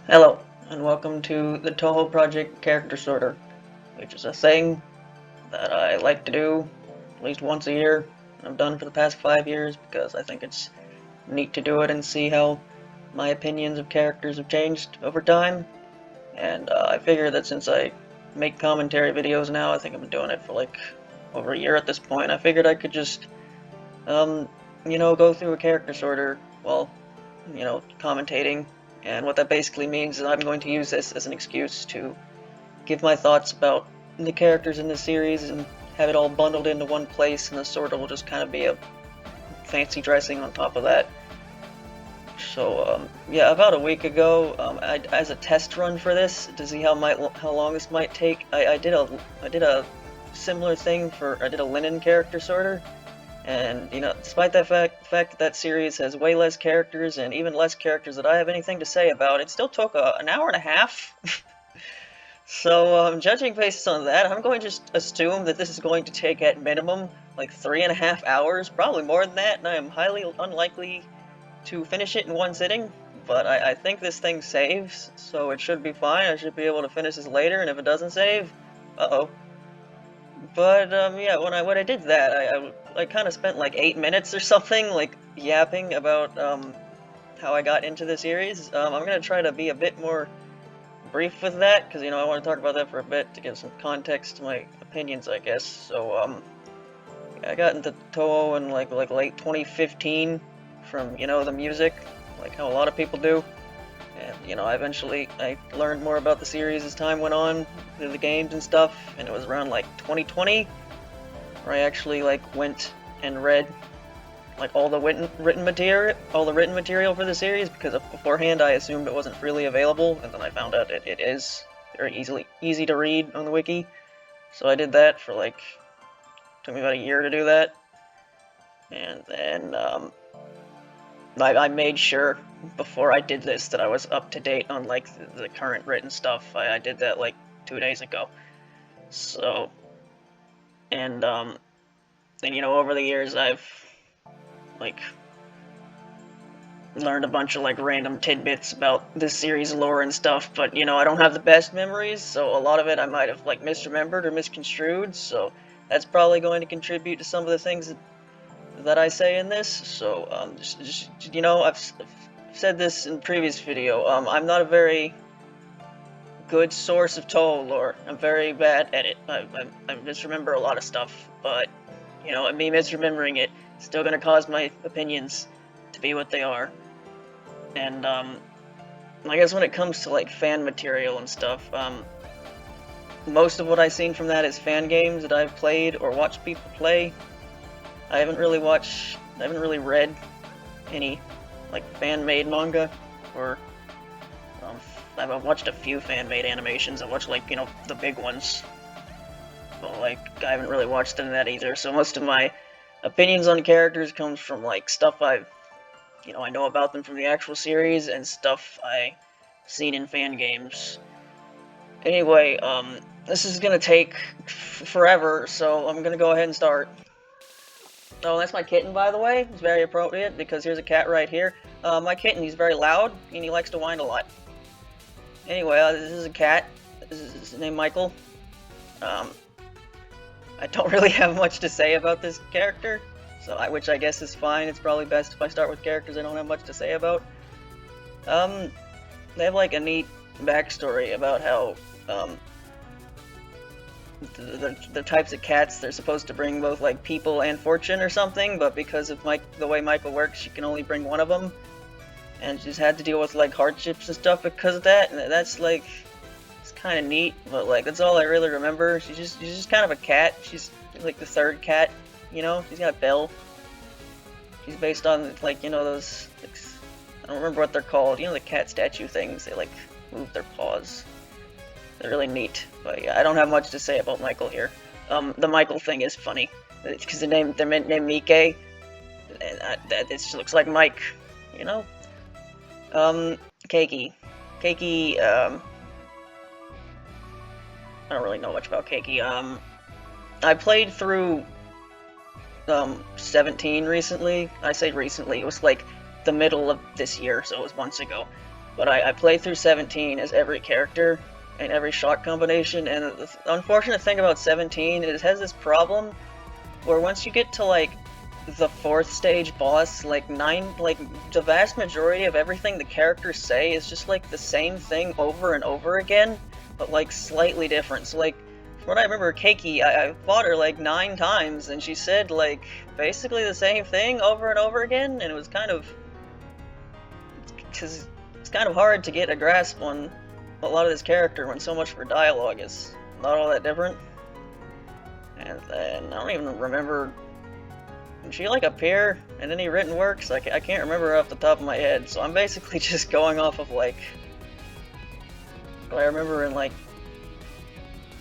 Hello, and welcome to the Touhou Project Character Sorter, which is a thing that I like to do at least once a year. I've done for the past 5 years because I think it's neat to do it and see how my opinions of characters have changed over time. And I figure that since I make commentary videos now, I think I've been doing it for like over a year at this point, I figured I could just, um, go through a character sorter while, commentating. And what that basically means is I'm going to use this as an excuse to give my thoughts about the characters in the series and have it all bundled into one place, and the sorter will just kind of be a fancy dressing on top of that. So, yeah, about a week ago, as a test run for this to see how long this might take, I did a similar thing I did a linen character sorter, and despite that fact that series has way less characters and even less characters that I have anything to say about, it still took an hour and a half. So, judging based on that, I'm going to just assume that this is going to take at minimum like 3.5 hours, probably more than that, and I am highly unlikely to finish it in one sitting. But I think this thing saves, so it should be fine. I should be able to finish this later, and if it doesn't save, uh-oh. But yeah, when I did that, I kind of spent like 8 minutes or something, like yapping about how I got into the series. I'm gonna try to be a bit more brief with that, because I want to talk about that for a bit to give some context to my opinions, I guess. So I got into Touhou in like late 2015 from the music, like how a lot of people do, and eventually I learned more about the series as time went on through the games and stuff, and it was around like 2020 where I actually like went and read like all the written material for the series, because beforehand I assumed it wasn't freely available, and then I found out it is very easy to read on the wiki. So I did that for like, took me about a year to do that, and then I made sure before I did this that I was up to date on like the current written stuff. I did that like 2 days ago. So, and then over the years I've like learned a bunch of like random tidbits about this series lore and stuff, but I don't have the best memories, so a lot of it I might have like misremembered or misconstrued, so that's probably going to contribute to some of the things that I say in this. So I've said this in previous video, I'm not a very good source of Touhou lore. I'm very bad at it. I misremember a lot of stuff, but me misremembering it is still gonna cause my opinions to be what they are. And I guess when it comes to like fan material and stuff, most of what I've seen from that is fan games that I've played or watched people play. I haven't really read any like fan-made manga, or I've watched a few fan-made animations. I watched like the big ones, but like I haven't really watched any of that either. So most of my opinions on characters comes from like stuff I know about them from the actual series and stuff I seen in fan games. Anyway, this is gonna take forever, so I'm gonna go ahead and start. Oh, that's my kitten, by the way. It's very appropriate, because here's a cat right here. My kitten, he's very loud, and he likes to whine a lot. Anyway, this is a cat. This is his name, Michael. I don't really have much to say about this character, which I guess is fine. It's probably best if I start with characters I don't have much to say about. They have like a neat backstory about how the types of cats, they're supposed to bring both like people and fortune or something, but because of the way Michael works, she can only bring one of them, and she's had to deal with like hardships and stuff because of that. And that's like, it's kind of neat, but like that's all I really remember. She's just kind of a cat. She's like the third cat, she's got a bell. She's based on like those like, I don't remember what they're called, the cat statue things. They like move their paws. They're really neat, but yeah, I don't have much to say about Michael here. The Michael thing is funny, because they're named Mike, and it just looks like Mike, Keiki, I don't really know much about Keiki. I played through 17 recently. I say recently, it was like the middle of this year, so it was months ago. but I play through 17 as every character and every shot combination, and the unfortunate thing about 17 is it has this problem where once you get to like the 4th stage boss, like the vast majority of everything the characters say is just like the same thing over and over again, but like slightly different. So like, from what I remember, Keiki, I fought her like 9 times, and she said like basically the same thing over and over again, and it was kind of, because it's kind of hard to get a grasp on a lot of this character when so much of her dialogue is not all that different. And then I don't even remember, did she like appear in any written works? I can't remember her off the top of my head, so I'm basically just going off of like what I remember, and like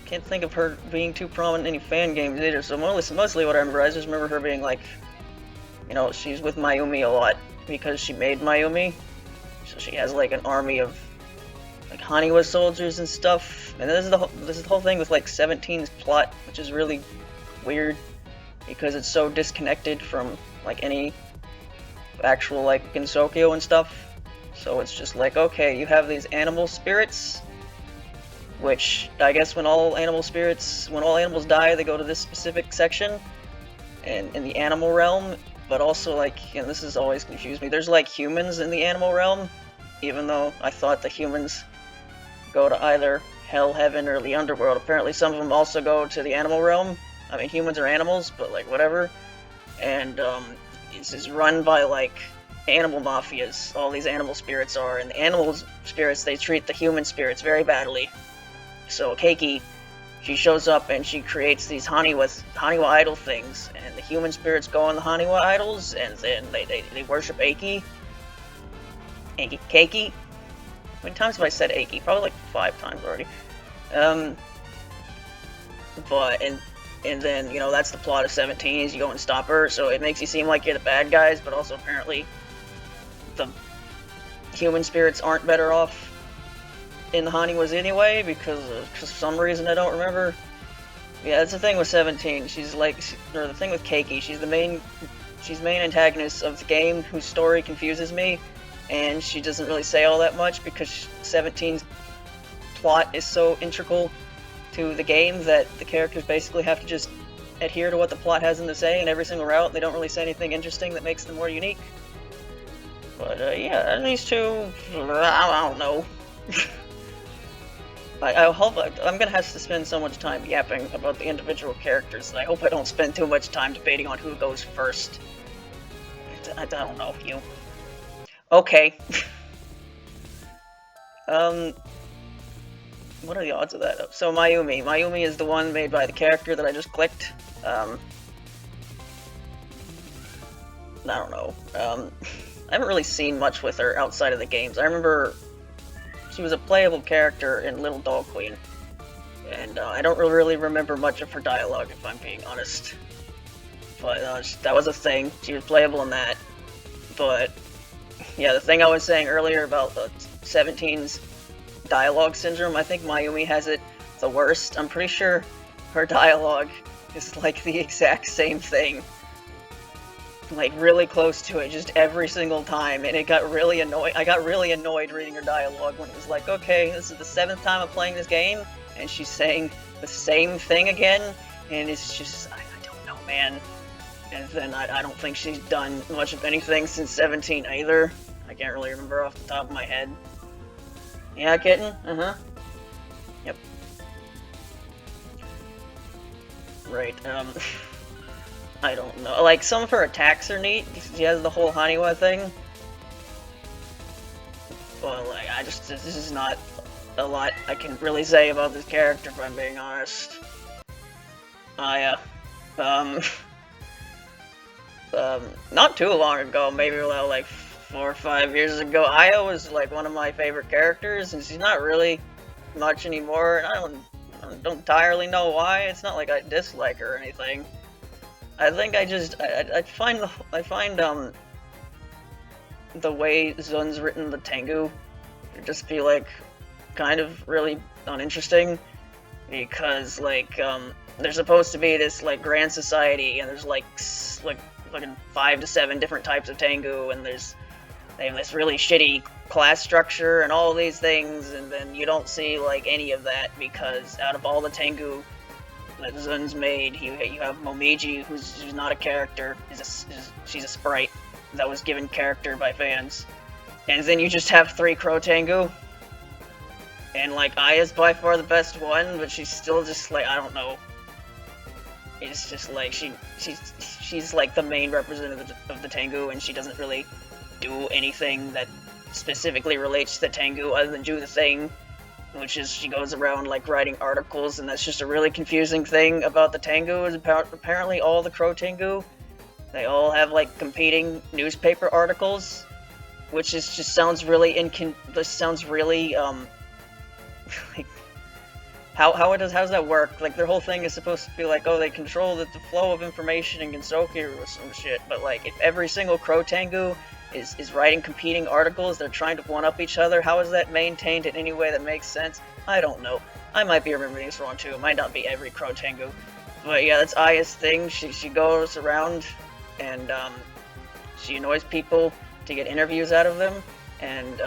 can't think of her being too prominent in any fan games either. So mostly what I remember, I just remember her being like, you know, she's with Mayumi a lot because she made Mayumi, so she has like an army of like Haniwa soldiers and stuff. And this is the whole thing with like 17's plot, which is really weird because it's so disconnected from like any actual like Gensokyo and stuff. So it's just like, okay, you have these animal spirits, which I guess when all animals die, they go to this specific section and in the animal realm. But also, like, and this has always confused me, there's like humans in the animal realm, even though I thought the humans go to either hell, heaven, or the underworld. Apparently some of them also go to the animal realm. I mean, humans are animals, but like whatever. And it's just run by like animal mafias, all these animal spirits are, and the animal spirits, they treat the human spirits very badly. So Keiki, she shows up and she creates these Haniwa idol things, and the human spirits go on the Haniwa idols, and then they worship Keiki. How many times have I said Eiki? Probably like 5 times already. And then, you know, that's the plot of 17, is you go and stop her, so it makes you seem like you're the bad guys, but also apparently the human spirits aren't better off in the Haniwas anyway, because for some reason I don't remember. Yeah, that's the thing with 17. She's like, or the thing with Keiki, she's main antagonist of the game, whose story confuses me, and she doesn't really say all that much because 17's plot is so integral to the game that the characters basically have to just adhere to what the plot has them to say in every single route. They don't really say anything interesting that makes them more unique. But yeah, these two, I don't know. I hope I'm gonna have to spend so much time yapping about the individual characters, and I hope I don't spend too much time debating on who goes first. I don't know, you. Okay. What are the odds of that? So Mayumi. Mayumi is the one made by the character that I just clicked. I don't know. I haven't really seen much with her outside of the games. I remember she was a playable character in Little Doll Queen, and I don't really remember much of her dialogue, if I'm being honest. But that was a thing. She was playable in that. But yeah, the thing I was saying earlier about the 17's dialogue syndrome, I think Mayumi has it the worst. I'm pretty sure her dialogue is like the exact same thing. Like really close to it, just every single time, and it got really annoying. I got really annoyed reading her dialogue when it was like, okay, this is the 7th time I'm playing this game, and she's saying the same thing again, and it's just, I don't know, man. And then I don't think she's done much of anything since 17 either. I can't really remember off the top of my head. Yeah, kitten? Uh-huh. Yep. Right, I don't know. Like, some of her attacks are neat. She has the whole Haniwa thing. But, like, this is not a lot I can really say about this character, if I'm being honest. Aya. Not too long ago, maybe like 4 or 5 years ago, Aya was like one of my favorite characters, and she's not really much anymore, and I don't entirely know why. It's not like I dislike her or anything. I think I find the way Zun's written the Tengu to just be like kind of really uninteresting, because like they're supposed to be this like grand society, and there's like fucking 5 to 7 different types of Tengu, and there's they have this really shitty class structure and all these things, and then you don't see like any of that because out of all the Tengu that Zun's made, you have Momiji, who's not a character, she's a sprite that was given character by fans, and then you just have 3 Crow Tengu, and like Aya's by far the best one, but she's still just like, I don't know. It's just like she's like the main representative of the Tengu, and she doesn't really do anything that specifically relates to the Tengu other than do the thing, which is she goes around like writing articles, and that's just a really confusing thing about the Tengu. Is apparently all the Crow Tengu, they all have like competing newspaper articles, which is just sounds really like, how does that work? Like, their whole thing is supposed to be like, oh, they control the flow of information in Gensoku or some shit, but like, if every single Crow Tengu is writing competing articles, they're trying to one-up each other, how is that maintained in any way that makes sense? I don't know. I might be remembering this wrong too, it might not be every Crow Tengu. But yeah, that's Aya's thing. She goes around and she annoys people to get interviews out of them, and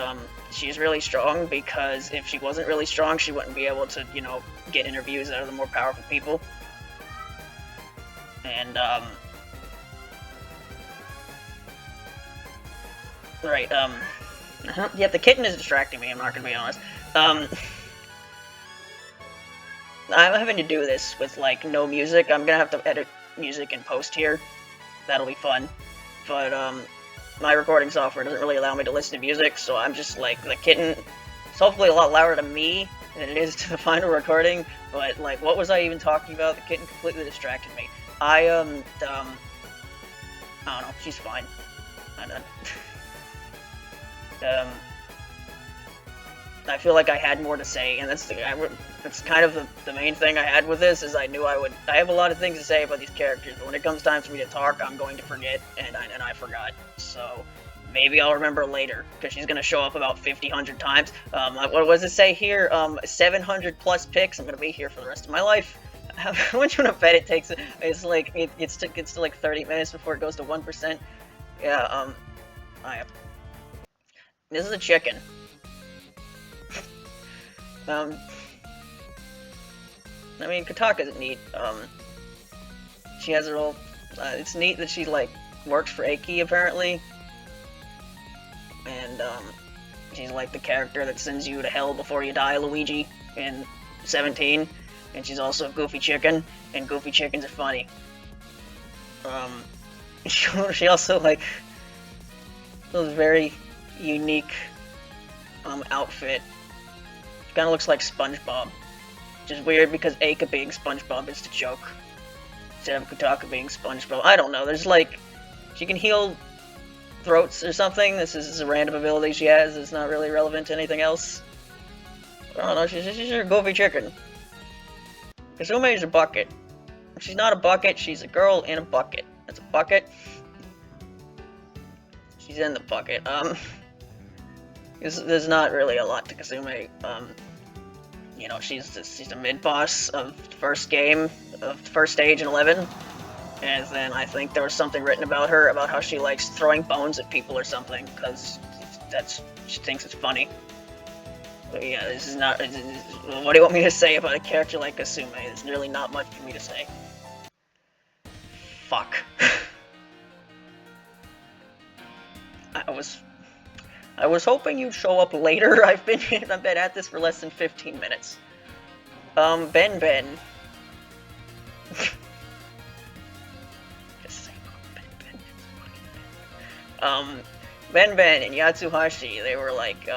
she's really strong because if she wasn't really strong, she wouldn't be able to, you know, get interviews out of the more powerful people. And right, yeah, the kitten is distracting me, I'm not gonna be honest. I'm having to do this with, like, no music. I'm gonna have to edit music in post here. That'll be fun. But, my recording software doesn't really allow me to listen to music, so I'm just, like, the kitten... It's hopefully a lot louder to me than it is to the final recording, but, like, what was I even talking about? The kitten completely distracted me. I don't know, she's fine. I feel like I had more to say, and that's kind of the main thing I had with this, is I knew I have a lot of things to say about these characters, but when it comes time for me to talk, I'm going to forget, and I forgot. So, maybe I'll remember later, because she's going to show up about 100 times. What does it say here? 700 plus picks, I'm going to be here for the rest of my life. How much would I bet it takes? It's like, it's to like 30 minutes before it goes to 1%. Yeah, this is a chicken. I mean, Kataka's neat. She has her old... it's neat that she, like, works for Aki, apparently. And, she's, like, the character that sends you to hell before you die, Luigi, in 17. And she's also a Goofy Chicken, and Goofy Chickens are funny. She also, like... those very unique, outfit. Kinda looks like SpongeBob. Which is weird because Aka being SpongeBob is the joke. Instead of Kotaka being SpongeBob. I don't know, there's like... She can heal throats or something. This is a random ability she has. It's not really relevant to anything else. I don't know, she's a goofy chicken. Kasume is a bucket. If she's not a bucket, she's a girl in a bucket. That's a bucket. She's in the bucket. There's not really a lot to Kasume. You know, she's a mid-boss of the first game, of the first stage in 11. And then I think there was something written about her, about how she likes throwing bones at people or something, because she thinks it's funny. But yeah, this is not... what do you want me to say about a character like Kasume? There's really not much for me to say. Fuck. I was hoping you'd show up later. I've been at this for less than 15 minutes. Ben. Ben and Yatsuhashi, they were like,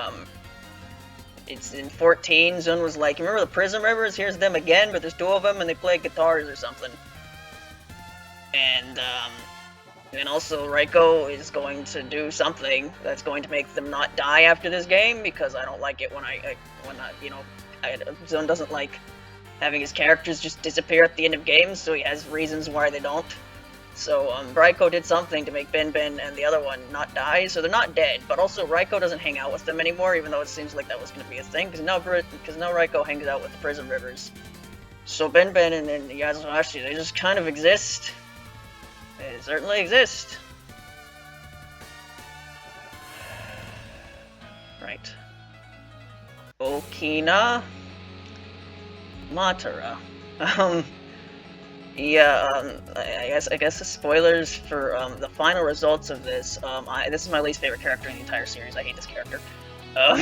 it's in 14, Zun was like, remember the Prism Rivers? Here's them again, but there's 2 of them and they play guitars or something. And also, Reiko is going to do something that's going to make them not die after this game, because I don't like it when Zone doesn't like having his characters just disappear at the end of games, so he has reasons why they don't. So, Reiko did something to make Ben and the other one not die, so they're not dead, but also Reiko doesn't hang out with them anymore, even though it seems like that was going to be a thing, because now Reiko hangs out with the Prism Rivers. So Ben and Yatsuhashi, they just kind of exist. They certainly exist. Right. Okina Matara. Um, yeah, I guess the spoilers for the final results of this. This is my least favorite character in the entire series. I hate this character. Um,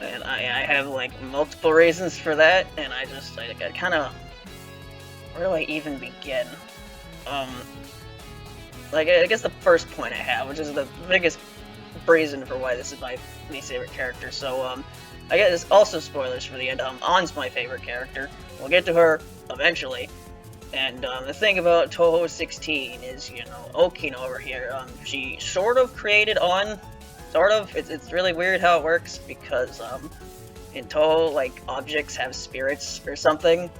and I have like multiple reasons for that, and I kind of, where do I even begin? Um, like I guess the first point I have, which is the biggest reason for why this is my least favorite character. So I guess also spoilers for the end. An's my favorite character. We'll get to her eventually. And the thing about Touhou 16 is, you know, Okina over here, she sort of created An. Sort of. It's really weird how it works because in Touhou, like, objects have spirits or something.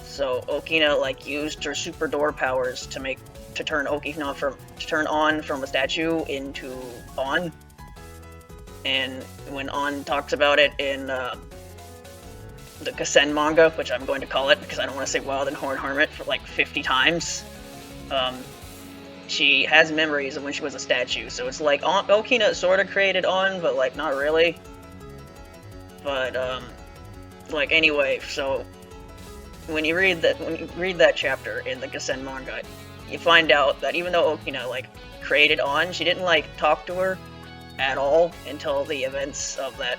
So Okina, like, used her super door powers to turn An from a statue into An. And when An talks about it in the Gassen manga, which I'm going to call it because I don't want to say Wild and Horn Hermit for like 50 times, she has memories of when she was a statue. So it's like Okina sort of created An, but like not really. But like anyway, so when you read that chapter in the Gassen manga, you find out that even though Okina like created An, she didn't like talk to her at all until the events of that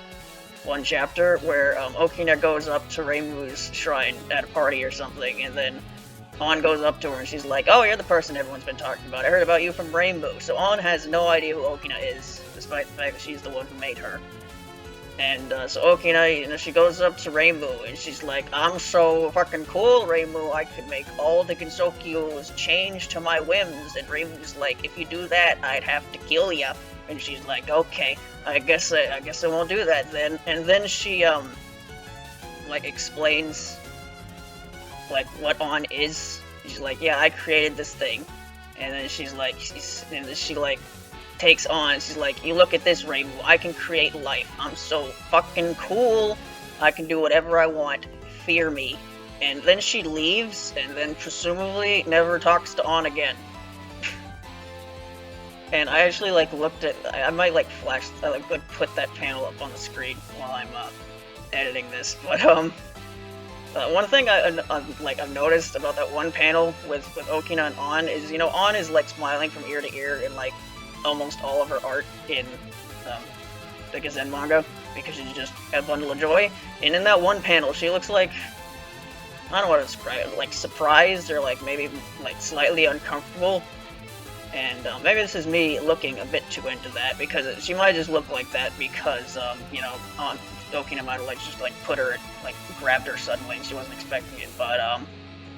one chapter where Okina goes up to Reimus' shrine at a party or something, and then An goes up to her and she's like, "Oh, you're the person everyone's been talking about. I heard about you from Rainbow." So An has no idea who Okina is, despite the fact that she's the one who made her. And so Okina, you know, she goes up to Rainbow and she's like, "I'm so fucking cool, Rainbow. I could make all the Gensokyos change to my whims." And Rainbow's like, "If you do that, I'd have to kill ya." And she's like, "Okay, I guess I won't do that then." And then she like explains like what An is. She's like, "Yeah, I created this thing." And then she like takes An. She's like, "You look at this, Rainbow. I can create life. I'm so fucking cool. I can do whatever I want. Fear me." And then she leaves, and then presumably never talks to An again. And I actually like looked at. I might like put that panel up on the screen while I'm editing this. But one thing I've noticed about that one panel with Okina and An is, you know, An is like smiling from ear to ear in like almost all of her art in the Gazen manga because she's just a bundle of joy. And in that one panel, she looks like, I don't know what to describe, like surprised or like maybe like slightly uncomfortable. And maybe this is me looking a bit too into that, because she might just look like that because, you know, Okina might have put her, like, grabbed her suddenly and she wasn't expecting it. But,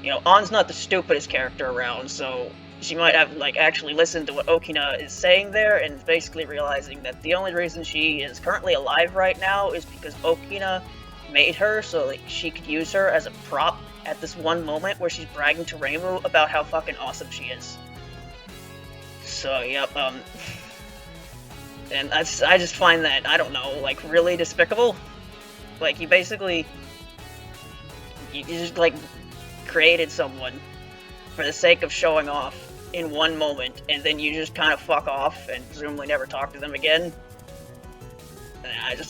you know, An's not the stupidest character around, so she might have, like, actually listened to what Okina is saying there and basically realizing that the only reason she is currently alive right now is because Okina made her so that she could use her as a prop at this one moment where she's bragging to Reimu about how fucking awesome she is. So, yep, and I just find that, I don't know, like, really despicable. Like, you just, like, created someone for the sake of showing off in one moment, and then you just kind of fuck off and presumably never talk to them again. And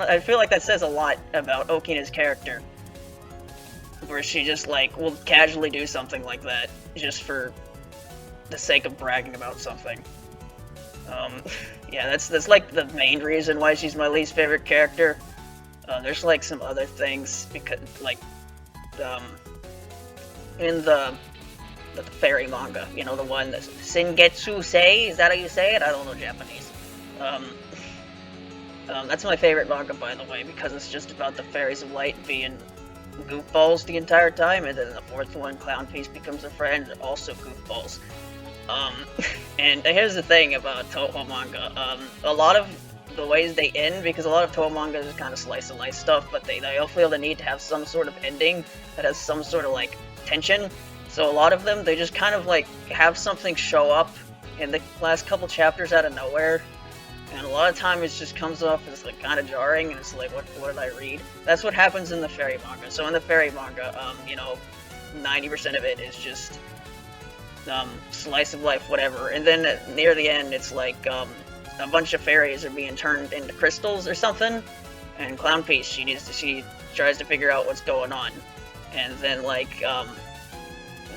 I feel like that says a lot about Okina's character, where she just, like, will casually do something like that, just for the sake of bragging about something. Yeah, that's like the main reason why she's my least favorite character. There's like some other things, because like in the fairy manga, you know, the one that's Sengetsu Sei, is that how you say it? I don't know Japanese. That's my favorite manga, by the way, because it's just about the fairies of light being goofballs the entire time, and then in the fourth one, Clown Piece becomes a friend, they're also goofballs. And here's the thing about Touhou manga, a lot of the ways they end, because a lot of Touhou manga is kind of slice of life stuff, but they all feel the need to have some sort of ending that has some sort of, like, tension. So a lot of them, they just kind of, like, have something show up in the last couple chapters out of nowhere, and a lot of time it just comes off as, like, kind of jarring, and it's like, what did I read? That's what happens in the fairy manga. So in the fairy manga, you know, 90% of it is just slice of life, whatever, and then near the end it's like a bunch of fairies are being turned into crystals or something, and Clown Piece, she tries to figure out what's going on, and then like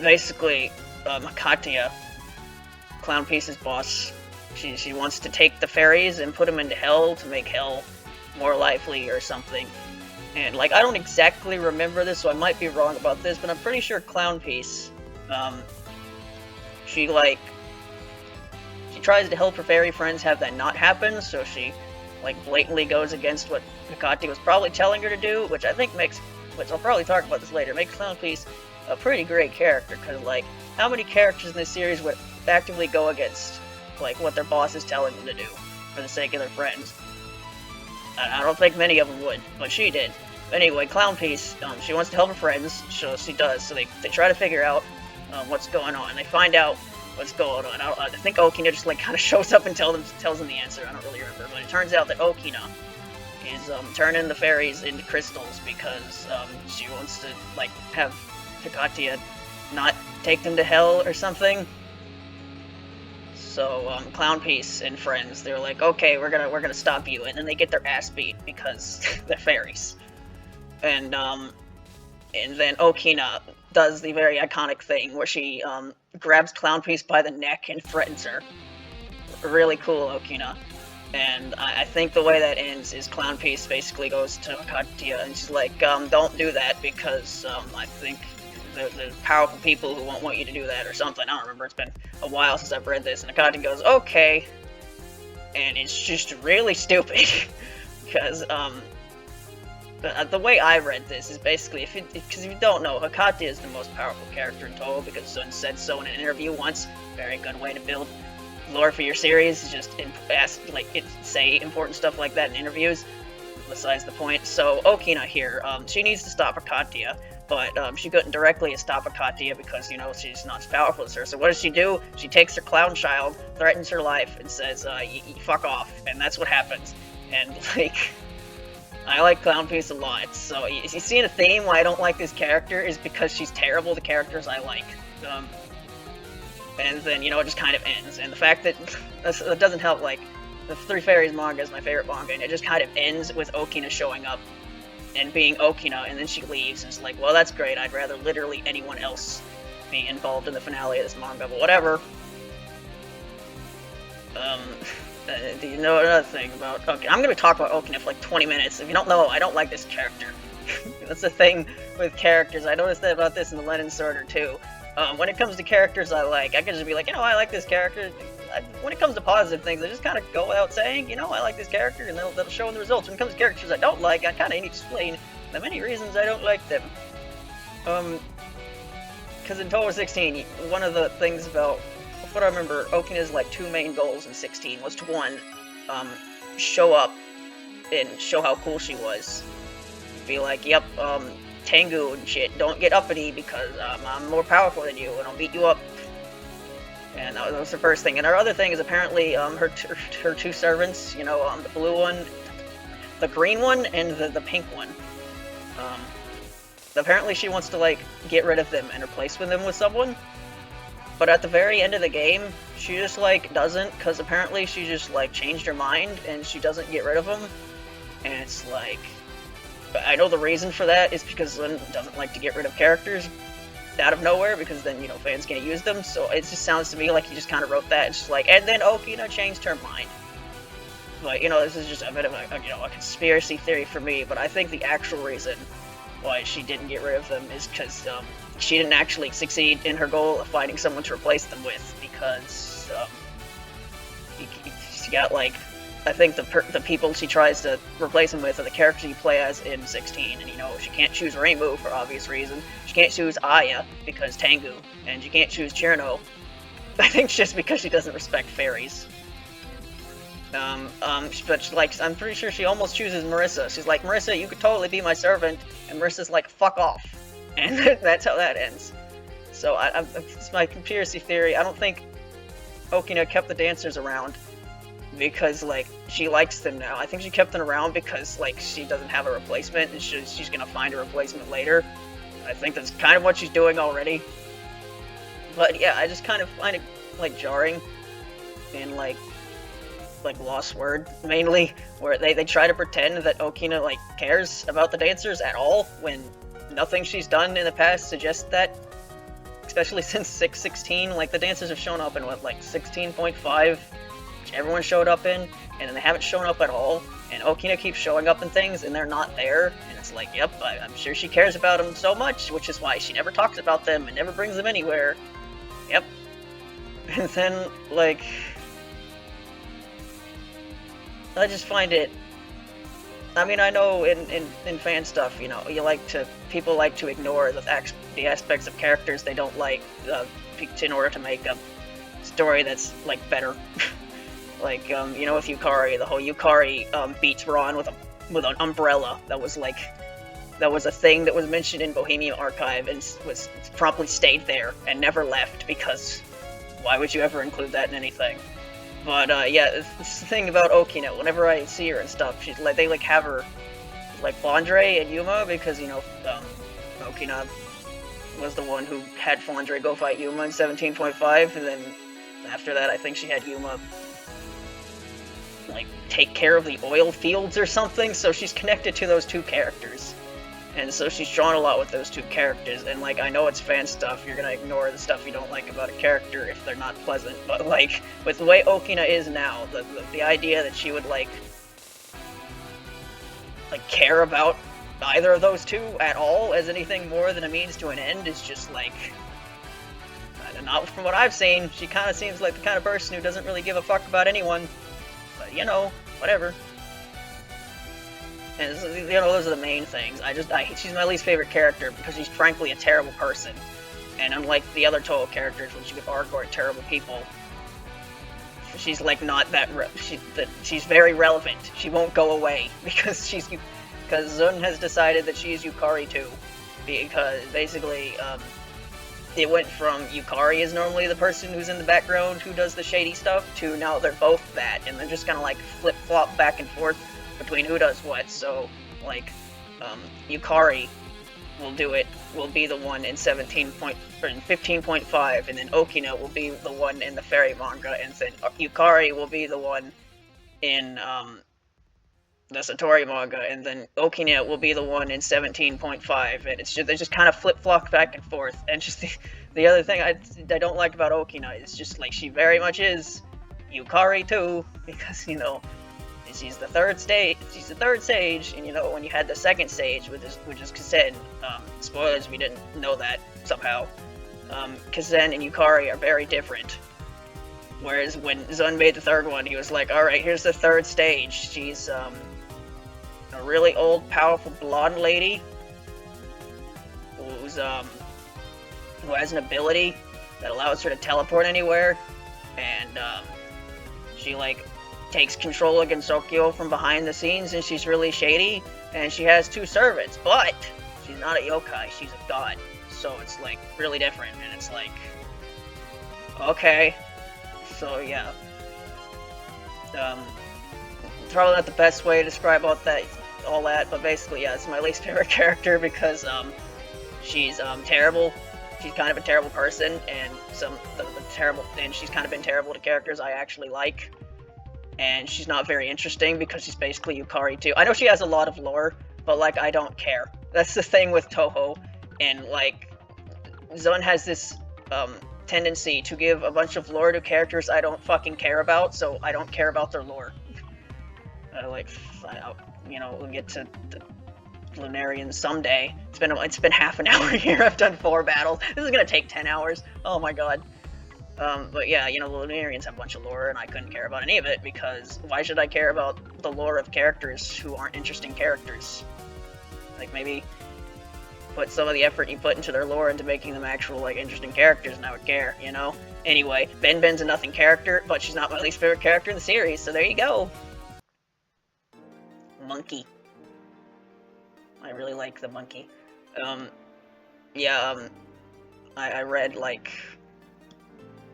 basically Hikatia, Clown Piece's boss, she wants to take the fairies and put them into hell to make hell more lively or something. And like I don't exactly remember this, so I might be wrong about this, but I'm pretty sure Clown Piece, she tries to help her fairy friends have that not happen, so she like blatantly goes against what Hikatia was probably telling her to do, which I think makes, which I'll probably talk about this later, makes Clown Piece a pretty great character, because like how many characters in this series would actively go against like what their boss is telling them to do for the sake of their friends? I don't think many of them would, but she did. Anyway, Clown Piece, she wants to help her friends, so she does. So they try to figure out what's going on. They find out what's going on. I think Okina just like kind of shows up and tells them the answer. I don't really remember, but it turns out that Okina is turning the fairies into crystals because she wants to like have Hikatia not take them to hell or something. So Clown Piece and friends, they're like, okay, we're gonna stop you, and then they get their ass beat because they're fairies. And then Okina does the very iconic thing where she grabs Clown Piece by the neck and threatens her. Really cool, Okina. And I think the way that ends is Clown Piece basically goes to Hikatia and she's like, don't do that because I think the powerful people who won't want you to do that or something. I don't remember, it's been a while since I've read this. And Hikatia goes, okay. And it's just really stupid. Because the way I read this is basically, because if you don't know, Hikatia is the most powerful character in Touhou because Sun said so in an interview once. Very good way to build lore for your series, is just say important stuff like that in interviews. Besides the point. So Okina here, she needs to stop Hikatia, but she couldn't directly stop Hikatia because, you know, she's not as powerful as her. So what does she do? She takes her clown child, threatens her life, and says, fuck off. And that's what happens. And, like, I like Clown Piece a lot. So you see a theme why I don't like this character is because she's terrible to characters I like. And then, you know, it just kind of ends. And the fact that that doesn't help, like, the Three Fairies manga is my favorite manga, and it just kind of ends with Okina showing up and being Okina, and then she leaves, and it's like, well, that's great, I'd rather literally anyone else be involved in the finale of this manga, but whatever. Do you know another thing about Okina? I'm gonna talk about Okina for like 20 minutes. If you don't know, I don't like this character. That's the thing with characters. I noticed that about this in the Lennon Sorter too. When it comes to characters I like, I can just be like, you know, I like this character. When it comes to positive things, I just kind of go without saying, you know, I like this character, and that'll show in the results. When it comes to characters I don't like, I kind of need to explain the many reasons I don't like them. Because in Touhou 16, one of the things about what I remember, Okina's like two main goals in 16 was to, one, show up and show how cool she was. Be like, yep, Tengu and shit, don't get uppity because I'm more powerful than you and I'll beat you up. And that was the first thing. And her other thing is apparently her two servants, you know, the blue one, the green one, and the pink one. Apparently she wants to, like, get rid of them and replace them with someone. But at the very end of the game, she just, like, doesn't, because apparently she just, like, changed her mind and she doesn't get rid of them. And it's like, I know the reason for that is because Lin doesn't like to get rid of characters out of nowhere, because then, you know, fans can't use them, so it just sounds to me like he just kind of wrote that. It's just like, and then Okina changed her mind. But, you know, this is just a bit of a, you know, a conspiracy theory for me, but I think the actual reason why she didn't get rid of them is because she didn't actually succeed in her goal of finding someone to replace them with, because she got, like, I think the people she tries to replace him with are the characters you play as in 16, and, you know, she can't choose Reimu for obvious reasons. She can't choose Aya because Tengu, and she can't choose Cherno. I think it's just because she doesn't respect fairies. But like, I'm pretty sure she almost chooses Marissa. She's like, Marissa, you could totally be my servant, and Marissa's like, fuck off, and that's how that ends. So it's my conspiracy theory. I don't think Okina kept the dancers around because, like, she likes them now. I think she kept them around because, like, she doesn't have a replacement, and she's gonna find a replacement later. I think that's kind of what she's doing already. But yeah, I just kind of find it, like, jarring, and, like, like Lost Word mainly, where they try to pretend that Okina like cares about the dancers at all when nothing she's done in the past suggests that. Especially since 616, like the dancers have shown up in what, like 16.5, which everyone showed up in, and then they haven't shown up at all. And Okina keeps showing up in things, and they're not there. And it's like, yep, I'm sure she cares about them so much, which is why she never talks about them and never brings them anywhere. Yep. And then, like, I just find it. I mean, I know in fan stuff, you know, people like to ignore the aspects of characters they don't like in order to make a story that's like better. Like, you know, with Yukari, the whole Yukari beats Ron with an umbrella. That was a thing that was mentioned in Bohemian Archive and was promptly stayed there and never left, because why would you ever include that in anything? But yeah, this thing about Okina, whenever I see her and stuff, she's like, they like have her like Fondre and Yuma, because, you know, Okina was the one who had Fondre go fight Yuma in 17.5, and then after that I think she had Yuma like take care of the oil fields or something, so she's connected to those two characters. And so she's drawn a lot with those two characters, and like, I know it's fan stuff, you're gonna ignore the stuff you don't like about a character if they're not pleasant, but like, with the way Okina is now, the idea that she would like care about either of those two at all as anything more than a means to an end is just like, not from what I've seen. She kind of seems like the kind of person who doesn't really give a fuck about anyone, but you know, whatever. And you know, those are the main things. She's my least favorite character because she's frankly a terrible person. And unlike the other Touhou characters, which you could argue are terrible people, she's like not that. She's very relevant. She won't go away because Zun has decided that she's Yukari too, because basically it went from Yukari is normally the person who's in the background who does the shady stuff to now they're both that, and they're just gonna like flip flop back and forth between who does what. So like Yukari will be the one in 15.5, and then Okina will be the one in the fairy manga, and then Yukari will be the one in the Satori manga, and then Okina will be the one in 17.5, and they just kind of flip-flop back and forth. And just the other thing I don't like about Okina is just like, she very much is Yukari too, because, you know, she's the third stage, and you know, when you had the second stage, which is Kazen, spoilers, we didn't know that somehow, Kazen and Yukari are very different. Whereas when Zun made the third one, he was like, alright, here's the third stage. She's a really old, powerful blonde lady who has an ability that allows her to teleport anywhere, and she like takes control of Gensokyo from behind the scenes, and she's really shady, and she has 2 servants, but she's not a yokai, she's a god, so it's like really different, and it's like, okay, so yeah, probably not the best way to describe all that, but basically, yeah, it's my least favorite character because she's terrible. She's kind of a terrible person, and she's kind of been terrible to characters I actually like. And she's not very interesting because she's basically Yukari too. I know she has a lot of lore, but like, I don't care. That's the thing with Touhou, and like, Zun has this tendency to give a bunch of lore to characters I don't fucking care about, so I don't care about their lore. You know, we'll get to the Lunarians someday. It's been half an hour here. I've done 4 battles. This is gonna take 10 hours. Oh my god. But yeah, you know, the Lunarians have a bunch of lore, and I couldn't care about any of it, because why should I care about the lore of characters who aren't interesting characters? Like, maybe put some of the effort you put into their lore into making them actual, like, interesting characters, and I would care, you know? Anyway, Ben's a nothing character, but she's not my least favorite character in the series, so there you go. Monkey. I really like the monkey. I read, like,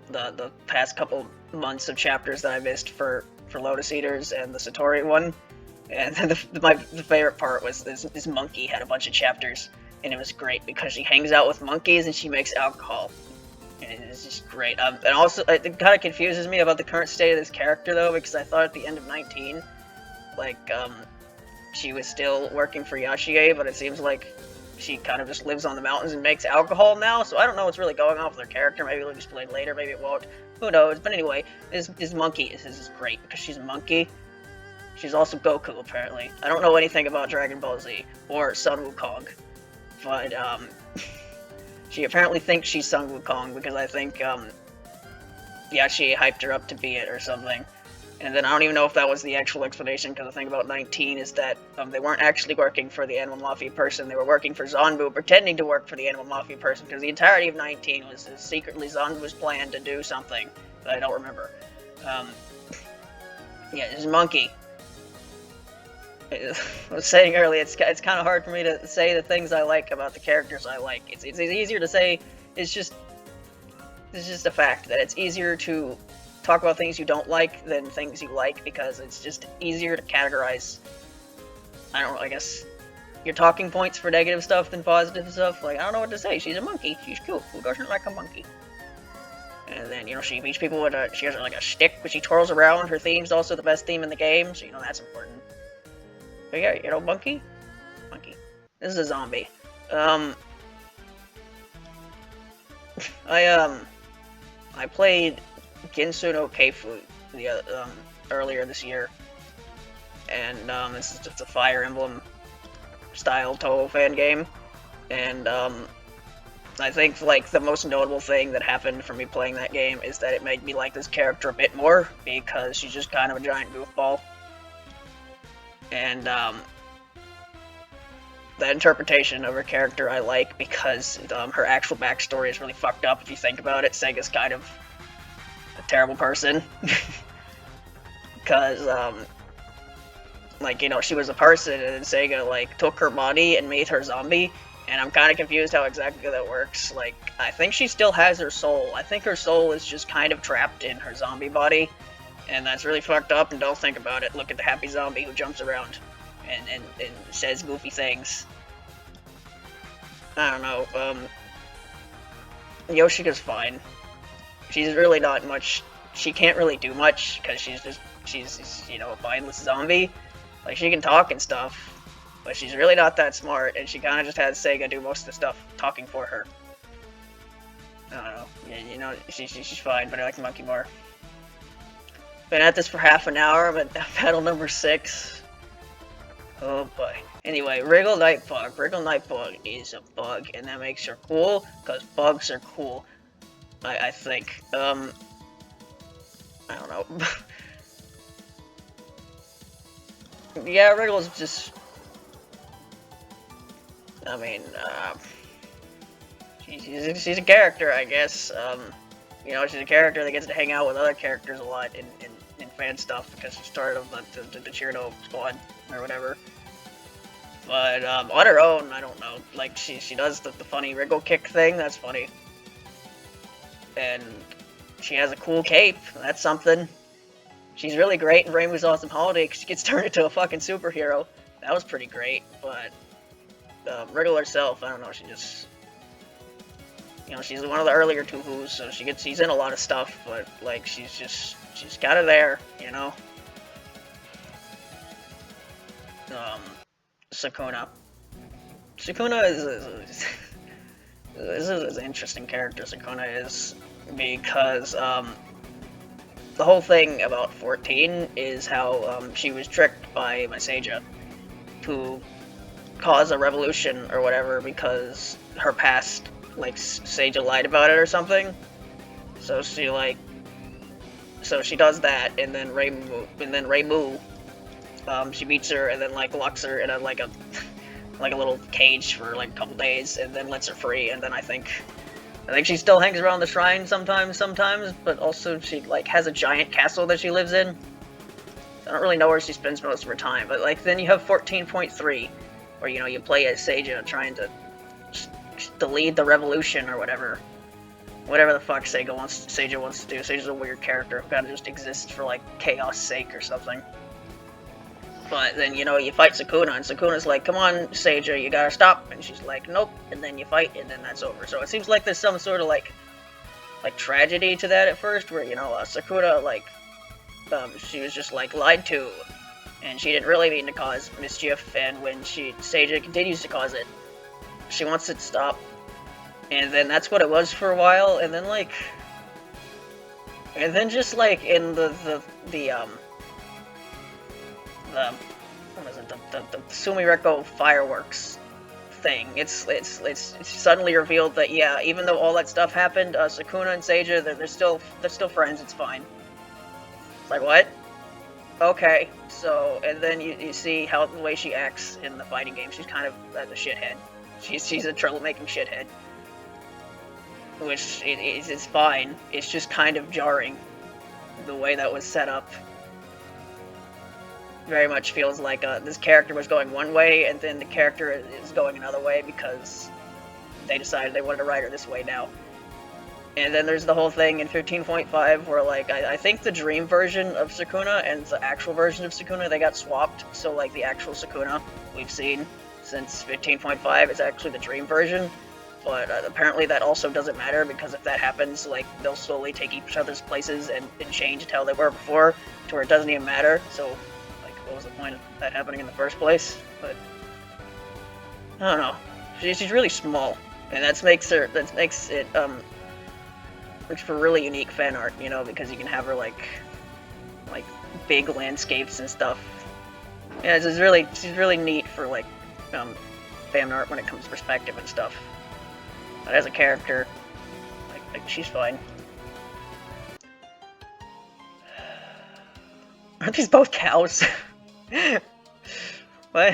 the past couple months of chapters that I missed for Lotus Eaters and the Satori one, and the favorite part was this monkey had a bunch of chapters, and it was great because she hangs out with monkeys and she makes alcohol. It's just great. And also, it kind of confuses me about the current state of this character, though, because I thought at the end of 19, like, she was still working for Yashie, but it seems like she kind of just lives on the mountains and makes alcohol now, so I don't know what's really going on with her character. Maybe it'll be explained later, maybe it won't. Who knows? But anyway, this monkey is great, because she's a monkey. She's also Goku, apparently. I don't know anything about Dragon Ball Z, or Sun Wukong, but, she apparently thinks she's Sun Wukong, because I think, Yashie hyped her up to be it, or something. And then I don't even know if that was the actual explanation, because the thing about 19 is that they weren't actually working for the Animal Mafia person, they were working for Zanbu, pretending to work for the Animal Mafia person, because the entirety of 19 was secretly Zanbu's plan to do something that I don't remember. Yeah, this monkey. I was saying earlier, it's kind of hard for me to say the things I like about the characters I like. It's easier to say, it's just a fact that it's easier to talk about things you don't like than things you like, because it's just easier to categorize, I don't know, I guess, your talking points for negative stuff than positive stuff. Like, I don't know what to say. She's a monkey. She's cute. Who doesn't like a monkey? And then, you know, she beats people with she has like a stick, which she twirls around. Her theme's also the best theme in the game, so, you know, that's important. But yeah, you know, monkey? Monkey. This is a zombie. I played Ginsu no Keifu earlier this year, and this is just a Fire Emblem style Touhou fan game, and I think like the most notable thing that happened for me playing that game is that it made me like this character a bit more, because she's just kind of a giant goofball, and the interpretation of her character I like, because her actual backstory is really fucked up if you think about it. Sega's kind of a terrible person, because like, you know, she was a person and Sega like took her body and made her zombie, and I'm kind of confused how exactly that works. Like, I think she still has her soul. I think her soul is just kind of trapped in her zombie body, and that's really fucked up, and don't think about it. Look at the happy zombie who jumps around and says goofy things. I don't know, Yoshika's fine. She's really not much, she can't really do much, because she's, you know, a mindless zombie. Like, she can talk and stuff, but she's really not that smart, and she kind of just has Sega do most of the stuff talking for her. I don't know, yeah, you know, she's fine, but I like Monkey more. Been at this for half an hour, I'm at battle number 6. Oh boy. Anyway, Wriggle Nightbug. Wriggle Nightbug is a bug, and that makes her cool, because bugs are cool. I think. I don't know. Yeah, Wriggle's just... I mean, she's a character, I guess. You know, she's a character that gets to hang out with other characters a lot in fan stuff, because she's part of the Cheerno squad, or whatever. But, on her own, I don't know. Like, she does the funny wriggle kick thing, that's funny. And she has a cool cape, that's something. She's really great in Reimus Awesome Holiday, because she gets turned into a fucking superhero. That was pretty great, but... Wriggle herself, I don't know, she just... You know, she's one of the earlier Touhous, so she's in a lot of stuff, but, like, she's kind of there, you know? Sukuna. Sukuna is an interesting character, Sukuna is, because, the whole thing about 14 is how, she was tricked by Maseja to cause a revolution or whatever, because her past, like, Seija lied about it or something. So she, like, so she does that, and then Reimu, she beats her, and then, like, locks her in a little cage for, like, a couple days, and then lets her free, and then I think she still hangs around the shrine sometimes, but also she, like, has a giant castle that she lives in. I don't really know where she spends most of her time, but, like, then you have 14.3, where, you know, you play as Seija trying to lead the revolution or whatever. Whatever the fuck Seija wants to do. Seija's a weird character who kind of just exists for, like, chaos sake or something. But then, you know, you fight Sukuna, and Sukuna's like, come on, Seija, you gotta stop. And she's like, nope. And then you fight, and then that's over. So it seems like there's some sort of, like, like tragedy to that at first, where, you know, Sakura, like, she was just, like, lied to, and she didn't really mean to cause mischief, and when Seija continues to cause it, she wants it to stop. And then that's what it was for a while, and then, like, and then just, like, in the what is it, the Sumireko fireworks thing, it's suddenly revealed that, yeah, even though all that stuff happened, Sukuna and Seija, they're still friends, it's fine. It's like, what? Okay, so, and then you see how the way she acts in the fighting game, she's kind of a shithead. She's a troublemaking shithead. Which is fine, it's just kind of jarring, the way that was set up. Very much feels like this character was going one way, and then the character is going another way because they decided they wanted to write her this way now. And then there's the whole thing in 15.5 where, like, I think the dream version of Sukuna and the actual version of Sukuna, they got swapped, so, like, the actual Sukuna we've seen since 15.5 is actually the dream version. But apparently that also doesn't matter, because if that happens, like, they'll slowly take each other's places and change to how they were before, to where it doesn't even matter, so, like, what was the point of that happening in the first place? But, I don't know. She's really small, and that makes it, makes for really unique fan art, you know, because you can have her, like big landscapes and stuff. Yeah, she's really neat for, like, fan art when it comes to perspective and stuff. But as a character, like she's fine. Aren't these both cows? What?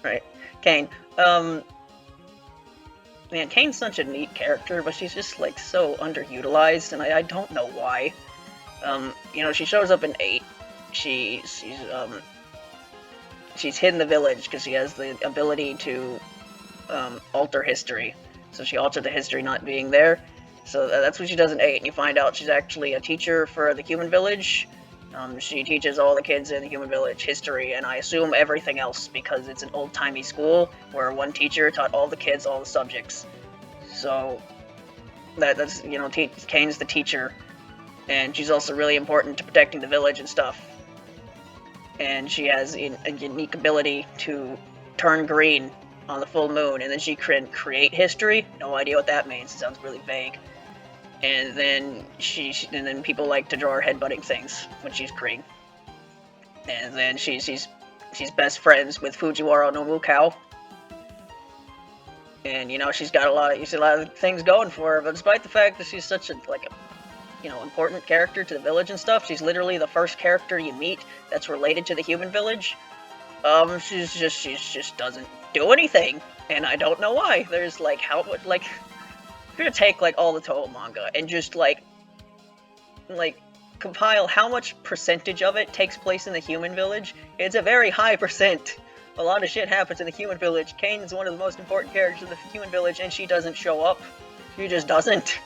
Right. Kane. Man, Kane's such a neat character, but she's just, like, so underutilized, and I don't know why. You know, she shows up in 8. She's hidden the village because she has the ability to alter history. So she altered the history not being there. So that's what she does in 8, and you find out she's actually a teacher for the human village. She teaches all the kids in the human village history, and I assume everything else, because it's an old-timey school where one teacher taught all the kids all the subjects. So that's, you know, Kane's the teacher, and she's also really important to protecting the village and stuff. And she has a unique ability to turn green on the full moon, and then she can create history. No idea what that means. It sounds really vague. And then and then people like to draw her headbutting things when she's green. And then she's best friends with Fujiwara no Mukao. And, you know, she's got a lot of things going for her, but despite the fact that she's such a, like, you know, important character to the village and stuff, she's literally the first character you meet that's related to the human village. She just doesn't do anything, and I don't know why. There's, like, if you're gonna take, like, all the Touhou manga and just, like, compile how much percentage of it takes place in the human village, it's a very high percent. A lot of shit happens in the human village. Kane is one of the most important characters in the human village, and she doesn't show up. She just doesn't.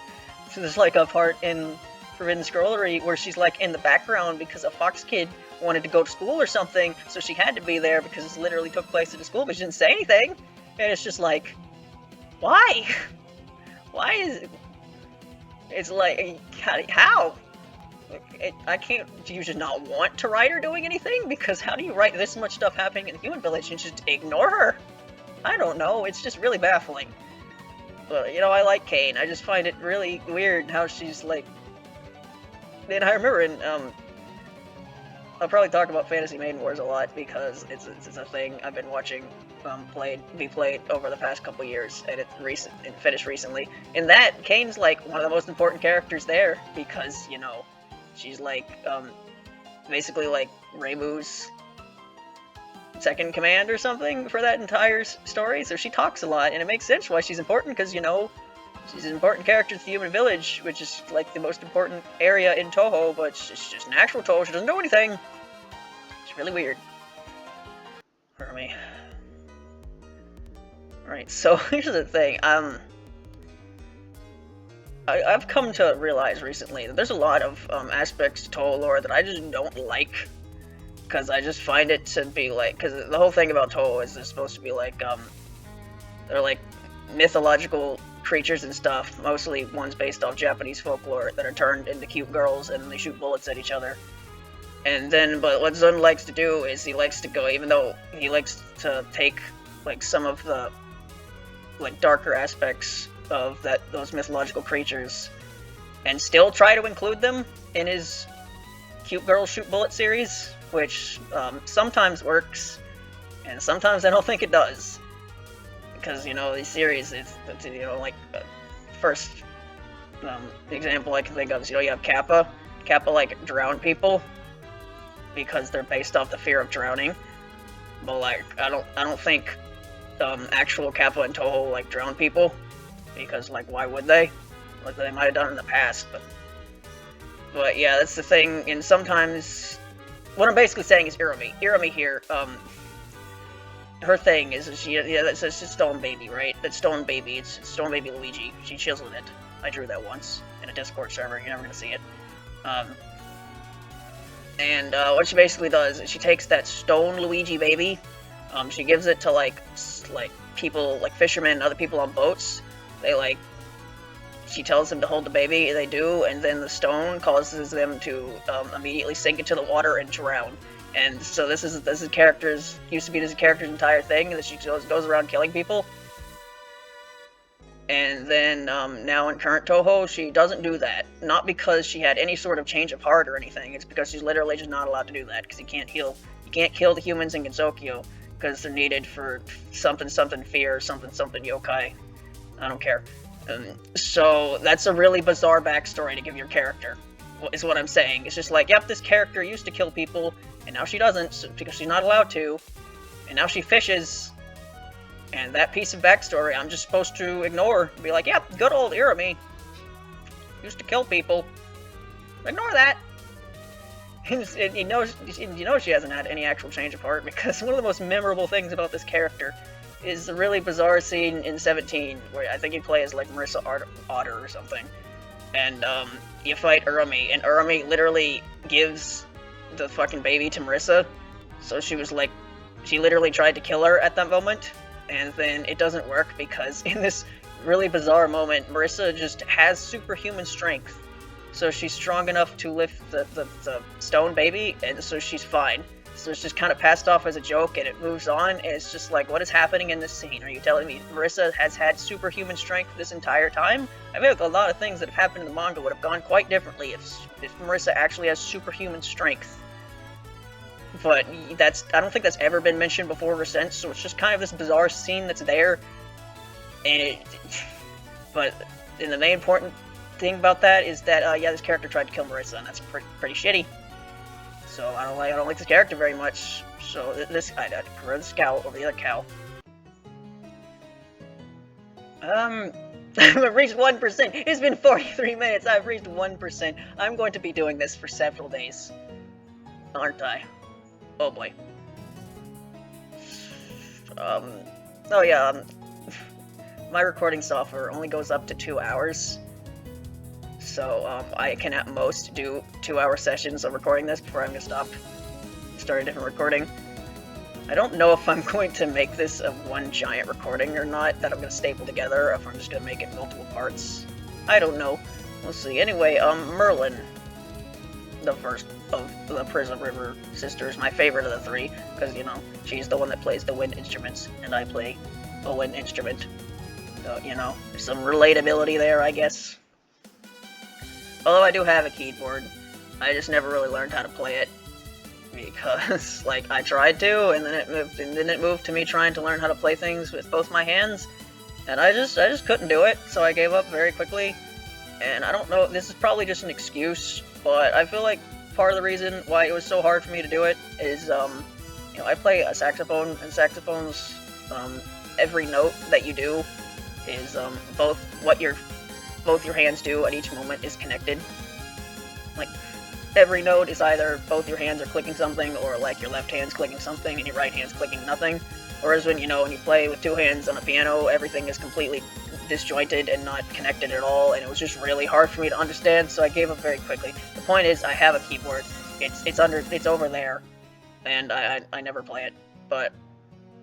So there's, like, a part in Forbidden Scrollery where she's, like, in the background because a fox kid wanted to go to school or something, so she had to be there because it literally took place at a school, but she didn't say anything. And it's just like, why? Why is it? It's like, how? I can't. Do you just not want to write her doing anything? Because how do you write this much stuff happening in the human village and just ignore her? I don't know. It's just really baffling. But, you know, I like Kane. I just find it really weird how she's, like... And I remember in, I'll probably talk about Fantasy Maiden Wars a lot because it's a thing I've been watching be played over the past couple years, and it finished recently. In that, Kane's, like, one of the most important characters there because, you know, she's, like, basically, like, Reimu's second command or something for that entire story, so she talks a lot, and it makes sense why she's important, because, you know, she's an important character to the human village, which is, like, the most important area in Touhou, but it's just an actual Touhou. She doesn't do anything. It's really weird. For me. Right, so here's the thing. I've come to realize recently that there's a lot of aspects to Touhou lore that I just don't like, because I just find it to be, like, because the whole thing about Touhou is they're supposed to be, like, they're, like, mythological creatures and stuff, mostly ones based off Japanese folklore, that are turned into cute girls and they shoot bullets at each other. And then, but what Zun likes to do is he likes to go, even though he likes to take, like, some of the, like, darker aspects of those mythological creatures, and still try to include them in his Cute Girls Shoot Bullet series, which sometimes works, and sometimes I don't think it does. Because, you know, these series, it's you know, like, first example I can think of is, you know, you have Kappa. Kappa, like, drown people, because they're based off the fear of drowning. But, like, I don't think actual Kappa and Touhou, like, drown people, because, like, why would they? Like, they might have done in the past, but yeah, that's the thing. And sometimes what I'm basically saying is Irumi here, her thing is it's a stone baby, right? That stone baby, it's stone baby Luigi. She chiseled it. I drew that once in a Discord server. You're never gonna see it. And what she basically does is she takes that stone Luigi baby, she gives it to like people, like fishermen and other people on boats. She tells them to hold the baby, they do, and then the stone causes them to immediately sink into the water and drown. And so this is character's used to be this character's entire thing, that she goes around killing people. And then now in current Touhou, she doesn't do that. Not because she had any sort of change of heart or anything. It's because she's literally just not allowed to do that, because you can't kill the humans in Gensokyo, because they're needed for something fear, something yokai. I don't care. So that's a really bizarre backstory to give your character, is what I'm saying. It's just like, yep, this character used to kill people, and now she doesn't, because she's not allowed to, and now she fishes, and that piece of backstory I'm just supposed to ignore. Be like, yep, good old Irumi used to kill people. Ignore that. And you know she hasn't had any actual change of heart, because one of the most memorable things about this character is a really bizarre scene in 17, where I think you play as, like, Marissa Otter or something, and, you fight Urumi, and Urumi literally gives the fucking baby to Marissa, so she was, like, she literally tried to kill her at that moment, and then it doesn't work, because in this really bizarre moment, Marissa just has superhuman strength, so she's strong enough to lift the stone baby, and so she's fine. So it's just kind of passed off as a joke, and it moves on, and it's just like, what is happening in this scene? Are you telling me Marissa has had superhuman strength this entire time? I feel like a lot of things that have happened in the manga would have gone quite differently if Marissa actually has superhuman strength. But I don't think that's ever been mentioned before or since, so it's just kind of this bizarre scene that's there, and but the main important thing about that is that, yeah, this character tried to kill Marissa, and that's pretty shitty. So I don't like this character very much. So I prefer this cow over the other cow. I've reached 1%. It's been 43 minutes. I've reached 1%. I'm going to be doing this for several days, aren't I? Oh boy. Oh yeah. My recording software only goes up to 2 hours. So, I can at most do 2-hour sessions of recording this before I'm gonna start a different recording. I don't know if I'm going to make this a one giant recording or not, that I'm gonna staple together, or if I'm just gonna make it multiple parts. I don't know. We'll see. Anyway, Merlin, the first of the Prism River sisters, my favorite of the three, because, you know, she's the one that plays the wind instruments, and I play a wind instrument. So, you know, there's some relatability there, I guess. Although I do have a keyboard, I just never really learned how to play it, because, like, I tried to, and then it moved to me trying to learn how to play things with both my hands, and I just couldn't do it, so I gave up very quickly. And I don't know, this is probably just an excuse, but I feel like part of the reason why it was so hard for me to do it is, you know, I play a saxophone, and saxophones, every note that you do is, both your hands do at each moment is connected. Like, every note is either both your hands are clicking something, or like your left hand's clicking something and your right hand's clicking nothing. Whereas when you play with two hands on a piano, everything is completely disjointed and not connected at all, and it was just really hard for me to understand, so I gave up very quickly. The point is, I have a keyboard. It's over there, and I never play it. But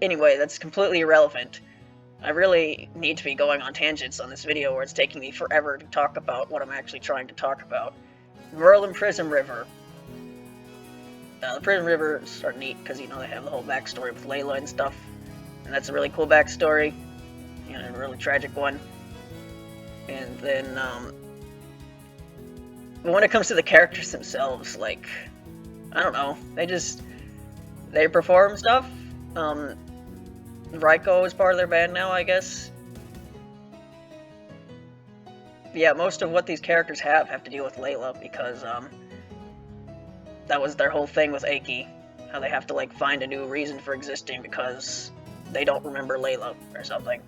anyway, that's completely irrelevant. I really need to be going on tangents on this video where it's taking me forever to talk about what I'm actually trying to talk about. Merlin Prism River. The Prism Rivers are neat because, you know, they have the whole backstory with Layla and stuff. And that's a really cool backstory. You know, a really tragic one. And then, but when it comes to the characters themselves, like, I don't know, they perform stuff. Rika is part of their band now, I guess. Yeah, most of what these characters have to deal with Layla, because, that was their whole thing with Aki. How they have to, like, find a new reason for existing because they don't remember Layla or something.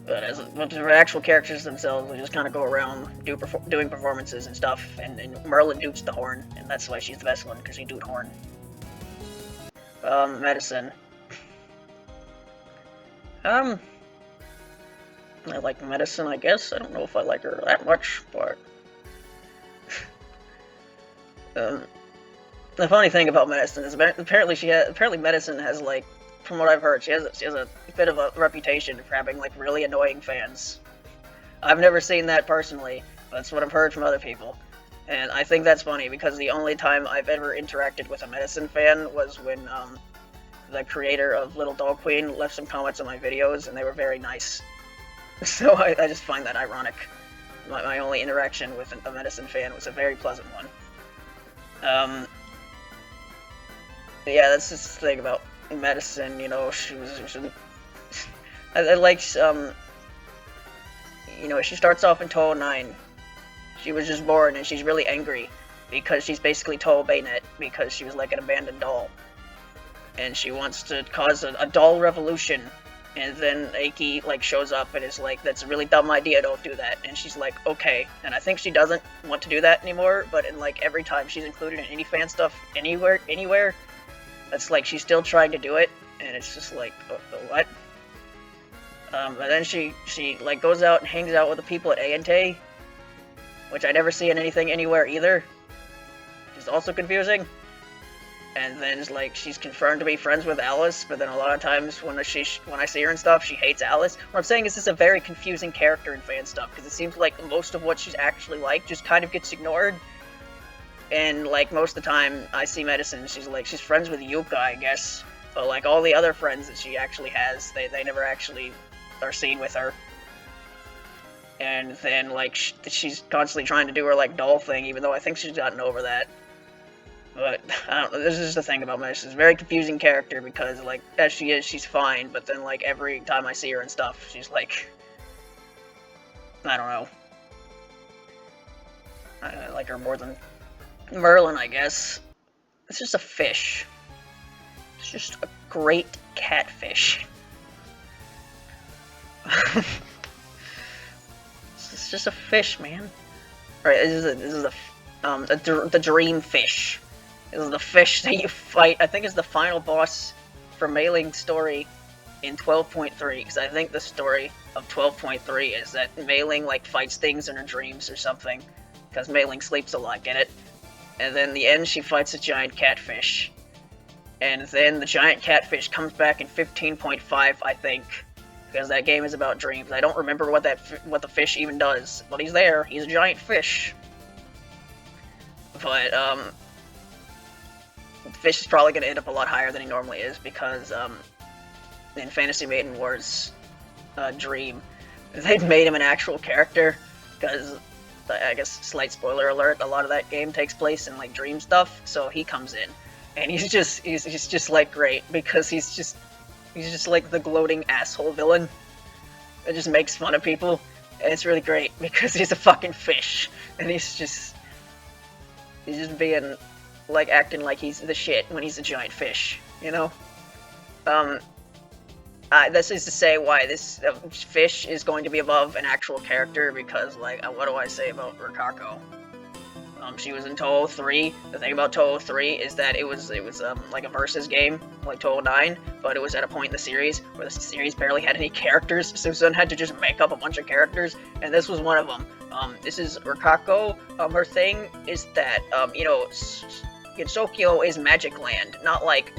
But for actual characters themselves, they just kind of go around doing performances and stuff, and Merlin dupes the horn, and that's why she's the best one, because she duped horn. Medicine. I like Medicine, I guess. I don't know if I like her that much, but... the funny thing about Medicine is apparently Medicine has, like, from what I've heard, she has a bit of a reputation for having, like, really annoying fans. I've never seen that personally, but that's what I've heard from other people. And I think that's funny, because the only time I've ever interacted with a Medicine fan was when, the creator of Little Doll Queen left some comments on my videos, and they were very nice. So I just find that ironic. My only interaction with a Medicine fan was a very pleasant one. Yeah, that's just the thing about Medicine, you know, I liked, you know, she starts off in Touhou 9. She was just born, and she's really angry, because she's basically Touhou Baynet, because she was like an abandoned doll. And she wants to cause a doll revolution, and then Aki, like, shows up and is like, that's a really dumb idea, don't do that. And she's like, okay. And I think she doesn't want to do that anymore, but in, like, every time she's included in any fan stuff, anywhere, it's like she's still trying to do it, and it's just like, what? And then she like, goes out and hangs out with the people at A&T, which I never see in anything anywhere either, which is also confusing. And then, like, she's confirmed to be friends with Alice, but then a lot of times when I see her and stuff, she hates Alice. What I'm saying is, this is a very confusing character in fan stuff, because it seems like most of what she's actually like just kind of gets ignored. And, like, most of the time I see Medicine, she's friends with Yuka, I guess. But, like, all the other friends that she actually has, they never actually are seen with her. And then, like, she's constantly trying to do her, like, doll thing, even though I think she's gotten over that. But, I don't know, this is the thing about Medicine. She's a very confusing character, because, like, as she is, she's fine, but then, like, every time I see her and stuff, she's like, I don't know. I like her more than Merlin, I guess. It's just a fish. It's just a great catfish. It's just a fish, man. Alright, this is the dream fish. This is the fish that you fight. I think it's the final boss for Mei story in 12.3, because I think the story of 12.3 is that Mei like fights things in her dreams or something, because Mei sleeps a lot, get it? And then in the end she fights a giant catfish. And then the giant catfish comes back in 15.5, I think, because that game is about dreams. I don't remember what the fish even does, but he's there. He's a giant fish. But the fish is probably going to end up a lot higher than he normally is, because in Fantasy Maiden Wars Dream, they've made him an actual character, because I guess, slight spoiler alert, a lot of that game takes place in, like, dream stuff, so he comes in, and he's just like great, because he's just like the gloating asshole villain that just makes fun of people, and it's really great, because he's a fucking fish, and he's just being, like, acting like he's the shit when he's a giant fish, you know? This is to say why this fish is going to be above an actual character, because, like, what do I say about Rikako? She was in Touhou 3. The thing about Touhou 3 is that it was like a versus game, like Touhou 9, but it was at a point in the series where the series barely had any characters, so someone had to just make up a bunch of characters, and this was one of them. This is Rikako. Her thing is that, you know, Gensokyo is magic land, not like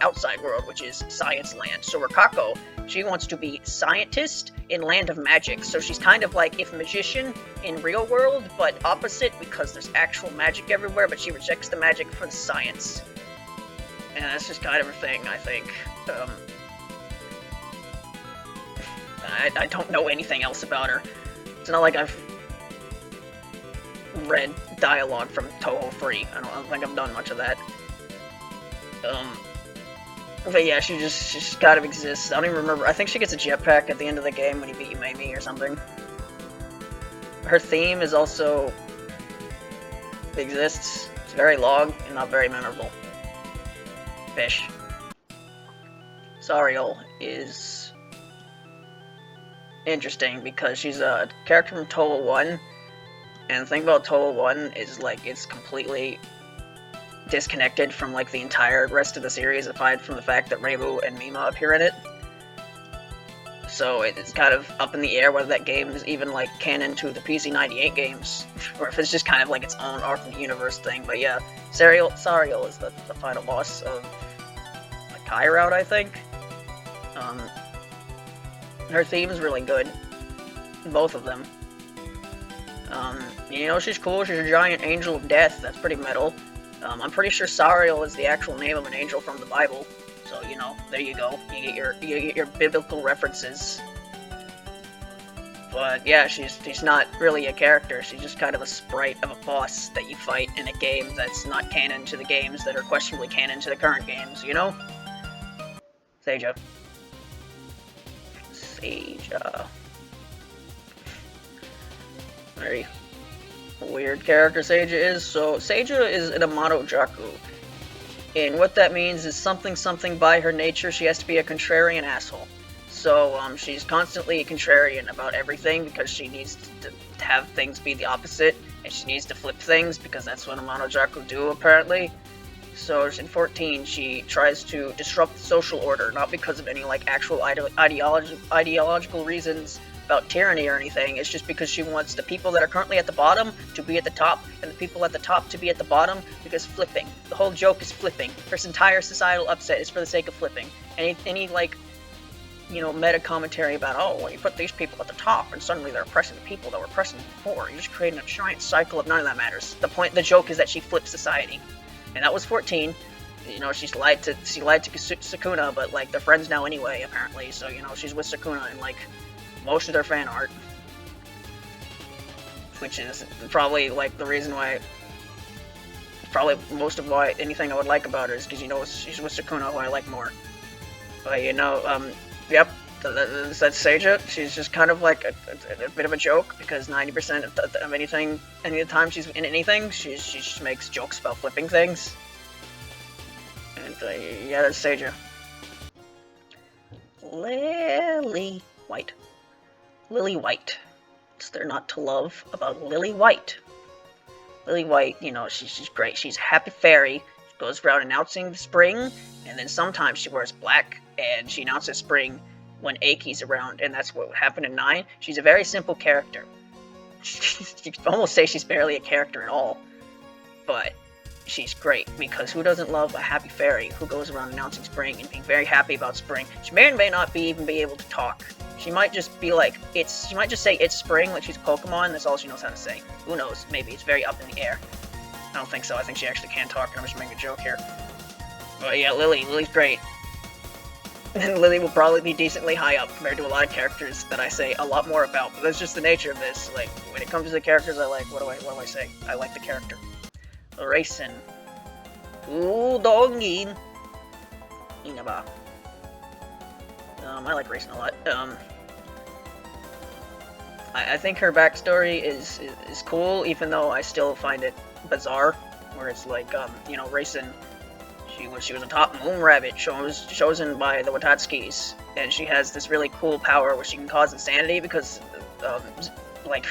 outside world, which is science land. So Rikako, she wants to be scientist in land of magic. So she's kind of like if magician in real world, but opposite because there's actual magic everywhere, but she rejects the magic for the science. And that's just kind of her thing, I think. I don't know anything else about her. It's not like I've read dialogue from Touhou free. I don't think I've done much of that. But yeah, she just kind of exists. I don't even remember. I think she gets a jetpack at the end of the game when you beat Mayumi or something. Her theme is also exists. It's very long and not very memorable. Fish. Sariel is interesting because she's a character from Touhou 1. And the thing about Touhou 1 is, like, it's completely disconnected from, like, the entire rest of the series, aside from the fact that Reimu and Mima appear in it. So it's kind of up in the air whether that game is even, like, canon to the PC98 games, or if it's just kind of, like, its own alternate universe thing. But yeah, Sariel is the final boss of the Kai route, I think. Her theme is really good. Both of them. You know, she's cool, she's a giant angel of death, that's pretty metal. I'm pretty sure Sariel is the actual name of an angel from the Bible, so, you know, there you go, you get your biblical references. But, yeah, she's not really a character, she's just kind of a sprite of a boss that you fight in a game that's not canon to the games that are questionably canon to the current games, you know? Seija. Very weird character Seija is. So Seija is an Amano Jaku, and what that means is something by her nature she has to be a contrarian asshole. So she's constantly contrarian about everything because she needs to have things be the opposite, and she needs to flip things because that's what Amano Jaku do apparently. So in 14 she tries to disrupt the social order, not because of any like actual ideological reasons about tyranny or anything. It's just because she wants the people that are currently at the bottom to be at the top, and the people at the top to be at the bottom, because flipping. The whole joke is flipping. Her entire societal upset is for the sake of flipping. Any like, you know, meta commentary about, oh, well, you put these people at the top, and suddenly they're oppressing the people that were oppressing before. You're just creating a giant cycle of none of that matters. The joke is that she flips society. And that was 14. You know, she lied to Sukuna, but, like, they're friends now anyway, apparently. So, you know, she's with Sukuna in, like, most of their fan art. Which is probably, like, the reason why... Probably most of why anything I would like about her is because, you know, she's with Sukuna, who I like more. But, you know, yep, that's Seija. She's just kind of like a bit of a joke, because 90% of any of the time she's in anything, she just makes jokes about flipping things. And, yeah, that's Seija. Lily White. Lily White. What's there not to love about Lily White? Lily White, you know, she's great. She's a happy fairy. She goes around announcing the spring, and then sometimes she wears black, and she announces spring when Aki's around, and that's what happened in 9. She's a very simple character. You could almost say she's barely a character at all. But she's great, because who doesn't love a happy fairy who goes around announcing spring and being very happy about spring? She may or may not even be able to talk. She might just be like, she might just say it's spring like she's a Pokemon, that's all she knows how to say. Who knows, maybe, it's very up in the air. I don't think so, I think she actually can talk, and I'm just making a joke here. But yeah, Lily's great. And Lily will probably be decently high up compared to a lot of characters that I say a lot more about, but that's just the nature of this. Like, when it comes to the characters I like, what do I say? I like the character. Raisin. Udongin. Inaba. I like Raisin a lot. I think her backstory is cool, even though I still find it bizarre, where it's like, you know, Raisin, she was a top moon rabbit chosen by the Watatskis, and she has this really cool power where she can cause insanity because, like,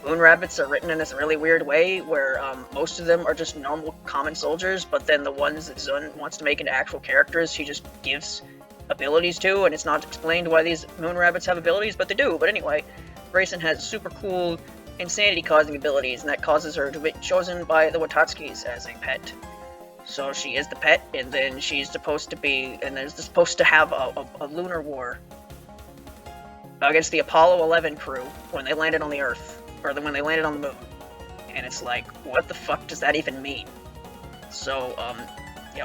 moon rabbits are written in this really weird way where most of them are just normal common soldiers, but then the ones that Zun wants to make into actual characters, she just gives abilities to, and it's not explained why these moon rabbits have abilities, but they do. But anyway, Raisin has super cool insanity-causing abilities, and that causes her to be chosen by the Watatsukis as a pet. So she is the pet, and then she's supposed to be, and there's supposed to have a lunar war against the Apollo 11 crew when they landed on the Earth, or when they landed on the moon. And it's like, what the fuck does that even mean? So,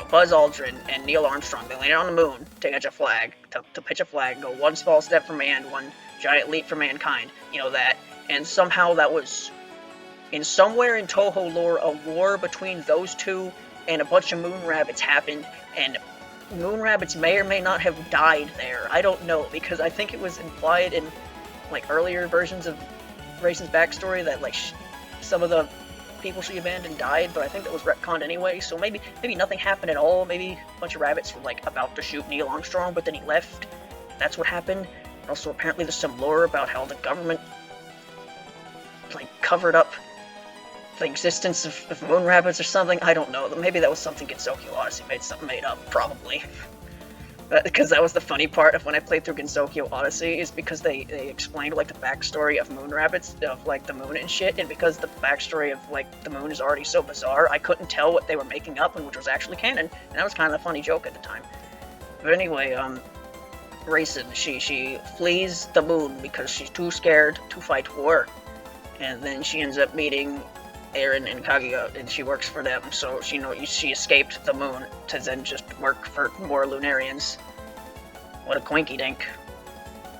Buzz Aldrin and Neil Armstrong, they landed on the moon to pitch a flag, go one small step for man, one giant leap for mankind, that. And somehow that was, in somewhere in Touhou lore, a war between those two, and a bunch of moon rabbits happened, and moon rabbits may or may not have died there. I don't know, because I think it was implied in, earlier versions of Raison's backstory that, some of the people she abandoned died, but I think that was retconned anyway, so maybe nothing happened at all. Maybe a bunch of rabbits were, about to shoot Neil Armstrong, but then he left. That's what happened. Also, apparently there's some lore about how the government, covered up the existence of moon rabbits or something. I don't know. Maybe that was something Gensokyo Odyssey made up, probably. Because that was the funny part of when I played through Gensokyo Odyssey, is because they explained, the backstory of moon rabbits, of, the moon and shit, and because the backstory of, the moon is already so bizarre, I couldn't tell what they were making up and which was actually canon, and that was kind of a funny joke at the time. But anyway, Raisin, she flees the moon because she's too scared to fight war, and then she ends up meeting Aaron and Kaguya, and she works for them, so she escaped the moon to then just work for more Lunarians. What a coinky dink.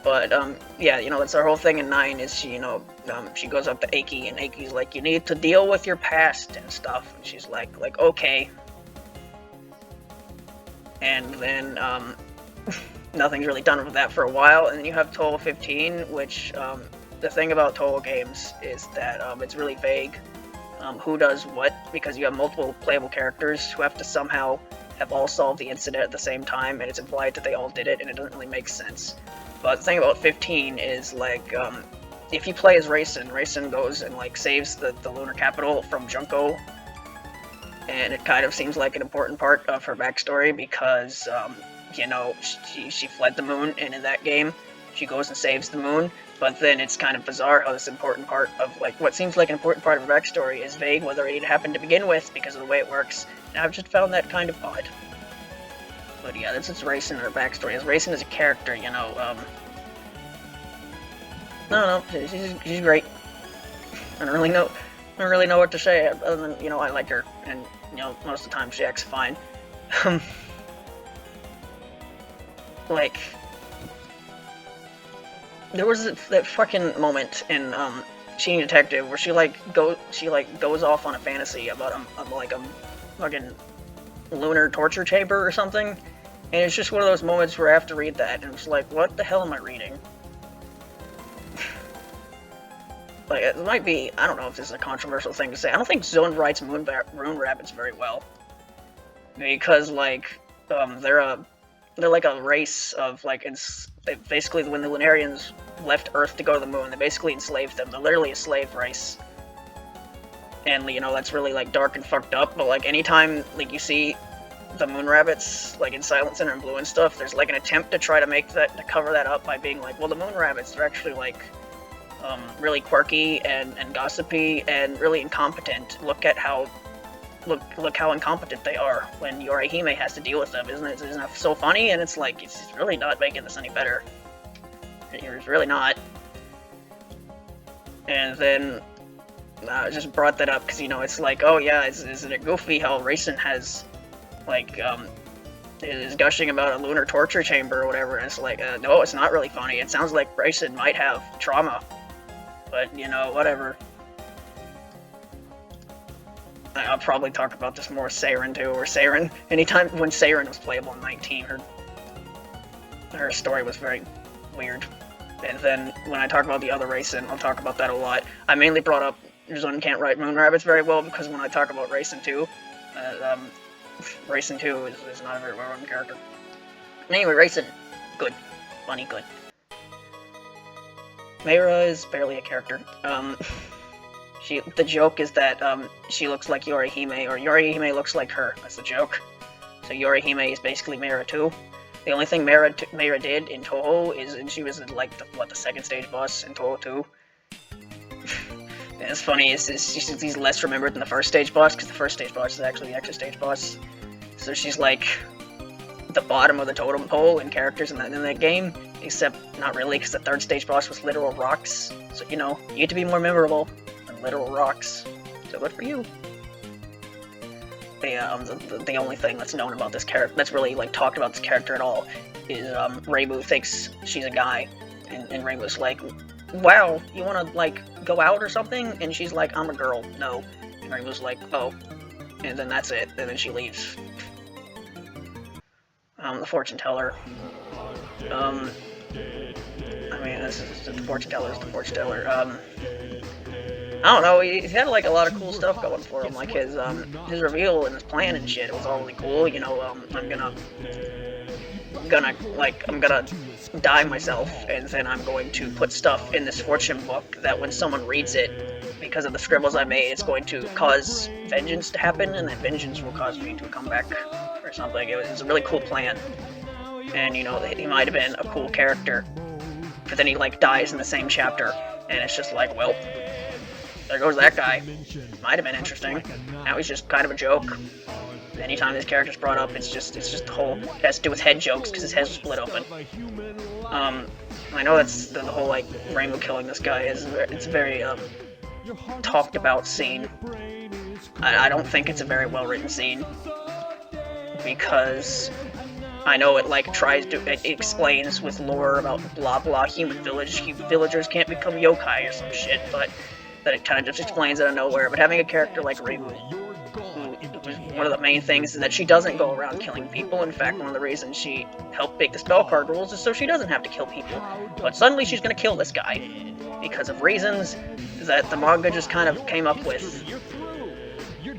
But, that's our whole thing in 9, is she goes up to Aki, and Aki's like, you need to deal with your past and stuff, and she's like, okay. And then, nothing's really done with that for a while, and then you have Touhou 15, which, the thing about Touhou games is that, it's really vague. Who does what, because you have multiple playable characters who have to somehow have all solved the incident at the same time, and it's implied that they all did it, and it doesn't really make sense. But the thing about 15 is, if you play as Raisin goes and, saves the lunar capital from Junko, and it kind of seems like an important part of her backstory, because, she fled the moon, and in that game, she goes and saves the moon. But then it's kind of bizarre how this important part of, what seems like an important part of her backstory is vague whether it happened to begin with because of the way it works. And I've just found that kind of odd. But yeah, that's just Raisin and her backstory. As Raisin as a character, no, she's great. I don't really know what to say other than, I like her, and, most of the time she acts fine. There was that fucking moment in Shining Detective where she goes off on a fantasy about a fucking lunar torture chamber or something, and it's just one of those moments where I have to read that and it's like, what the hell am I reading? It might be, I don't know if this is a controversial thing to say. I don't think Zone writes moon rabbits very well, because they're like a race of basically when the Lunarians left Earth to go to the moon, they basically enslaved them. They're literally a slave race. And, that's really, dark and fucked up, but, anytime, you see the moon rabbits, in Silencer and Blue and stuff, there's, an attempt to try to cover that up by being well, the moon rabbits, they're actually, really quirky and gossipy and really incompetent. Look how incompetent they are when Yorihime has to deal with them. Isn't that so funny? And it's it's really not making this any better. It's really not. And then I just brought that up because, it's oh yeah, isn't it goofy how Raisin has, is gushing about a lunar torture chamber or whatever, and it's no, it's not really funny. It sounds like Raisin might have trauma. But, whatever. I'll probably talk about this more with Seiren too, or Seiren, anytime when Seiren was playable in 19, her story was very weird. And then when I talk about the other Raisin, I'll talk about that a lot. I mainly brought up Zone can't write moon rabbits very well, because when I talk about Raisin 2, Raisin 2 is not a very well-run character. Anyway, Raisin, good. Funny, good. Meira is barely a character. The joke is that she looks like Yorihime, or Yorihime looks like her. That's the joke. So Yorihime is basically Meira too. The only thing Meira did in Touhou is, and she was in the second stage boss in Touhou 2. It's funny, he's less remembered than the first stage boss, because the first stage boss is actually the extra stage boss. So she's like the bottom of the totem pole in characters in that game, except not really, because the third stage boss was literal rocks. So, you know, you get to be more memorable than literal rocks. So good for you. The only thing that's known about this character, that's really, like, talked about this character at all, is, Reimu thinks she's a guy, and Reimu's like, wow, you wanna, like, go out or something? And she's like, I'm a girl, no. And Reimu's like, oh. And then that's it, and then she leaves. The fortune teller. I mean, this is the fortune teller is the fortune teller. I don't know, he's had like a lot of cool stuff going for him, like his reveal and his plan and shit. It was all really cool, you know. I'm gonna die myself, and then I'm going to put stuff in this fortune book that when someone reads it, because of the scribbles I made, it's going to cause vengeance to happen, and that vengeance will cause me to come back or something. It was a really cool plan, and you know, he might have been a cool character, but then he like dies in the same chapter, and it's just like, well, there goes that guy. Might have been interesting. Now he's just kind of a joke. Anytime this character's brought up, it's just the whole, it has to do with head jokes because his head's split open. I know that's the whole like Reimu killing this guy is, it's a very talked about scene. I don't think it's a very well written scene because I know it like it explains with lore about blah blah villagers can't become yokai or some shit, but that it kind of just explains out of nowhere. But having a character like Reimu, one of the main things is that she doesn't go around killing people. In fact, one of the reasons she helped make the spell card rules is so she doesn't have to kill people. But suddenly she's gonna kill this guy because of reasons that the manga just kind of came up with.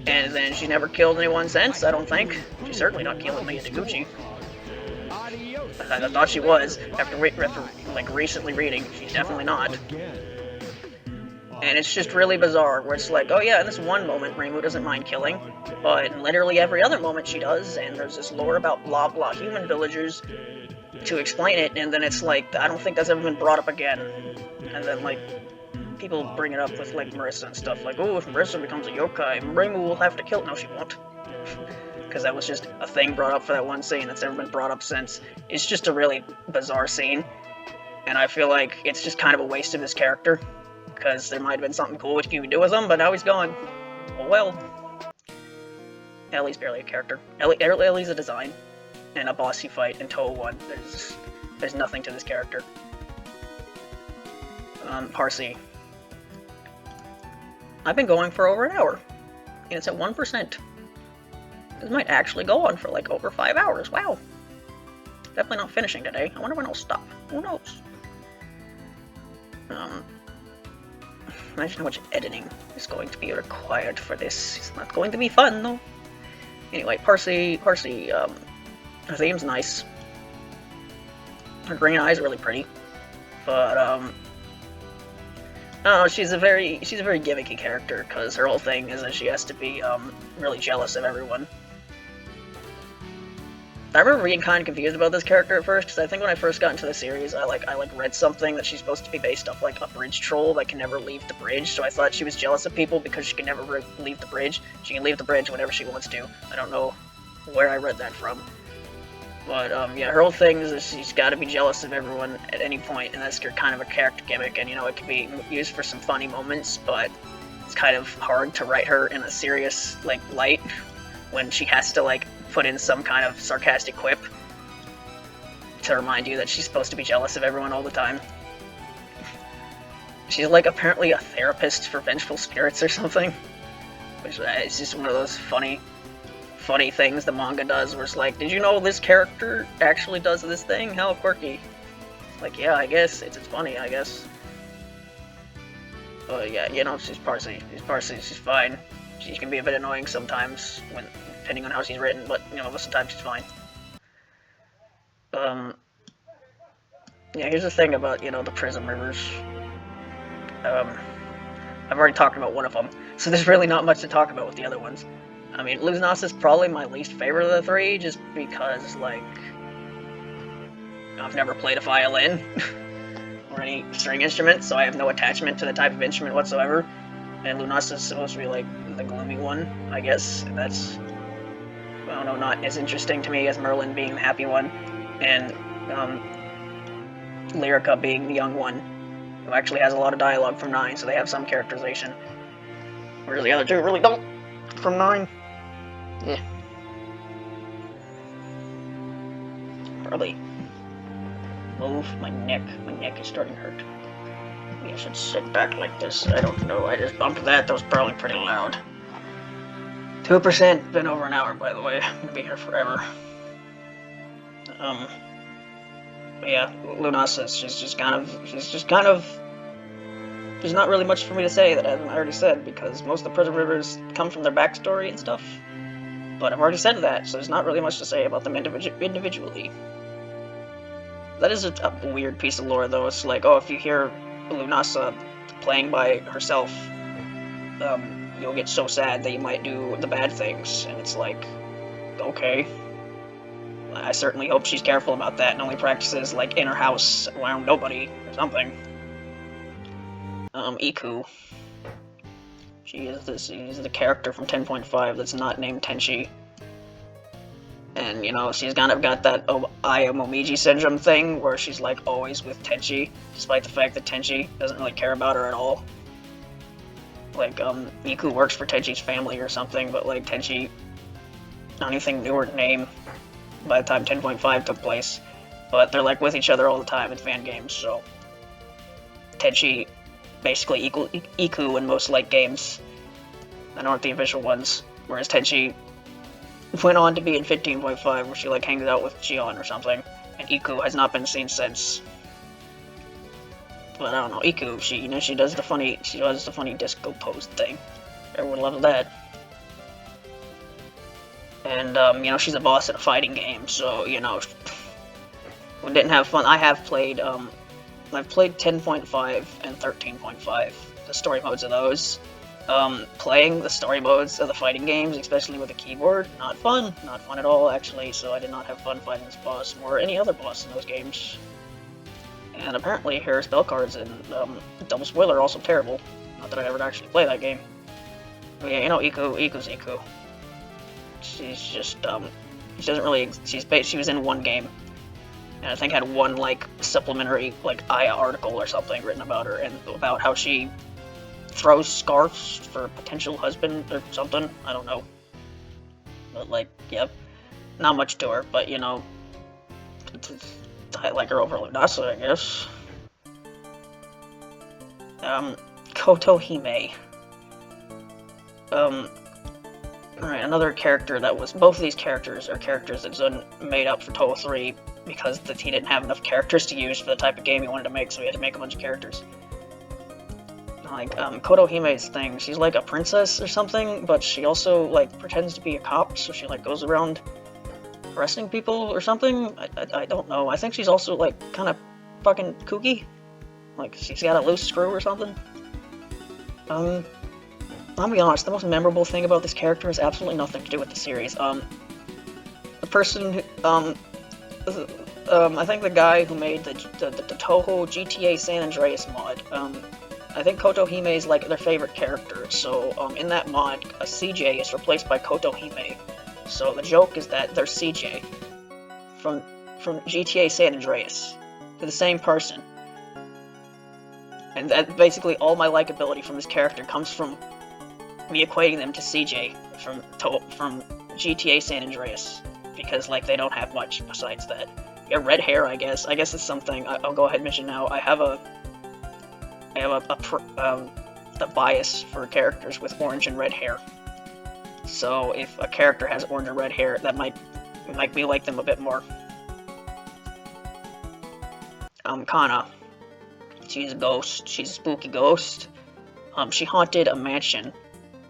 And then she never killed anyone since, I don't think. She's certainly not killing Mia Taguchi. I thought she was, after like recently reading, she's definitely not. And it's just really bizarre, where it's like, oh yeah, in this one moment, Reimu doesn't mind killing, but in literally every other moment she does, and there's this lore about blah blah human villagers to explain it, and then it's like, I don't think that's ever been brought up again. And then, like, people bring it up with, like, Marissa and stuff, like, oh, if Marissa becomes a yokai, Reimu will have to kill— no, she won't. Because that was just a thing brought up for that one scene that's never been brought up since. It's just a really bizarre scene, and I feel like it's just kind of a waste of his character. Because there might have been something cool which you could do with him, but now he's gone. Oh well. Ellie's barely a character. Ellie's a design, and a boss you fight in Touhou 1. There's nothing to this character. Parsi. I've been going for over an hour, and it's at 1%. This might actually go on for like over 5 hours. Wow. Definitely not finishing today. I wonder when I'll stop. Who knows? Imagine how much editing is going to be required for this. It's not going to be fun, though. Anyway, Parsi, her theme's nice. Her green eyes are really pretty. But, I don't know, she's a very gimmicky character, because her whole thing is that she has to be, really jealous of everyone. I remember being kind of confused about this character at first, because I think when I first got into the series, I read something that she's supposed to be based off, like, a bridge troll that can never leave the bridge, so I thought she was jealous of people because she can never leave the bridge. She can leave the bridge whenever she wants to. I don't know where I read that from. But, yeah, her whole thing is that she's gotta be jealous of everyone at any point, and that's kind of a character gimmick, and, you know, it can be used for some funny moments, but it's kind of hard to write her in a serious, like, light when she has to, like, put in some kind of sarcastic quip to remind you that she's supposed to be jealous of everyone all the time. She's like apparently a therapist for vengeful spirits or something, which is just one of those funny things the manga does, where it's like, did you know this character actually does this thing? How quirky. It's like, yeah, I guess it's funny, I guess. But yeah, you know, she's Parsi, she's fine. She can be a bit annoying sometimes depending on how she's written, but, you know, most of the time she's fine. Yeah, here's the thing about, you know, the Prism Rivers. I've already talked about one of them, so there's really not much to talk about with the other ones. I mean, Luznas is probably my least favorite of the three, just because, like, I've never played a violin, or any string instrument, so I have no attachment to the type of instrument whatsoever. and Lunasa's supposed to be like the gloomy one, I guess. That's, I don't know, not as interesting to me as Merlin being the happy one, and Lyrica being the young one, who actually has a lot of dialogue from 9, so they have some characterization. Whereas the other two really don't from 9. Yeah. Probably move my neck. My neck is starting to hurt. Maybe I should sit back like this. I don't know. I just bumped that. That was probably pretty loud. 2%. Been over an hour, by the way. I'm gonna be here forever. But yeah, Lunasa, she's just kind of. There's not really much for me to say that I haven't already said, because most of the Prison Rivers come from their backstory and stuff. But I've already said that, so there's not really much to say about them individually. That is a weird piece of lore, though. It's like, oh, if you hear Lunasa playing by herself, you'll get so sad that you might do the bad things, and it's like, okay. I certainly hope she's careful about that and only practices, like, in her house around nobody or something. Iku. She's the character from 10.5 that's not named Tenchi. And, you know, she's kind of got that Aya Momiji syndrome thing, where she's, like, always with Tenchi, despite the fact that Tenchi doesn't really care about her at all. Like, Iku works for Tenchi's family or something, but, like, Tenchi, not anything knew her name by the time 10.5 took place. But they're, like, with each other all the time in fan games, so Tenchi basically equal Iku in most, like, games that aren't the official ones, whereas Tenchi went on to be in 15.5, where she, like, hangs out with Jion or something, and Iku has not been seen since. But I don't know, Iku, she does the funny disco pose thing. Everyone loves that. And, you know, she's a boss in a fighting game, so, you know, we didn't have fun. I have played, I've played 10.5 and 13.5, the story modes of those. Playing the story modes of the fighting games, especially with a keyboard, not fun at all, actually, so I did not have fun fighting this boss, or any other boss in those games. And apparently her spell cards in Double Spoiler are also terrible, not that I ever actually play that game. But yeah, you know, Iku's Iku. She's just, she doesn't really, she was in one game, and I think had one, like, supplementary, like, Aya article or something written about her, and about how she throws scarves for a potential husband or something. I don't know. But, like, yep. Not much to her, but, you know, I like her over Lunasa, I guess. Kotohime. Alright, another character that was... Both of these characters are characters that Zun made up for Touhou 3 because he didn't have enough characters to use for the type of game he wanted to make, so he had to make a bunch of characters. Like, Kotohime's thing, she's like a princess or something, but she also, like, pretends to be a cop, so she, like, goes around arresting people or something? I don't know. I think she's also, like, kind of fucking kooky. Like, she's got a loose screw or something. I'll be honest, the most memorable thing about this character has absolutely nothing to do with the series. The person who, I think the guy who made the Touhou GTA San Andreas mod, I think Kotohime is, like, their favorite character, so, in that mod, a CJ is replaced by Kotohime. So the joke is that they're CJ from GTA San Andreas. They're the same person. And that basically all my likability from this character comes from me equating them to CJ from GTA San Andreas. Because, like, they don't have much besides that. Yeah, red hair, I guess. I guess it's something I'll go ahead and mention now. I have a bias for characters with orange and red hair. So if a character has orange or red hair, that might make me like them a bit more. Kana. She's a ghost. She's a spooky ghost. She haunted a mansion,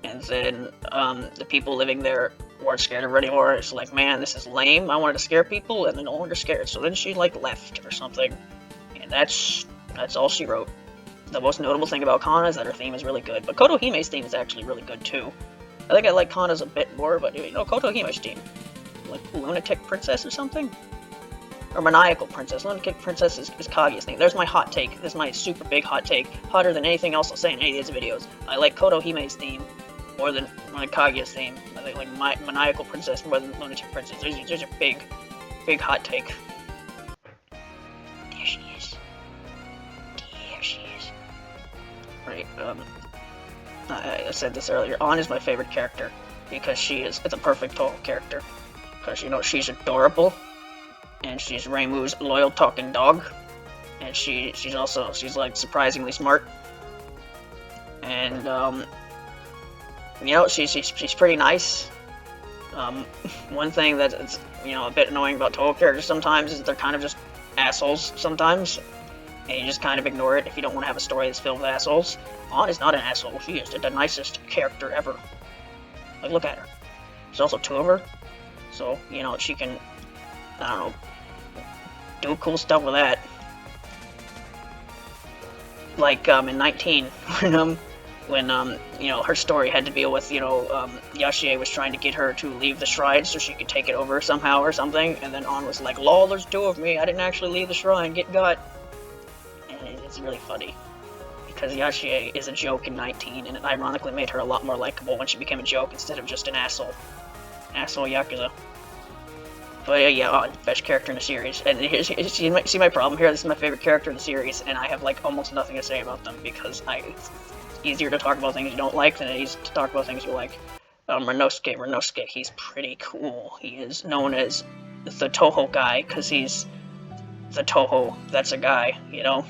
and then the people living there weren't scared of her anymore. It's like, man, this is lame. I wanted to scare people, and they're no longer scared. So then she, like, left or something, and that's all she wrote. The most notable thing about Kana is that her theme is really good, but Kotohime's theme is actually really good too. I think I like Kana's a bit more, but, you know, Kotohime's theme. Like, Lunatic Princess or something? or Maniacal Princess. Lunatic Princess is Kaguya's name. There's my hot take. This is my super big hot take. Hotter than anything else I'll say in any of these videos. I like Kotohime's theme more than Kaguya's theme. I like Maniacal Princess more than Lunatic Princess. There's a big hot take. There she is. There she is. Right, I said this earlier. An is my favorite character because it's a perfect Touhou character. Because, you know, she's adorable, and she's Reimu's loyal talking dog, and she's like surprisingly smart, and you know, she's pretty nice. One thing that's, you know, a bit annoying about Touhou characters sometimes is they're kind of just assholes sometimes, and you just kind of ignore it if you don't want to have a story that's filled with assholes. An is not an asshole. She is the nicest character ever. Like, look at her. There's also two of her, so, you know, she can, I don't know, do cool stuff with that. Like, in 19, when, you know, her story had to deal with, you know, Yashie was trying to get her to leave the shrine so she could take it over somehow or something, and then An was like, lol, there's two of me, I didn't actually leave the shrine, get got. And it's really funny, because Yashie is a joke in 19, and it ironically made her a lot more likable when she became a joke instead of just an asshole. Asshole Yakuza. But yeah, best character in the series. And see my problem here? This is my favorite character in the series, and I have like almost nothing to say about them because it's easier to talk about things you don't like than it is to talk about things you like. Renosuke, he's pretty cool. He is known as the Touhou guy because he's the Touhou. That's a guy, you know.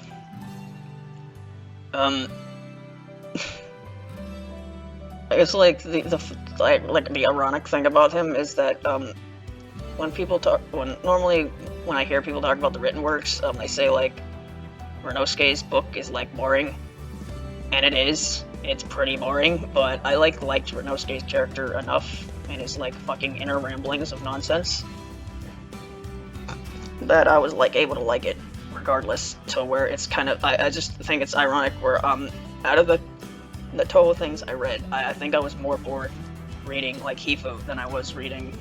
It's like the ironic thing about him is that when I hear people talk about the written works, they say like Renosuke's book is like boring, and it is. It's pretty boring, but I liked Renosuke's character enough and his like fucking inner ramblings of nonsense that I was like able to like it regardless. To where it's kind of I just think it's ironic where out of the Touhou things I read, I think I was more bored reading like Hifu than I was reading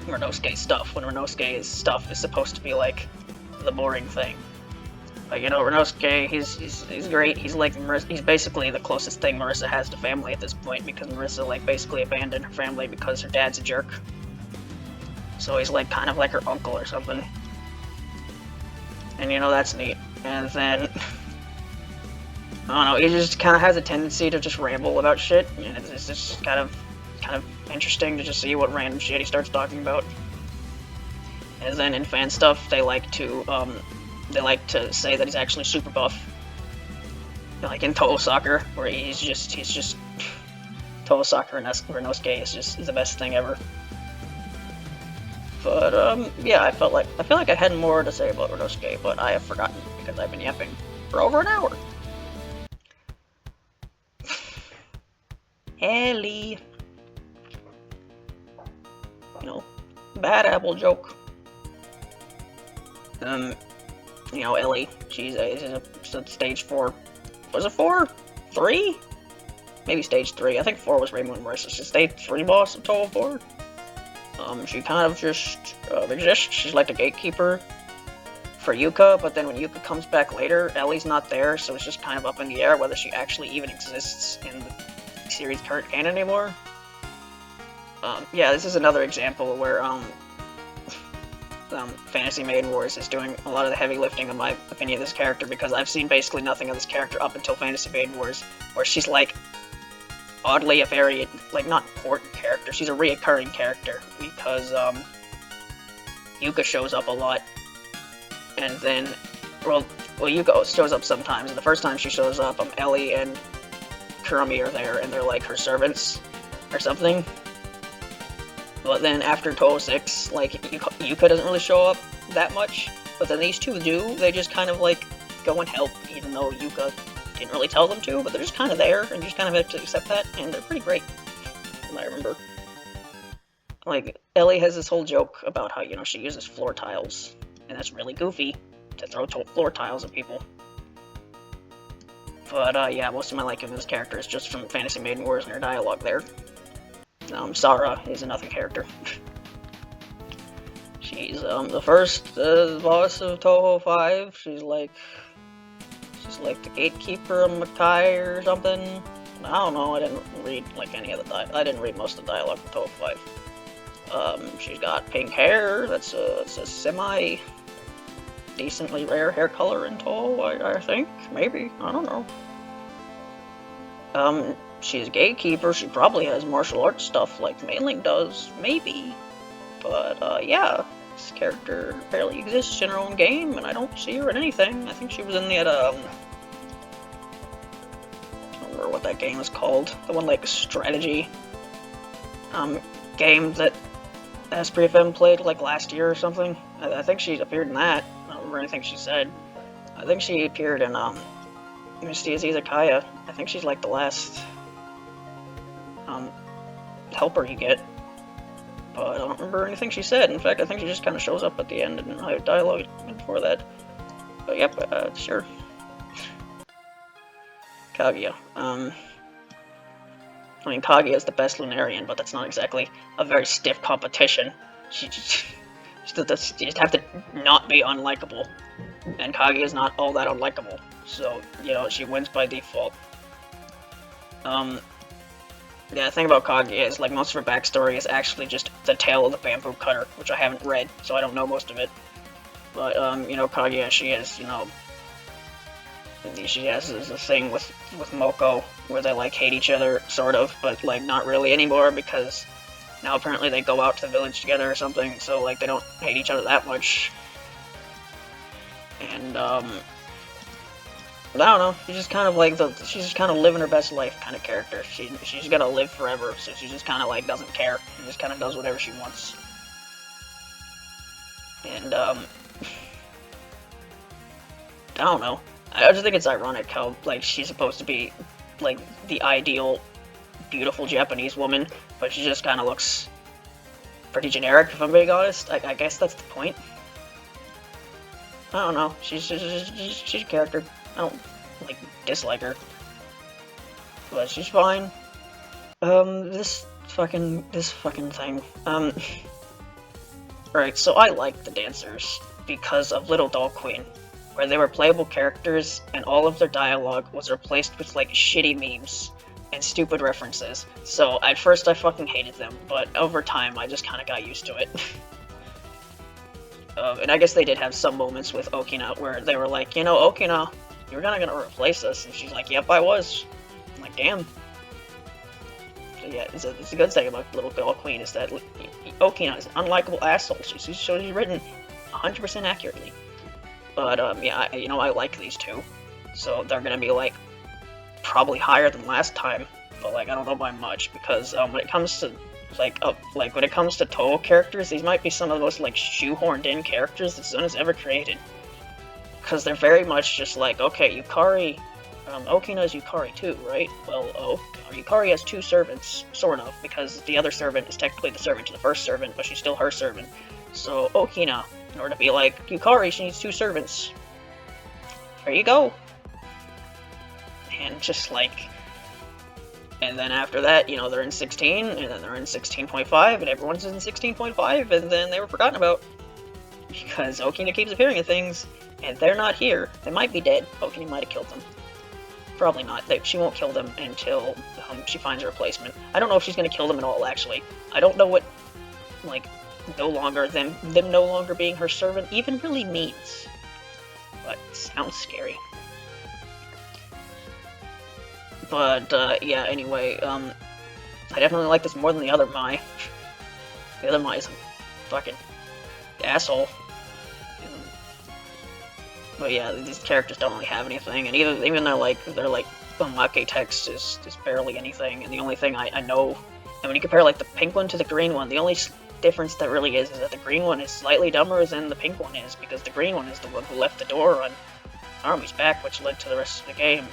Renosuke's stuff, when Renosuke's stuff is supposed to be like the boring thing. But you know, Renosuke, he's great. He's like he's basically the closest thing Marissa has to family at this point, because Marissa like basically abandoned her family because her dad's a jerk. So he's like kind of like her uncle or something. And you know, that's neat. And then I don't know, he just kind of has a tendency to just ramble about shit, and it's just kind of interesting to just see what random shit he starts talking about. And then in fan stuff, they like to say that he's actually super buff, like in Touhou Soccer, where he's just Touhou Soccer and Renosuke is just the best thing ever. But yeah, I feel like I had more to say about Renosuke, but I have forgotten because I've been yapping for over an hour. Ellie. You know, bad apple joke. You know, Ellie, she's a stage 4. Was it 4? 3? Maybe stage 3. I think 4 was Reimu and Marissa. She's stage 3 boss of Touhou 4. She kind of just exists. She's like the gatekeeper for Yuka, but then when Yuka comes back later, Ellie's not there, so it's just kind of up in the air whether she actually even exists in the series' current canon anymore. Yeah, this is another example where Fantasy Maiden Wars is doing a lot of the heavy lifting in my opinion of this character, because I've seen basically nothing of this character up until Fantasy Maiden Wars, where she's like oddly a very, like, not important character, she's a reoccurring character, because Yuka shows up a lot, and then, well Yuka shows up sometimes, and the first time she shows up, Ellie and Kurumi are there, and they're like her servants or something. But then after Touhou 6, like, Yuka doesn't really show up that much, but then these two do. They just kind of, like, go and help, even though Yuka didn't really tell them to, but they're just kind of there, and you just kind of have to accept that, and they're pretty great, from what I remember. Like, Ellie has this whole joke about how, you know, she uses floor tiles, and that's really goofy, to throw floor tiles at people. But, yeah, most of my liking of this character is just from Fantasy Maiden Wars and her dialogue there. Sarah is another character. She's the first boss of Touhou 5. She's like the gatekeeper of Makai or something. I don't know. I didn't read like any of the I didn't read most of the dialogue for Touhou 5. She's got pink hair. That's a semi decently rare hair color in Touhou, I think. Maybe. I don't know. She's a gatekeeper. She probably has martial arts stuff like Mailing does. Maybe. But, yeah. This character barely exists in her own game, and I don't see her in anything. I think she was in the, I don't remember what that game was called. The one, like, strategy, game that Esprit FM played, like, last year or something. I think she appeared in that. I don't remember anything she said. I think she appeared in, Misty Izakaya. I think she's, like, the last, helper you get. But I don't remember anything she said. In fact, I think she just kind of shows up at the end and I have dialogue before that. But yep, sure. Kaguya. I mean, Kaguya is the best Lunarian, but that's not exactly a very stiff competition. You just have to not be unlikable. And Kaguya is not all that unlikable. So, you know, she wins by default. Yeah, the thing about Kaguya is, like, most of her backstory is actually just the tale of the bamboo cutter, which I haven't read, so I don't know most of it. But, you know, Kaguya, she has, you know, she has this thing with Moko, where they, like, hate each other, sort of, but, like, not really anymore, because now apparently they go out to the village together or something, so, like, they don't hate each other that much. And, I don't know, she's just kind of like she's just kind of living her best life kind of character. She's gonna live forever, so she just kind of like doesn't care. She just kind of does whatever she wants. And, I don't know. I just think it's ironic how, like, she's supposed to be, like, the ideal, beautiful Japanese woman, but she just kind of looks pretty generic, if I'm being honest. I guess that's the point. I don't know. She's a character. I don't, like, dislike her. But she's fine. This fucking thing. Right, so I liked the dancers because of Little Doll Queen, where they were playable characters and all of their dialogue was replaced with, like, shitty memes and stupid references. So at first I fucking hated them, but over time I just kinda got used to it. And I guess they did have some moments with Okina where they were like, you know, Okina, you were gonna replace us, and she's like, yep, I was. I'm like, damn. So yeah, it's a good thing about Little Doll Queen is that Okina is an unlikable asshole. She's written 100% accurately. But, yeah, you know, I like these two. So they're gonna be, like, probably higher than last time, but, like, I don't know by much, because, when it comes to, when it comes to Touhou characters, these might be some of the most, like, shoehorned in characters that Zun has ever created. Because they're very much just like, okay, Yukari, Okina is Yukari too, right? Well, Yukari has two servants, sort of, because the other servant is technically the servant to the first servant, but she's still her servant. So, Okina, in order to be like Yukari, she needs two servants. There you go. And just like, and then after that, you know, they're in 16, and then they're in 16.5, and everyone's in 16.5, and then they were forgotten about. Because Okina keeps appearing in things, and they're not here. They might be dead. Okina might have killed them. Probably not. She won't kill them until she finds a replacement. I don't know if she's going to kill them at all, actually. I don't know what, like, them no longer being her servant even really means. But it sounds scary. But, yeah, anyway, I definitely like this more than the other Mai. The other Mai is a fucking asshole. But yeah, these characters don't really have anything, and even their Bamake text is barely anything, and the only thing I know, and when you compare, like, the pink one to the green one, the only difference that really is that the green one is slightly dumber than the pink one is, because the green one is the one who left the door on Army's back, which led to the rest of the game.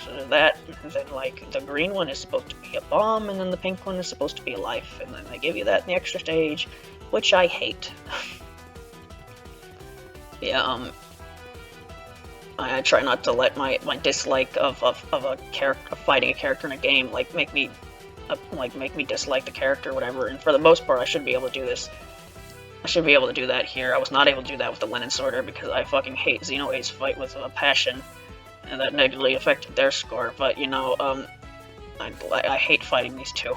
So that, and then, like, the green one is supposed to be a bomb, and then the pink one is supposed to be a life, and then they give you that in the extra stage, which I hate. Yeah, I try not to let my dislike of fighting a character in a game make me dislike the character or whatever. And for the most part, I should be able to do this. I should be able to do that here. I was not able to do that with the Linen Sorter because I fucking hate Xenoa's fight with a passion, and that negatively affected their score. But you know, I hate fighting these two.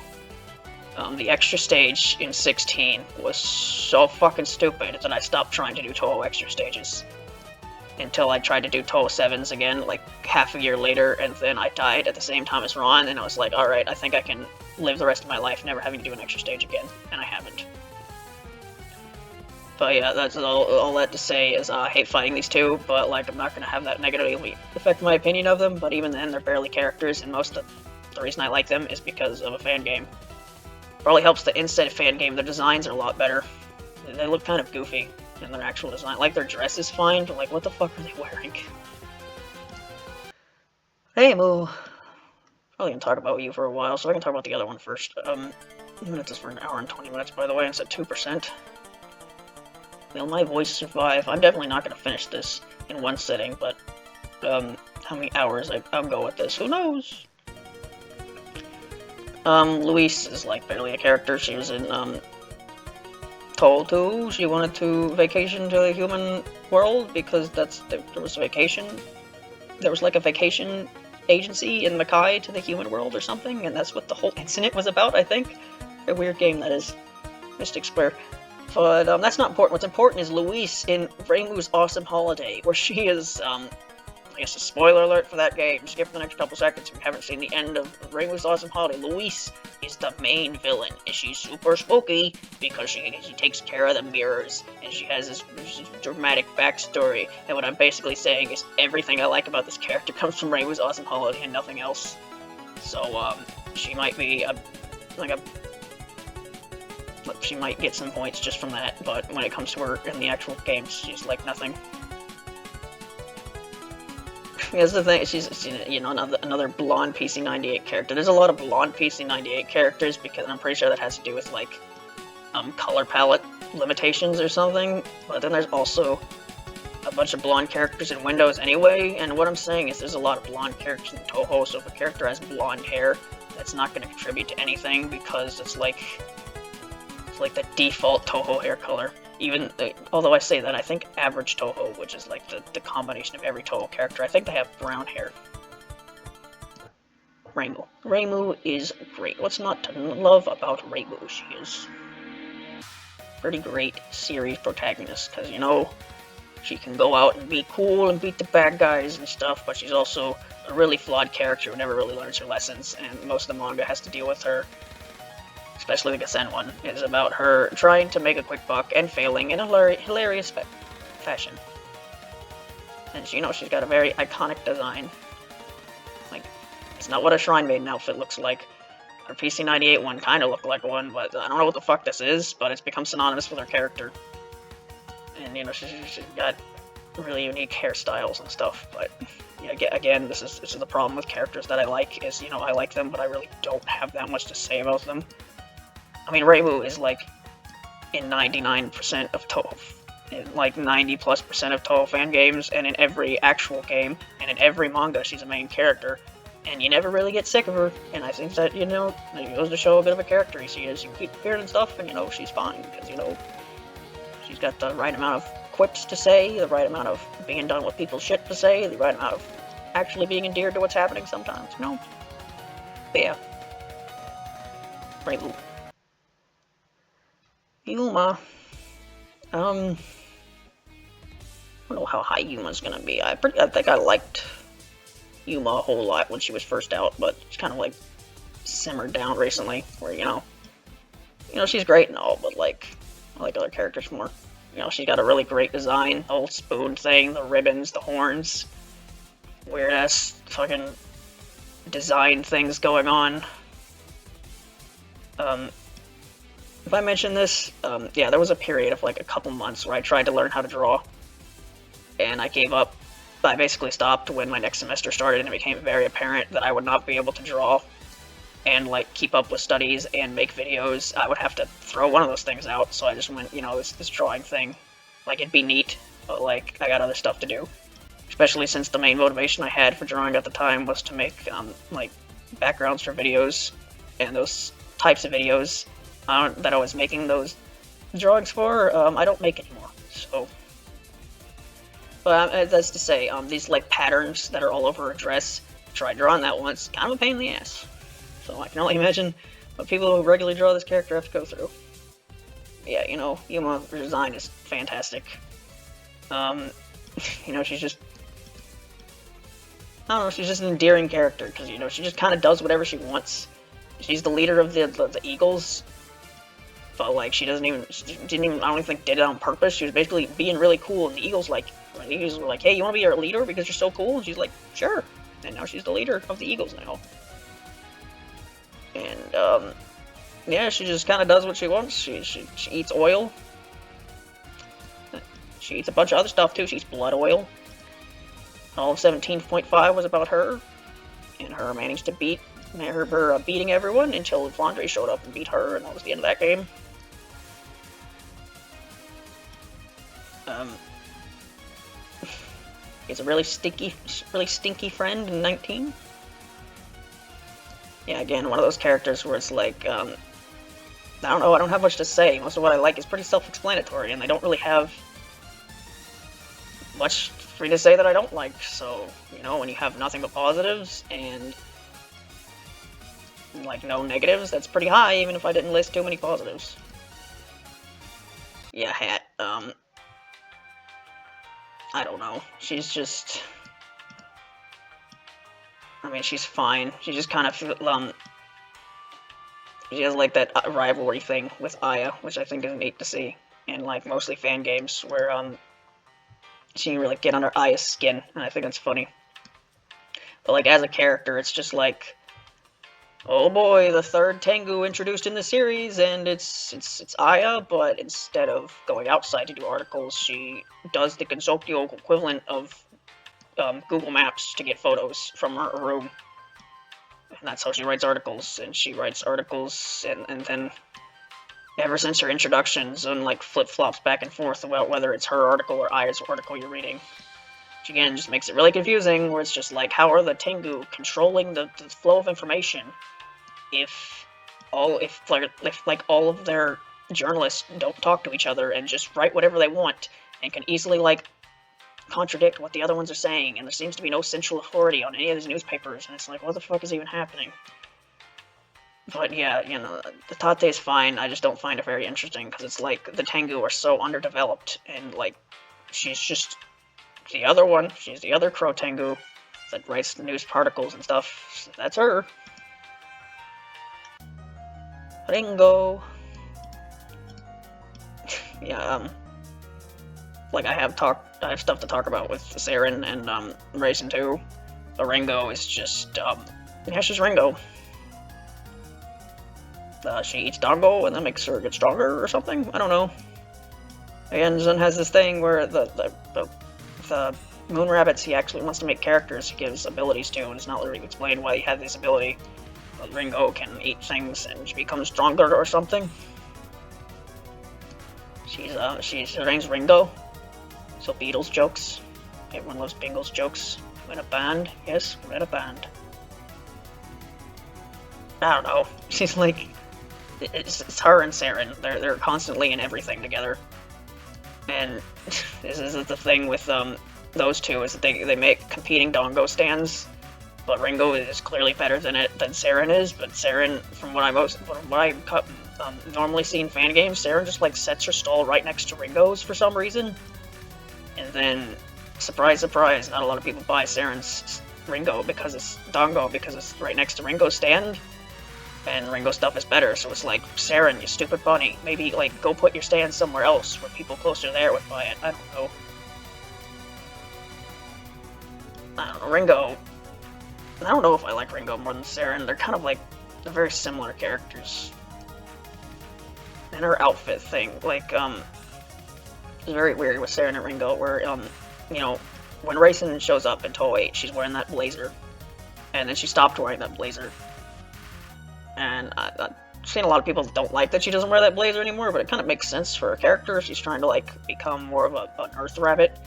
The extra stage in 16 was so fucking stupid that I stopped trying to do Touhou extra stages. Until I tried to do Touhou 7s again, like half a year later, and then I died at the same time as Ron, and I was like, alright, I think I can live the rest of my life never having to do an extra stage again, and I haven't. But yeah, that's all that to say is I hate fighting these two, but like I'm not gonna have that negatively affect my opinion of them, but even then they're barely characters, and most of the reason I like them is because of a fan game. Probably helps the instead fan game, their designs are a lot better. They look kind of goofy in their actual design. Like, their dress is fine, but like, what the fuck are they wearing? Hey, Moo. Probably gonna talk about you for a while, so I can talk about the other one first. This is for an hour and 20 minutes, by the way, and it's at 2%. Will my voice survive? I'm definitely not gonna finish this in one sitting, but, how many hours I'll go with this, who knows? Louise is, like, barely a character. She was in, Touhou. She wanted to vacation to the human world because there was a vacation. There was, like, a vacation agency in Makai to the human world or something, and that's what the whole incident was about, I think. A weird game, that is. Mystic Square. But, that's not important. What's important is Louise in Reimus Awesome Holiday, where she is, I guess a spoiler alert for that game. Skip the next couple seconds if you haven't seen the end of Reimus Awesome Holiday. Louise is the main villain, and she's super spooky because she takes care of the mirrors, and she has this dramatic backstory. And what I'm basically saying is everything I like about this character comes from Reimus Awesome Holiday and nothing else. So, she might be she might get some points just from that, but when it comes to her in the actual games, she's like nothing. Here's the thing, she's you know, another blonde PC98 character. There's a lot of blonde PC98 characters because I'm pretty sure that has to do with, like, color palette limitations or something, but then there's also a bunch of blonde characters in Windows anyway, and what I'm saying is there's a lot of blonde characters in Touhou, so if a character has blonde hair, that's not going to contribute to anything because it's like the default Touhou hair color. Even, although I say that, I think average Touhou, which is like the combination of every Touhou character, I think they have brown hair. Reimu. Reimu is great. What's not to love about Reimu? She is pretty great series protagonist, because, you know, she can go out and be cool and beat the bad guys and stuff, but she's also a really flawed character who never really learns her lessons, and most of the manga has to deal with her. Especially the Gassen one, is about her trying to make a quick buck and failing in a hilarious fashion. And you know, she's got a very iconic design. Like, it's not what a Shrine Maiden outfit looks like. Her PC98 one kind of looked like one, but I don't know what the fuck this is, but it's become synonymous with her character. And, you know, she's got really unique hairstyles and stuff, but yeah, again, this is the problem with characters that I like, is, you know, I like them, but I really don't have that much to say about them. I mean, Reimu is, like, in 99% of Touhou, in, like, 90+% of Touhou fan games, and in every actual game, and in every manga, she's a main character, and you never really get sick of her, and I think that, you know, it goes to show a bit of a character she is. You keep appearing and stuff, and, you know, she's fine, because, you know, she's got the right amount of quips to say, the right amount of being done with people's shit to say, the right amount of actually being endeared to what's happening sometimes, you know? But yeah. Reimu. Yuma. I don't know how high Yuma's gonna be. I think I liked Yuma a whole lot when she was first out, but she's kind of like simmered down recently, where, you know, she's great and all, but like, I like other characters more. You know, she got a really great design, the whole spoon thing, the ribbons, the horns, weird ass fucking design things going on. If I mention this, yeah, there was a period of like a couple months where I tried to learn how to draw, and I gave up. I basically stopped when my next semester started, and it became very apparent that I would not be able to draw and, like, keep up with studies and make videos. I would have to throw one of those things out, so I just went, you know, this drawing thing. Like, it'd be neat, but, like, I got other stuff to do. Especially since the main motivation I had for drawing at the time was to make, like, backgrounds for videos, and those types of videos that I was making, those drawings for. I don't make anymore, so. But that's to say, these like patterns that are all over her dress. Tried drawing that once, kind of a pain in the ass. So I can only imagine what people who regularly draw this character have to go through. Yeah, you know, Yuma's design is fantastic. You know, she's just, I don't know, she's just an endearing character, because, you know, she just kind of does whatever she wants. She's the leader of the Eagles, but, like, she didn't even, I don't even think did it on purpose. She was basically being really cool, and the Eagles, like, were like, hey, you want to be our leader because you're so cool? And she's like, sure. And now she's the leader of the Eagles now. And, yeah, she just kind of does what she wants. She eats oil. She eats a bunch of other stuff, too. She eats blood oil. All of 17.5 was about her, and her managing to beat her beating everyone until Flandre showed up and beat her, and that was the end of that game. He's a really stinky friend in 19. Yeah, again, one of those characters where it's like, I don't know, I don't have much to say. Most of what I like is pretty self-explanatory, and I don't really have much free to say that I don't like. So, you know, when you have nothing but positives and like no negatives, that's pretty high, even if I didn't list too many positives. Yeah, Hat, I don't know. She's just, I mean, she's fine. She just kind of, she has like that rivalry thing with Aya, which I think is neat to see. And like mostly fan games where, she can really get under Aya's skin, and I think that's funny. But like as a character, it's just like, oh boy, the third Tengu introduced in the series, and it's Aya, but instead of going outside to do articles, she does the Gensokyo equivalent of Google Maps to get photos from her room. And that's how she writes articles, and she writes articles, and then ever since her introductions, and like flip-flops back and forth about whether it's her article or Aya's article you're reading. Which again just makes it really confusing, where it's just like, how are the Tengu controlling the flow of information if all of their journalists don't talk to each other and just write whatever they want and can easily like contradict what the other ones are saying, and there seems to be no central authority on any of these newspapers, and it's like, what the fuck is even happening? But yeah, you know, the Tate is fine, I just don't find it very interesting, because it's like, the Tengu are so underdeveloped, and like, she's just the other one, she's the other Crow Tengu that writes the news particles and stuff, so that's her. Ringo. Yeah, like I have stuff to talk about with Saren and Racing 2. But Ringo is just yeah, she's Ringo. She eats dango and that makes her get stronger or something. I don't know. And Zen has this thing where the moon rabbits he actually wants to make characters he gives abilities to, and it's not really explained why he had this ability. But Ringo can eat things and she becomes stronger or something. Her name's Ringo. So Beatles jokes. Everyone loves Bingles jokes. We're in a band. Yes, we're in a band. I don't know. She's like, it's her and Saren. They're constantly in everything together. And this is the thing with those two, is that they make competing dongo stands. But Ringo is clearly better than Saren is. But Saren, from what I normally see in fan games, Saren just like sets her stall right next to Ringo's for some reason. And then, surprise, surprise, not a lot of people buy Saren's Ringo because it's Dongo, because it's right next to Ringo's stand. And Ringo's stuff is better, so it's like, Saren, you stupid bunny, maybe like go put your stand somewhere else where people closer there would buy it. I don't know. I don't know, Ringo. I don't know if I like Ringo more than Saren. They're kind of like, they're very similar characters. And her outfit thing, like, it's very weird with Saren and Ringo, where, you know, when Racing shows up in Touhou 8, she's wearing that blazer. And then she stopped wearing that blazer. And I've seen a lot of people that don't like that she doesn't wear that blazer anymore, but it kind of makes sense for her character. She's trying to, like, become more of an Earth Rabbit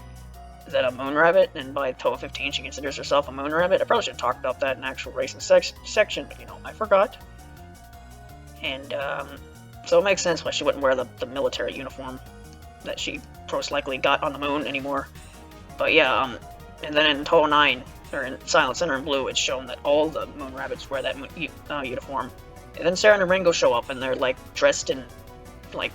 than a Moon Rabbit, and by Touhou 15 she considers herself a Moon Rabbit. I probably should have talked about that in actual Racing section, but, you know, I forgot. And, So it makes sense why she wouldn't wear the military uniform that she most likely got on the moon anymore. But yeah, and then in Touhou 9, or in Silent Center and Blue, it's shown that all the moon rabbits wear that uniform. And then Sarah and Ringo show up and they're like dressed in like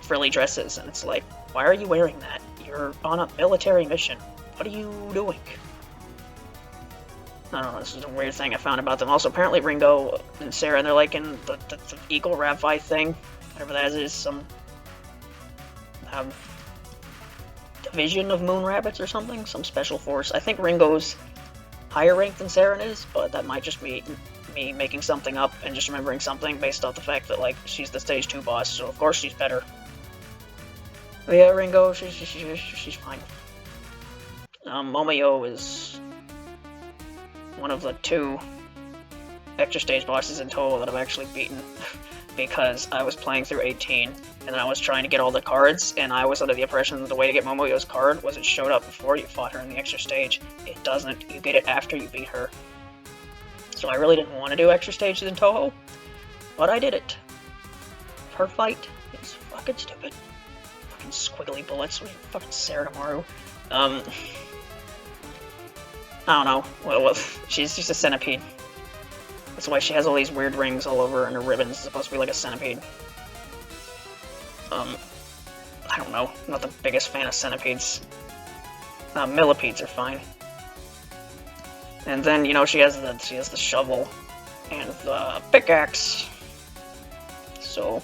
frilly dresses, and it's like, why are you wearing that? You're on a military mission. What are you doing? I don't know, this is a weird thing I found about them. Also, apparently Ringo and Sarah, they're like in the Eagle Rabbi thing, whatever that is, some division of moon rabbits or something, some special force. I think Ringo's higher ranked than Sarah is, but that might just be me making something up and just remembering something based off the fact that, like, she's the stage 2 boss, so of course she's better. But yeah, Ringo, she's fine. Momoyo is one of the 2 extra stage bosses in Touhou that I've actually beaten because I was playing through 18 and I was trying to get all the cards, and I was under the impression that the way to get Momoyo's card was it showed up before you fought her in the extra stage. It doesn't. You get it after you beat her. So I really didn't want to do extra stages in Touhou, but I did it. Her fight is fucking stupid. Fucking squiggly bullets. Fucking Sarah tomorrow. I don't know. Well, she's just a centipede. That's why she has all these weird rings all over and her ribbons. It's supposed to be like a centipede. I don't know. I'm not the biggest fan of centipedes. Millipedes are fine. And then, you know, she has the shovel and the pickaxe. So,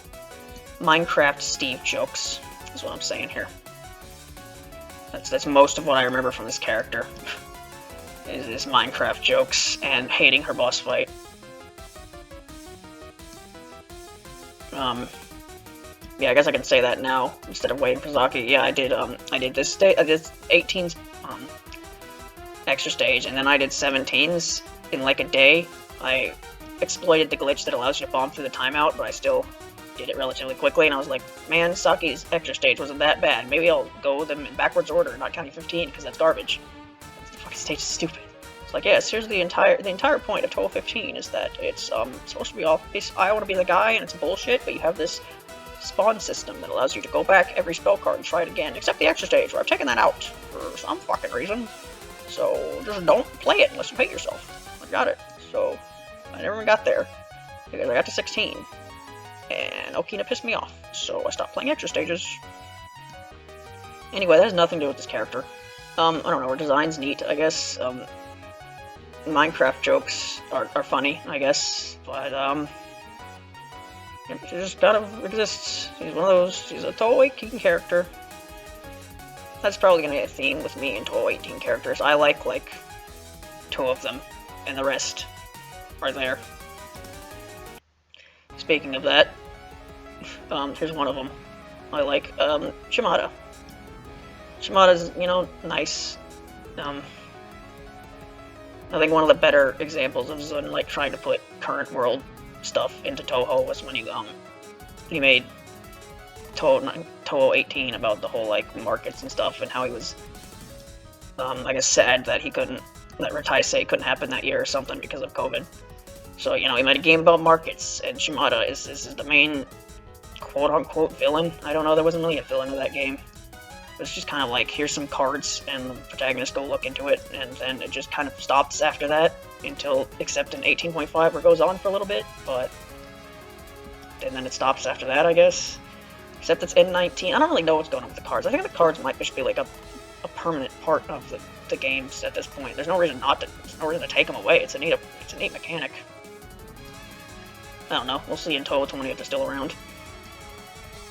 Minecraft Steve jokes is what I'm saying here. That's most of what I remember from this character. Is Minecraft jokes and hating her boss fight. Yeah, I guess I can say that now instead of waiting for Zaki. Yeah, I did this 18's extra stage, and then I did 17's in like a day. I exploited the glitch that allows you to bomb through the timeout, but I still did it relatively quickly, and I was like, man, Saki's extra stage wasn't that bad. Maybe I'll go with them in backwards order, not counting 15, because that's garbage. The fucking stage is stupid. It's like, yes, here's the entire point of Touhou 15 is that it's supposed to be all, I want to be the guy, and it's bullshit, but you have this spawn system that allows you to go back every spell card and try it again, except the extra stage, where I've taken that out for some fucking reason. So just don't play it unless you hate yourself. I got it. So I never even got there because I got to 16, and Okina pissed me off, so I stopped playing extra stages. Anyway, that has nothing to do with this character. I don't know, her design's neat, I guess. Minecraft jokes are funny, I guess, but she just kind of exists. She's one of those, she's a Touhou 18 character. That's probably gonna be a theme with me and Touhou 18 characters. I like 2 of them, and the rest are there. Speaking of that, here's one of them. I like, Shimada. Shimada's, you know, nice. I think one of the better examples of Zun, like, trying to put current world stuff into Touhou was when he made Touhou 18 about the whole, like, markets and stuff, and how he was, I guess, sad that that Retaisei couldn't happen that year or something because of COVID. So, you know, he made a game about markets, and Shimada is the main quote-unquote villain. I don't know, there wasn't really a villain in that game. It was just kind of like, here's some cards, and the protagonist go look into it, and then it just kind of stops after that, except in 18.5 where it goes on for a little bit, and then it stops after that, I guess. Except it's in 19, I don't really know what's going on with the cards. I think the cards might just be like a permanent part of the games at this point. There's no reason to take them away. It's a neat mechanic. I don't know, we'll see in Touhou 20 if they're still around.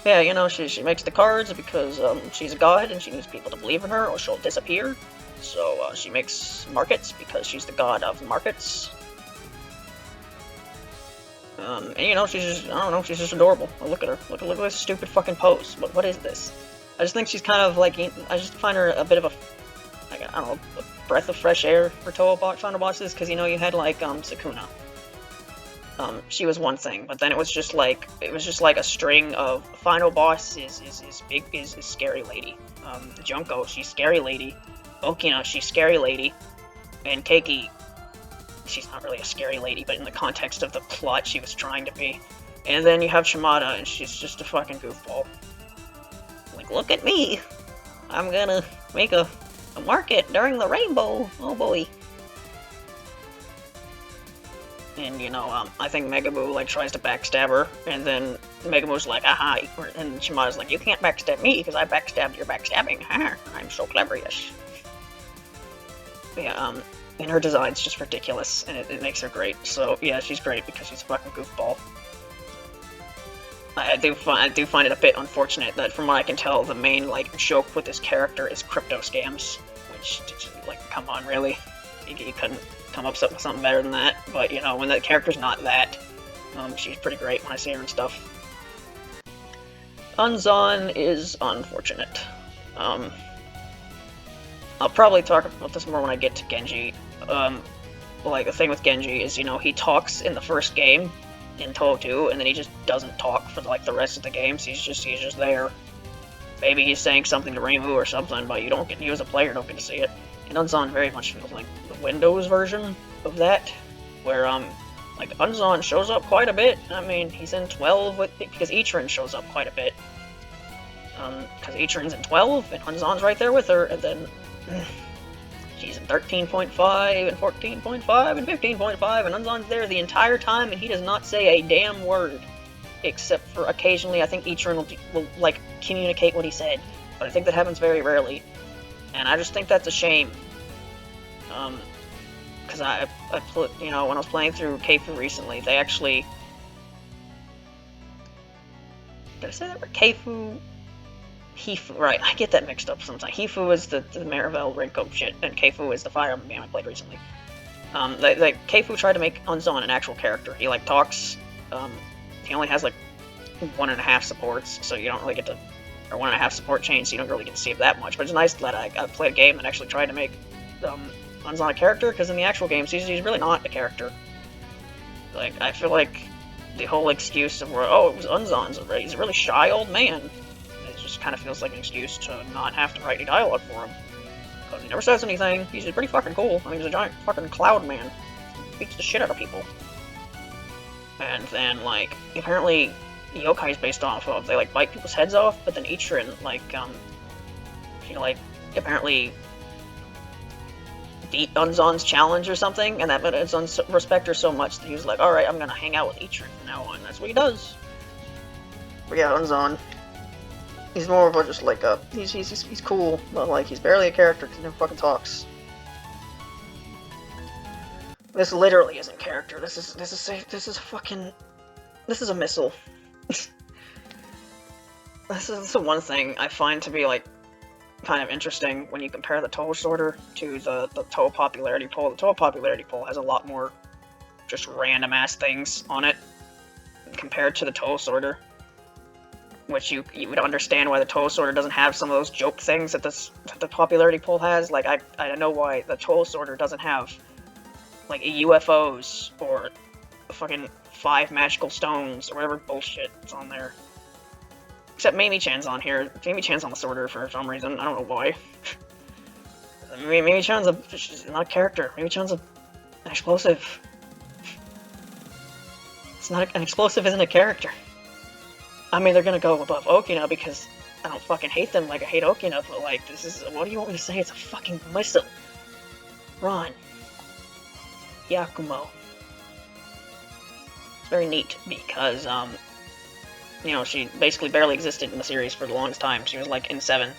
Yeah, you know, she makes the cards because she's a god and she needs people to believe in her or she'll disappear. So she makes markets because she's the god of markets. And you know, she's just, I don't know, she's just adorable. Look at her. Look at this stupid fucking pose. What is this? I just think she's kind of like, I just find her a bit of I don't know, a breath of fresh air for Touhou final bosses, because you know, you had like Sukuna. She was one thing, but then it was just like a string of final boss is scary lady. Junko, she's scary lady. Okina, she's scary lady. And Keiki, she's not really a scary lady, but in the context of the plot, she was trying to be. And then you have Shimada, and she's just a fucking goofball. Like, look at me! I'm gonna make a market during the rainbow! Oh boy. And, you know, I think Megaboo, like, tries to backstab her, and then Megaboo's like, aha, and Shimada's like, you can't backstab me, because I backstabbed your backstabbing, ha, I'm so clever, yes. Yeah, and her design's just ridiculous, and it makes her great, so, yeah, she's great, because she's a fucking goofball. I do find it a bit unfortunate that, from what I can tell, the main, like, joke with this character is crypto scams, which, like, come on, really? You couldn't come up with something better than that, but, you know, when that character's not that, she's pretty great when I see her and stuff. Unzon is unfortunate. I'll probably talk about this more when I get to Genji. Like, the thing with Genji is, you know, he talks in the first game, in Touhou 2, and then he just doesn't talk for, like, the rest of the games. He's just there. Maybe he's saying something to Reimu or something, but you as a player don't get to see it. And Unzon very much feels like the Windows version of that, where, like, Unzon shows up quite a bit. I mean, he's in 12 because Ichirin shows up quite a bit. Because Ichirin's in 12, and Unzon's right there with her, and then she's in 13.5, and 14.5, and 15.5, and Unzon's there the entire time, and he does not say a damn word. Except for occasionally, I think Ichirin will like, communicate what he said. But I think that happens very rarely. And I just think that's a shame. Because you know, when I was playing through Keifu recently, they actually... Did I say that right? Keifu... Hifu, right, I get that mixed up sometimes. Hifu is the Marvel Rinko shit, and Keifu is the Fire Emblem game I played recently. Keifu tried to make Unzon an actual character. He, like, talks, he only has, like, 1.5 supports, so you don't really get to, or 1.5 support chains, so you don't really get to see it that much, but it's nice that I played a game that actually tried to make, Unzon a character, because in the actual games, he's really not a character. Like, I feel like the whole excuse of where, oh, it was Unzon's, he's a really shy old man, just kind of feels like an excuse to not have to write any dialogue for him. Because he never says anything. He's just pretty fucking cool. I mean, he's a giant fucking cloud man. He beats the shit out of people. And then, like, apparently the yokai is based off of, they, like, bite people's heads off, but then Ichirin, like, he, like, apparently beat Unzon's challenge or something, and that made Unzon respect her so much that he was like, alright, I'm gonna hang out with Ichirin from now on. That's what he does. But yeah, Unzon. He's more of a just like a he's cool, but like he's barely a character because he never fucking talks. This literally isn't character. This is a missile. This is the one thing I find to be like kind of interesting when you compare the Touhou sorter to the Touhou popularity poll. The Touhou popularity poll has a lot more just random ass things on it compared to the Touhou sorter. Which you would understand why the Touhou sorter doesn't have some of those joke things that the popularity poll has. Like, I know why the Touhou sorter doesn't have, like, UFOs or fucking 5 magical stones or whatever bullshit is on there. Except Mamie-chan's on here. Mamie-chan's on the sorter for some reason. I don't know why. Mamie-chan's she's not a character. Mamie-chan's an explosive. It's not an explosive isn't a character. I mean, they're gonna go above Okina because I don't fucking hate them like I hate Okina, but like, this is, what do you want me to say? It's a fucking missile. Ron. Yakumo. It's very neat because, you know, she basically barely existed in the series for the longest time. She was like in 7,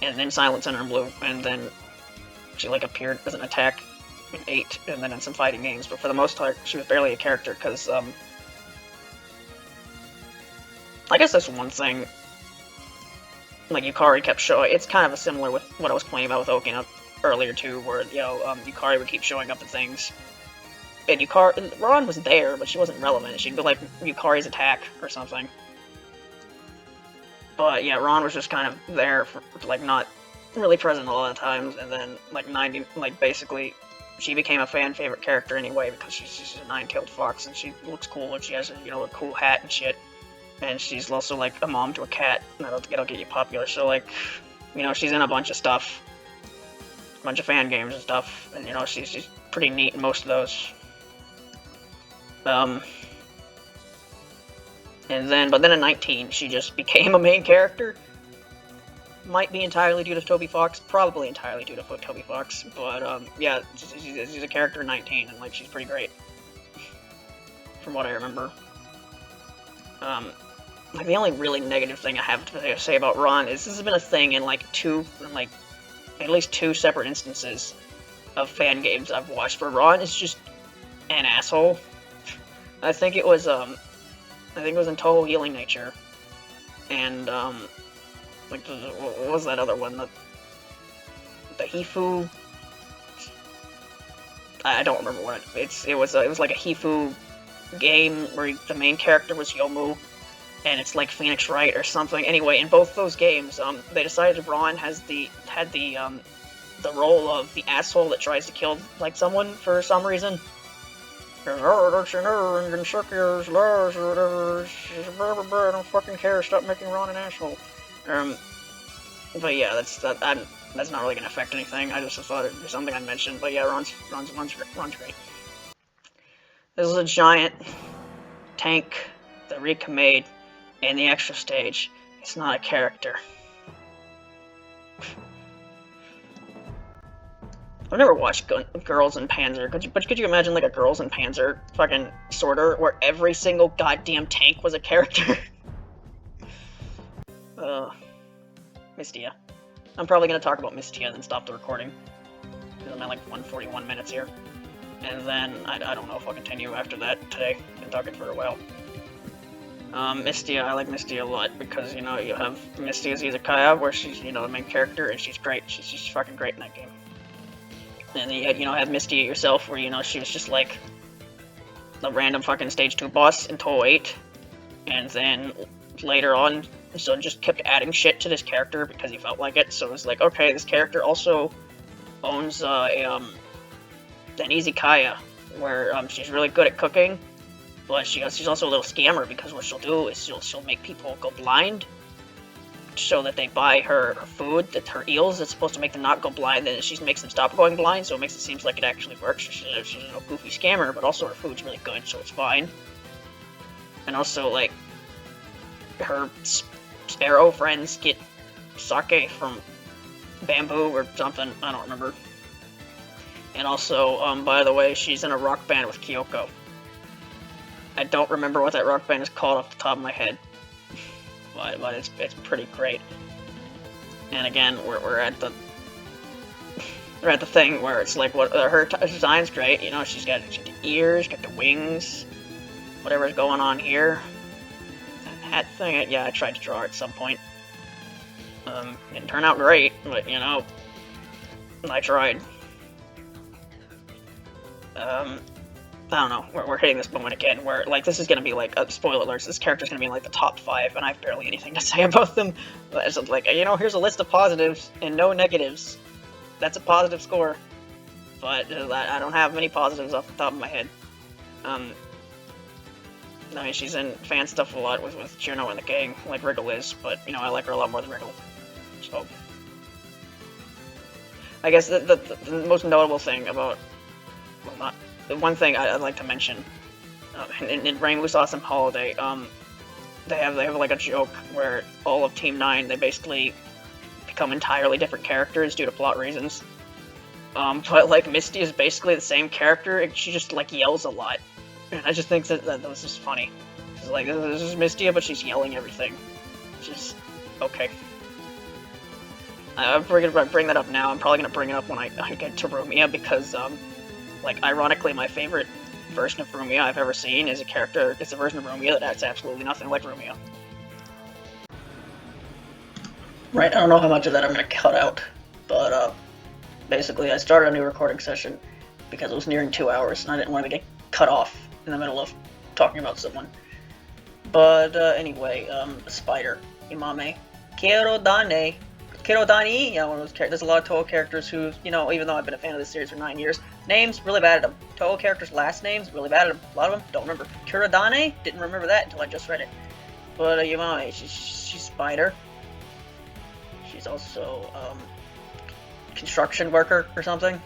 and then Silent Center and Blue, and then she like appeared as an attack in 8, and then in some fighting games, but for the most part, she was barely a character because, I guess that's one thing, like, Yukari kept showing, it's kind of a similar with what I was playing about with Okina earlier, too, where, you know, Yukari would keep showing up in things, and Ron was there, but she wasn't relevant, she'd be like Yukari's attack, or something. But, yeah, Ron was just kind of there, for, like, not really present a lot of times, and then, like, basically, she became a fan-favorite character anyway, because she's a 9-tailed fox, and she looks cool, and she has, you know, a cool hat and shit. And she's also, like, a mom to a cat, and that'll get you popular, so, like, you know, she's in a bunch of stuff. A bunch of fan games and stuff, and, you know, she's pretty neat in most of those. but then at 19, she just became a main character. Might be entirely due to Toby Fox, probably entirely due to Toby Fox, but yeah, she's a character at 19, and like she's pretty great, from what I remember. Like the only really negative thing I have to say about Ron is this has been a thing in like at least two separate instances of fan games I've watched, where Ron is just an asshole. I think it was in Touhou Healing Nature, and like what was that other one? The Hifu. I don't remember what it was like a Hifu game where the main character was Yomu, and it's like Phoenix Wright or something. Anyway, in both those games, they decided Ron had the role of the asshole that tries to kill like someone for some reason. Don't fucking care. Stop making Ron an asshole. But yeah, that's not really gonna affect anything. I just thought it'd be something I mentioned. But yeah, Ron's great. This is a giant tank that Rika made in the extra stage. It's not a character. I've never watched Girls in Panzer. Could you imagine like a Girls in Panzer fucking sorter where every single goddamn tank was a character? Mystia. I'm probably gonna talk about Mystia, then stop the recording, because I'm at like 141 minutes here. And then I don't know if I'll continue after that today. I've been talking for a while. Mystia, I like Mystia a lot because, you know, you have Mystia's Izakaya, where she's, you know, the main character, and she's great. She's just fucking great in that game. And then you have Mystia yourself, where, you know, she was just like a random fucking stage 2 boss in Touhou 8. And then later on, so just kept adding shit to this character because he felt like it. So it was like, okay, this character also owns an izakaya, where she's really good at cooking, but she's also a little scammer, because what she'll do is she'll make people go blind so that they buy her food, that her eels that's supposed to make them not go blind, then she makes them stop going blind, so it makes it seem like it actually works. She's a goofy scammer, but also her food's really good, so it's fine. And also, like, her sparrow friends get sake from bamboo or something, I don't remember. And also, by the way, she's in a rock band with Kyoko. I don't remember what that rock band is called off the top of my head, but it's pretty great. And again, we're at the thing where it's like, what her design's great. You know, she's got the ears, got the wings, whatever's going on here. That hat thing, yeah, I tried to draw it at some point. Didn't turn out great, but you know, I tried. I don't know, we're hitting this moment again, where, like, this is gonna be, like, spoiler alerts, this character's gonna be in, like, the top 5, and I have barely anything to say about them. But it's like, you know, here's a list of positives and no negatives. That's a positive score. But I don't have many positives off the top of my head. I mean, she's in fan stuff a lot with Juno and the gang, like Wriggle is, but, you know, I like her a lot more than Wriggle. So, I guess the most notable thing about, well, not, the one thing I'd like to mention, in Reimus Awesome Holiday, they have like a joke where all of Team 9, they basically become entirely different characters due to plot reasons. But like Misty is basically the same character, and she just like yells a lot. And I just think that was just funny. It's like, this is Misty, but she's yelling everything. Just okay. I'm gonna bring that up now. I'm probably gonna bring it up when I get to Rumia, because like, ironically, my favorite version of Rumia I've ever seen is it's a version of Rumia that acts absolutely nothing like Rumia. Right, I don't know how much of that I'm gonna cut out, but basically I started a new recording session because it was nearing 2 hours and I didn't want to get cut off in the middle of talking about someone. But anyway, Spider, Imame, Kirodani, yeah, one of those characters. There's a lot of Touhou characters who, you know, even though I've been a fan of this series for 9 years, names, really bad at them. Touhou characters' last names, really bad at them. A lot of them, don't remember. Kirodane, didn't remember that until I just read it. But Yamame, she's Spider. She's also, construction worker or something.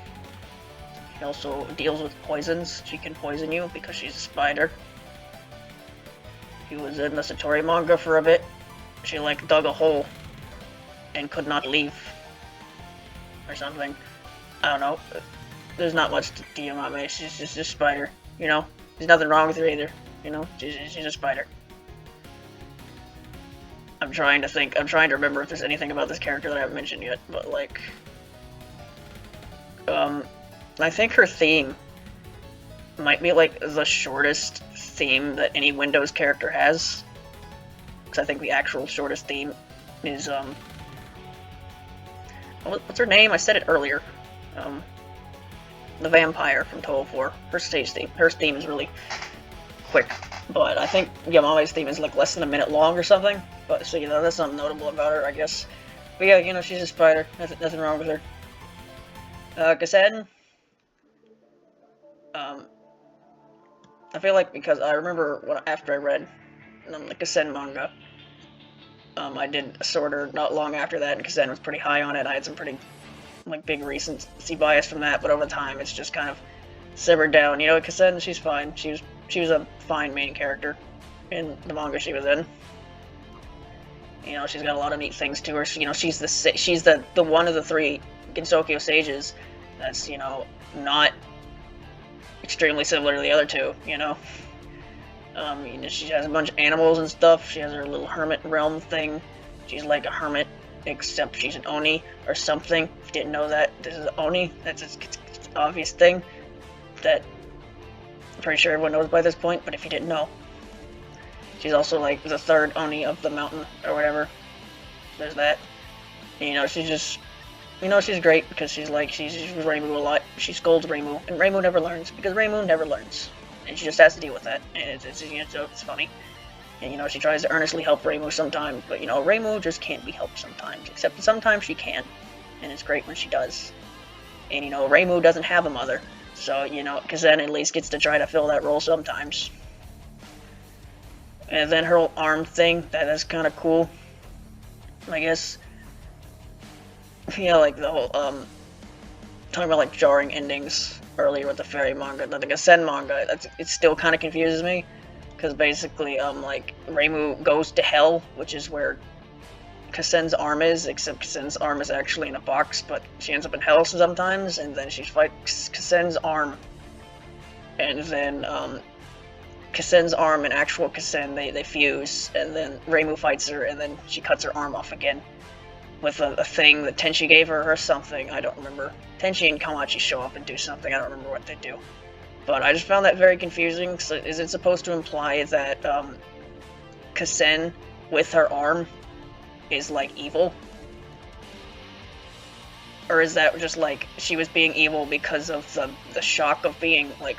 She also deals with poisons. She can poison you because she's a spider. She was in the Satori manga for a bit. She, like, dug a hole and could not leave. Or something. I don't know. There's not much to Yamame. She's just a spider, you know? There's nothing wrong with her either, you know? She's a spider. I'm trying to think. I'm trying to remember if there's anything about this character that I haven't mentioned yet, but, like... I think her theme might be, like, the shortest theme that any Windows character has. Because I think the actual shortest theme is, what's her name? I said it earlier. The vampire from Touhou 4. Her stage theme. Her theme is really quick. But I think Yamame's theme is, like, less than a minute long or something. But, so, you know, that's something notable about her, I guess. But yeah, you know, she's a spider. Nothing wrong with her. Kasen? I feel like because I remember after I read the Kasen manga, I did a sorter not long after that, and Kasen was pretty high on it. I had some pretty, like, big recency bias from that, but over time it's just kind of simmered down. You know, Kasen, she's fine. She was a fine main character in the manga she was in. You know, she's got a lot of neat things to her. You know, she's the one of the three Gensokyo sages that's, you know, not extremely similar to the other two, you know? You know, she has a bunch of animals and stuff. She has her little hermit realm thing. She's like a hermit, except she's an Oni or something. If you didn't know that, this is Oni. That's an obvious thing that I'm pretty sure everyone knows by this point, but if you didn't know. She's also like the third Oni of the mountain or whatever. There's that. And, you know, she's just... You know, she's great because she's with Reimu a lot. She scolds Reimu, and Reimu never learns because Reimu never learns, and she just has to deal with that. And it's funny. And you know, she tries to earnestly help Reimu sometimes, but you know, Reimu just can't be helped sometimes. Except sometimes she can, and it's great when she does. And you know, Reimu doesn't have a mother, so you know, Kazen at least gets to try to fill that role sometimes. And then her whole arm thing, that's kind of cool, I guess. Yeah, like the whole, talking about like jarring endings earlier with the fairy manga, the Gassen manga, it still kind of confuses me, because basically, like, Reimu goes to hell, which is where Kassen's arm is, except Kassen's arm is actually in a box, but she ends up in hell sometimes, and then she fights Kassen's arm, and then, Kassen's arm and actual Kassen, they fuse, and then Reimu fights her, and then she cuts her arm off again. With a thing that Tenchi gave her or something, I don't remember. Tenchi and Kamachi show up and do something, I don't remember what they do. But I just found that very confusing. So is it supposed to imply that Kassen, with her arm, is like evil? Or is that just like she was being evil because of the shock of being like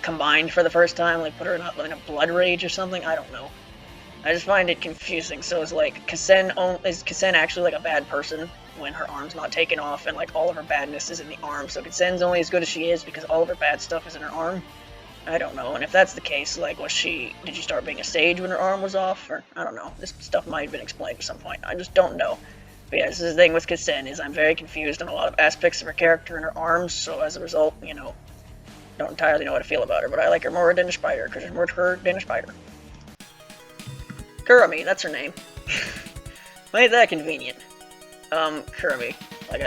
combined for the first time, like put her in a blood rage or something? I don't know. I just find it confusing. So it's like, is Kassen actually like a bad person when her arm's not taken off and like all of her badness is in the arm? So Kassen's only as good as she is because all of her bad stuff is in her arm? I don't know. And if that's the case, like, did she start being a sage when her arm was off? Or, I don't know. This stuff might have been explained at some point. I just don't know. But yeah, this is the thing with Kassen, is I'm very confused on a lot of aspects of her character and her arms, so as a result, you know, don't entirely know how to feel about her, but I like her more than a spider, because there's more to her than a spider. Kurami, that's her name. Ain't that convenient? Kurami.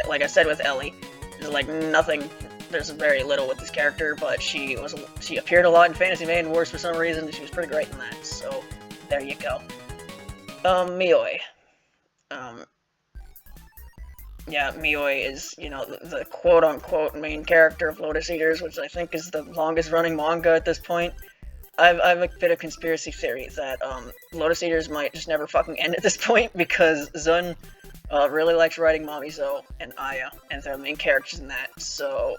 Like I said with Ellie, there's like nothing, there's very little with this character, but she appeared a lot in Fantasy Maiden Wars for some reason, and she was pretty great in that, so there you go. Mioi. Yeah, Mioi is, you know, the quote-unquote main character of Lotus Eaters, which I think is the longest-running manga at this point. I've a bit of conspiracy theory that Lotus Eaters might just never fucking end at this point because Zun really likes writing Mamizo and Aya, and they're the main characters in that, so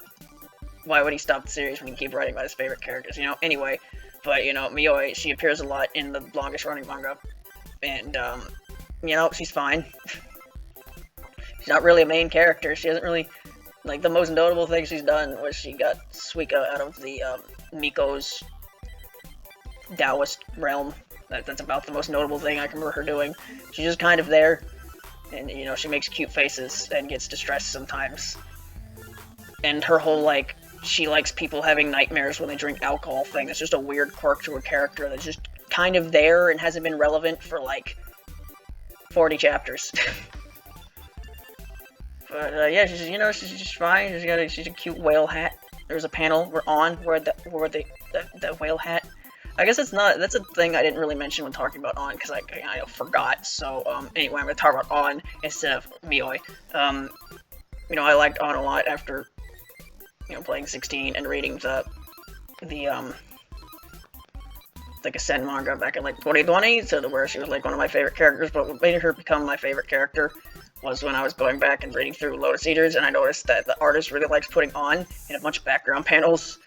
why would he stop the series when he can keep writing about his favorite characters, you know? Anyway, but, you know, Mioi, she appears a lot in the longest-running manga, and, you know, she's fine. She's not really a main character, she hasn't really, like, the most notable thing she's done was she got Suika out of the, Miko's Taoist realm. That's about the most notable thing I can remember her doing. She's just kind of there, and, you know, she makes cute faces and gets distressed sometimes. And her whole, like, she likes people having nightmares when they drink alcohol thing, it's just a weird quirk to her character that's just kind of there and hasn't been relevant for like 40 chapters. But yeah, she's fine. She's a cute whale hat. There's a panel where the whale hat. I guess that's a thing I didn't really mention when talking about On, because I forgot. So anyway, I'm gonna talk about On instead of Mioi. I liked On a lot after playing 16 and reading the Ascend manga back in like 2020, so where she was like one of my favorite characters. But what made her become my favorite character was when I was going back and reading through Lotus Eaters, and I noticed that the artist really likes putting On in a bunch of background panels,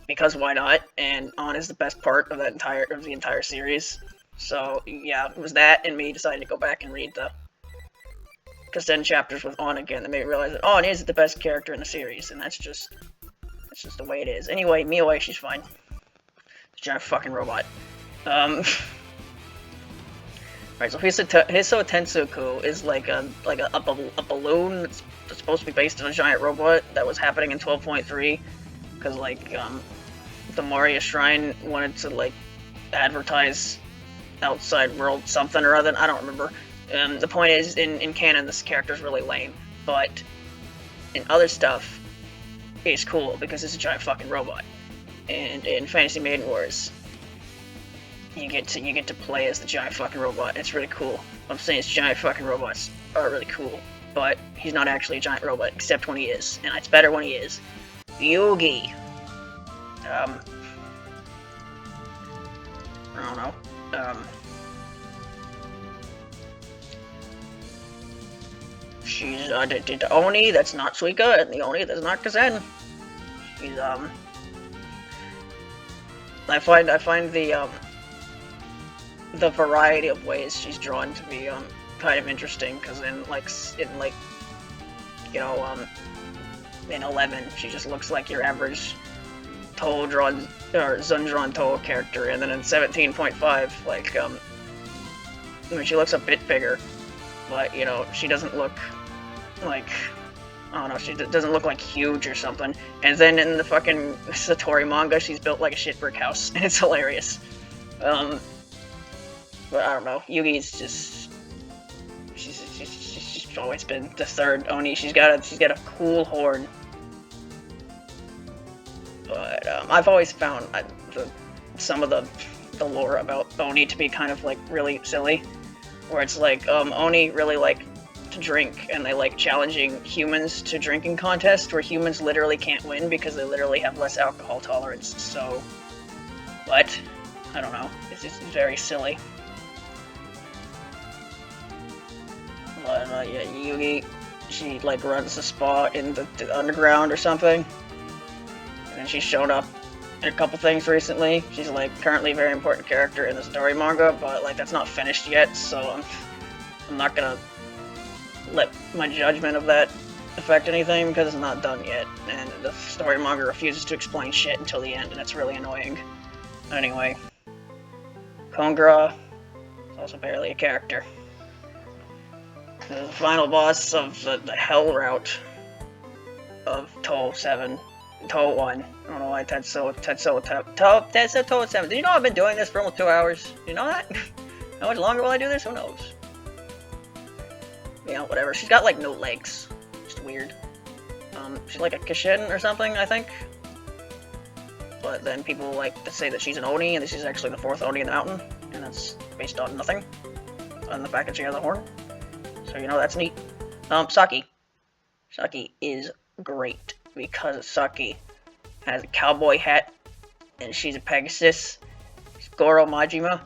because why not? And On is the best part of the entire series. So yeah, it was that and me deciding to go back and read the Ascend chapters with On again that made me realize that On is the best character in the series, and that's just the way it is. Anyway, Mioi, she's fine. Giant fucking robot. Right, so Hiso Tensuku is like a balloon that's supposed to be based on a giant robot that was happening in 12.3, because like the Moria Shrine wanted to like advertise outside world something or other. I don't remember. The point is, in canon, this character's really lame, but in other stuff, it's cool because it's a giant fucking robot. And in Fantasy Maiden Wars, you get to play as the giant fucking robot. It's really cool. I'm saying is giant fucking robots are really cool, but he's not actually a giant robot, except when he is, and it's better when he is. Yugi. I don't know. She's the Oni that's not Suika, and the Oni that's not Kazen. She's I find the variety of ways she's drawn to be kind of interesting, because in 11 she just looks like your average Touhou drawn or Zun drawn Touhou character, and then in 17.5 like she looks a bit bigger, but she doesn't look like, I don't know, she doesn't look like huge or something. And then in the fucking Satori manga, she's built like a shit brick house, and it's hilarious. But I don't know, Yugi's just, she's always been the third Oni. She's got a cool horn. But I've always found some of the lore about Oni to be kind of like really silly, where it's like Oni really like to drink, and they like challenging humans to drinking contests where humans literally can't win because they literally have less alcohol tolerance. So, what? I don't know. It's just very silly. But yeah, Yugi, she like runs a spa in the underground or something, and then she's shown up in a couple things recently. She's like currently a very important character in the story manga, but like that's not finished yet, so I'm not gonna let my judgment of that affect anything because it's not done yet, and the story manga refuses to explain shit until the end, and it's really annoying. Anyway, Kongra is also barely a character. The final boss of the Hell Route of Touhou 7, Touhou 1. I don't know why Touhou 7. Did you know I've been doing this for almost 2 hours? Do you know that? How much longer will I do this? Who knows? Whatever. She's got like no legs. Just weird. She's like a Kishin or something, I think. But then people like to say that she's an Oni, and this is actually the 4th Oni in the mountain, and that's based on nothing. On the fact that she has a horn. So that's neat. Saki. Saki is great because Saki has a cowboy hat, and she's a Pegasus. She's Goro Majima,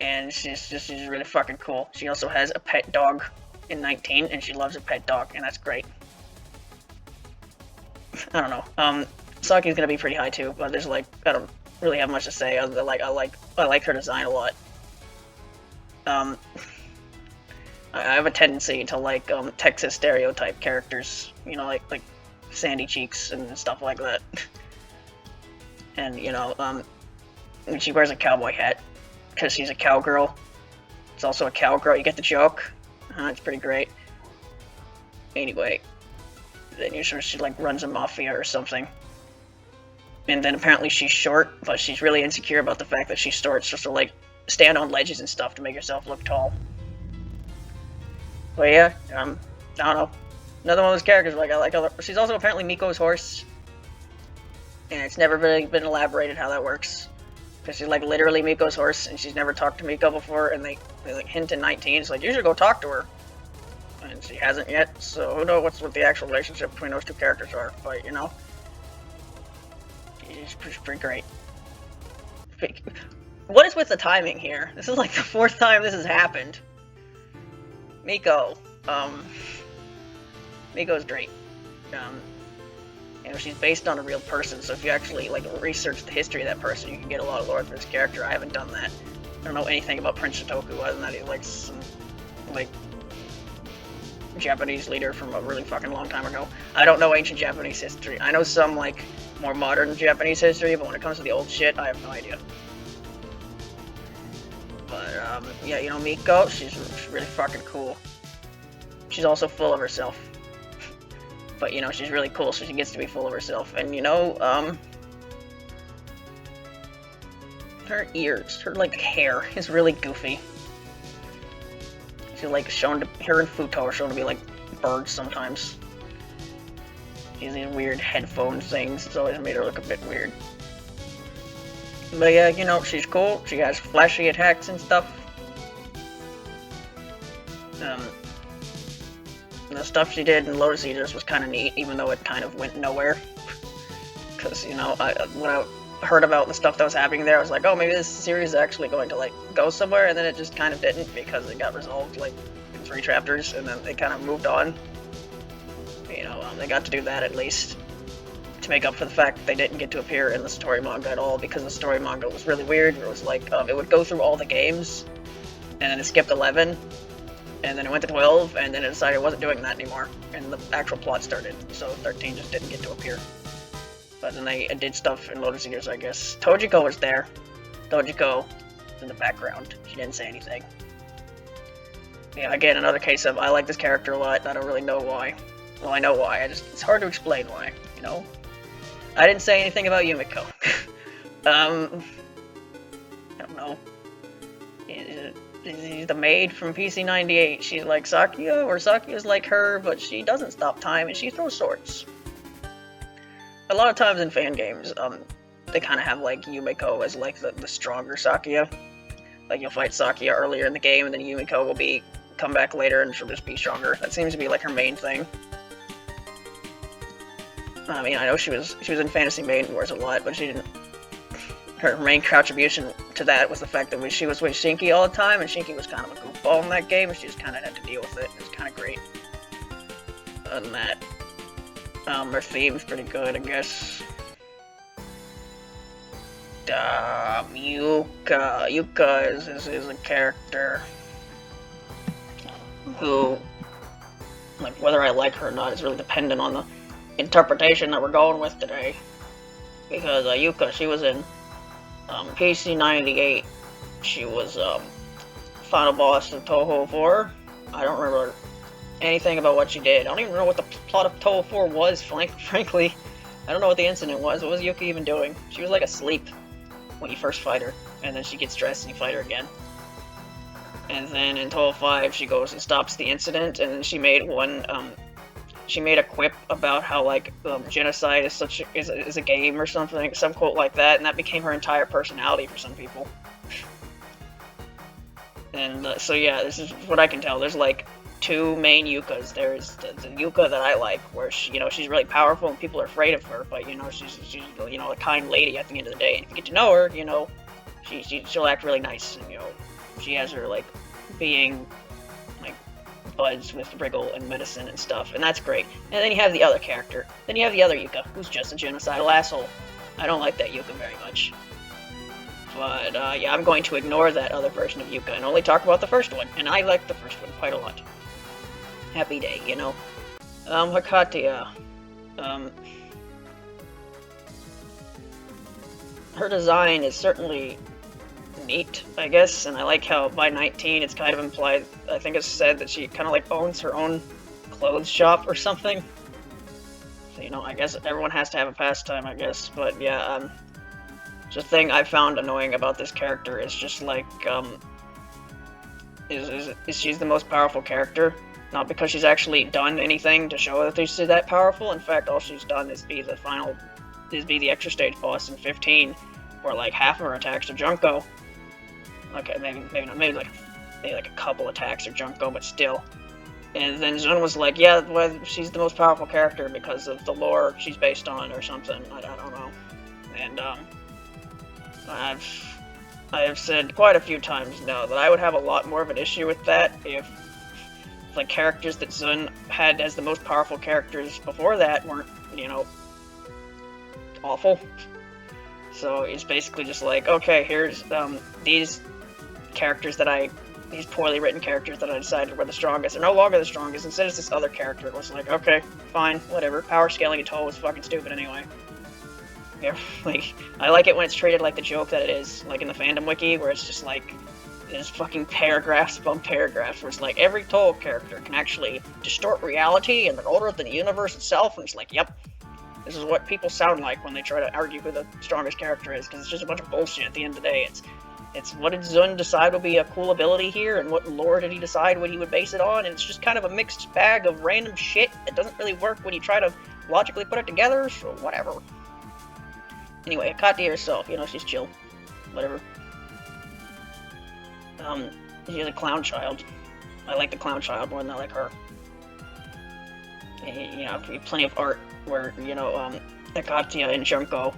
and she's really fucking cool. She also has a pet dog in 19, and she loves a pet dog, and that's great. I don't know. Saki's gonna be pretty high too, but there's like, I don't really have much to say other than like I like her design a lot. I have a tendency to like Texas stereotype characters, like sandy cheeks and stuff like that. And she wears a cowboy hat because she's a cowgirl. It's also a cowgirl. You get the joke? It's pretty great. Anyway, then you're sure she like runs a mafia or something. And then apparently she's short, but she's really insecure about the fact that she's short, just to like stand on ledges and stuff to make herself look tall. But yeah, I don't know. Another one of those characters like I like. She's also apparently Miko's horse, and it's never really been elaborated how that works. Because she's like literally Miko's horse, and she's never talked to Miko before, and they like hint in 19. It's like you should go talk to her, and she hasn't yet. So who knows what the actual relationship between those two characters are? But you know, it's pretty great. What is with the timing here? This is like the 4th time this has happened. Miko, Miko's great. You know, she's based on a real person, so if you actually like research the history of that person, you can get a lot of lore for this character. I haven't done that. I don't know anything about Prince Shotoku other than that he's like some like Japanese leader from a really fucking long time ago. I don't know ancient Japanese history. I know some like more modern Japanese history, but when it comes to the old shit, I have no idea. But yeah, you know, Miko, she's really fucking cool. She's also full of herself. But, you know, she's really cool, so she gets to be full of herself. And, you know, her ears, her, like, hair is really goofy. She's, like, shown to, her and Futo are shown to be, like, birds sometimes. She has these weird headphone things, it's always made her look a bit weird. But, yeah, you know, she's cool. She has flashy attacks and stuff. The stuff she did in Lotus Eaters was kind of neat, even though it kind of went nowhere. Because, you know, when I heard about the stuff that was happening there, I was like, oh, maybe this series is actually going to, like, go somewhere, and then it just kind of didn't, because it got resolved, like, in 3 chapters, and then they kind of moved on. You know, they got to do that, at least, to make up for the fact that they didn't get to appear in the story manga at all, because the story manga was really weird. It was like, it would go through all the games, and then it skipped 11, and then it went to 12, and then it decided it wasn't doing that anymore, and the actual plot started, so 13 just didn't get to appear. But then they did stuff in Lotus Eaters, I guess. Tojiko was there. Tojiko was in the background. She didn't say anything. Yeah, again, another case of I like this character a lot, I don't really know why. Well, I know why, it's hard to explain why, you know? I didn't say anything about Yumiko. I don't know. She's the maid from PC98. She's like Sakuya, or Sakuya's like her, but she doesn't stop time and she throws swords. A lot of times in fan games, they kind of have like Yumiko as like the stronger Sakuya. Like you'll fight Sakuya earlier in the game, and then Yumiko will come back later, and she'll just be stronger. That seems to be like her main thing. I mean, I know she was in Fantasy Maiden Wars a lot, but she didn't. Her main contribution to that was the fact that she was with Shinki all the time, and Shinki was kind of a goofball in that game, and she just kind of had to deal with it. It was kind of great. Other than that, her theme's pretty good, I guess. Yuka. Yuka is a character who, like, whether I like her or not is really dependent on the interpretation that we're going with today. Because Yuka, she was in PC98. She was final boss of Touhou 4. I don't remember anything about what she did. I don't even know what the plot of Touhou 4 was, frankly. I don't know what the incident was. What was Yuka even doing? She was like asleep when you first fight her, and then she gets dressed and you fight her again. And then in Touhou 5, she goes and stops the incident, and then she made she made a quip about how, like, genocide is a game or something, some quote like that, and that became her entire personality for some people. And so yeah, this is what I can tell. There's like 2 main Yukas. There's the Yuka that I like, where she, you know, she's really powerful and people are afraid of her, but you know, she's you know, a kind lady at the end of the day. And if you get to know her, you know, she'll act really nice, and you know, she has her like being like buds with Wriggle and medicine and stuff, and that's great. And then you have the other character. Then you have the other Yuka, who's just a genocidal asshole. I don't like that Yuka very much. But, yeah, I'm going to ignore that other version of Yuka and only talk about the first one, and I like the first one quite a lot. Happy day, you know. Hakatia. Her design is certainly neat, I guess, and I like how by 19 it's kind of implied, I think it's said that she kind of like owns her own clothes shop or something. So, you know, I guess everyone has to have a pastime, I guess. But yeah, the thing I found annoying about this character is just like, is she's the most powerful character. Not because she's actually done anything to show that she's that powerful. In fact, all she's done is be the extra stage boss in 15, where like half of her attacks are Junko. Okay, maybe not, maybe like a couple attacks are Junko, but still. And then Zun was like, yeah, well, she's the most powerful character because of the lore she's based on or something. I don't know. And I have said quite a few times now that I would have a lot more of an issue with that if the characters that Zun had as the most powerful characters before that weren't, you know, awful. So it's basically just like, okay, here's these poorly written characters that I decided were the strongest. They're no longer the strongest. Instead, it's this other character. It was like, okay, fine, whatever. Power scaling in Touhou is fucking stupid anyway. Yeah, like, I like it when it's treated like the joke that it is, like in the fandom wiki, where it's just like, there's fucking paragraphs upon paragraphs, where it's like, every Touhou character can actually distort reality and the order of the universe itself, and it's like, yep, this is what people sound like when they try to argue who the strongest character is, because it's just a bunch of bullshit at the end of the day. It's what did Zun decide would be a cool ability here, and what lore did he decide what he would base it on, and it's just kind of a mixed bag of random shit that doesn't really work when you try to logically put it together, so whatever. Anyway, Katia herself, you know, she's chill. Whatever. She's a clown child. I like the clown child more than I like her. You know, plenty of art where, you know, Katia and Junko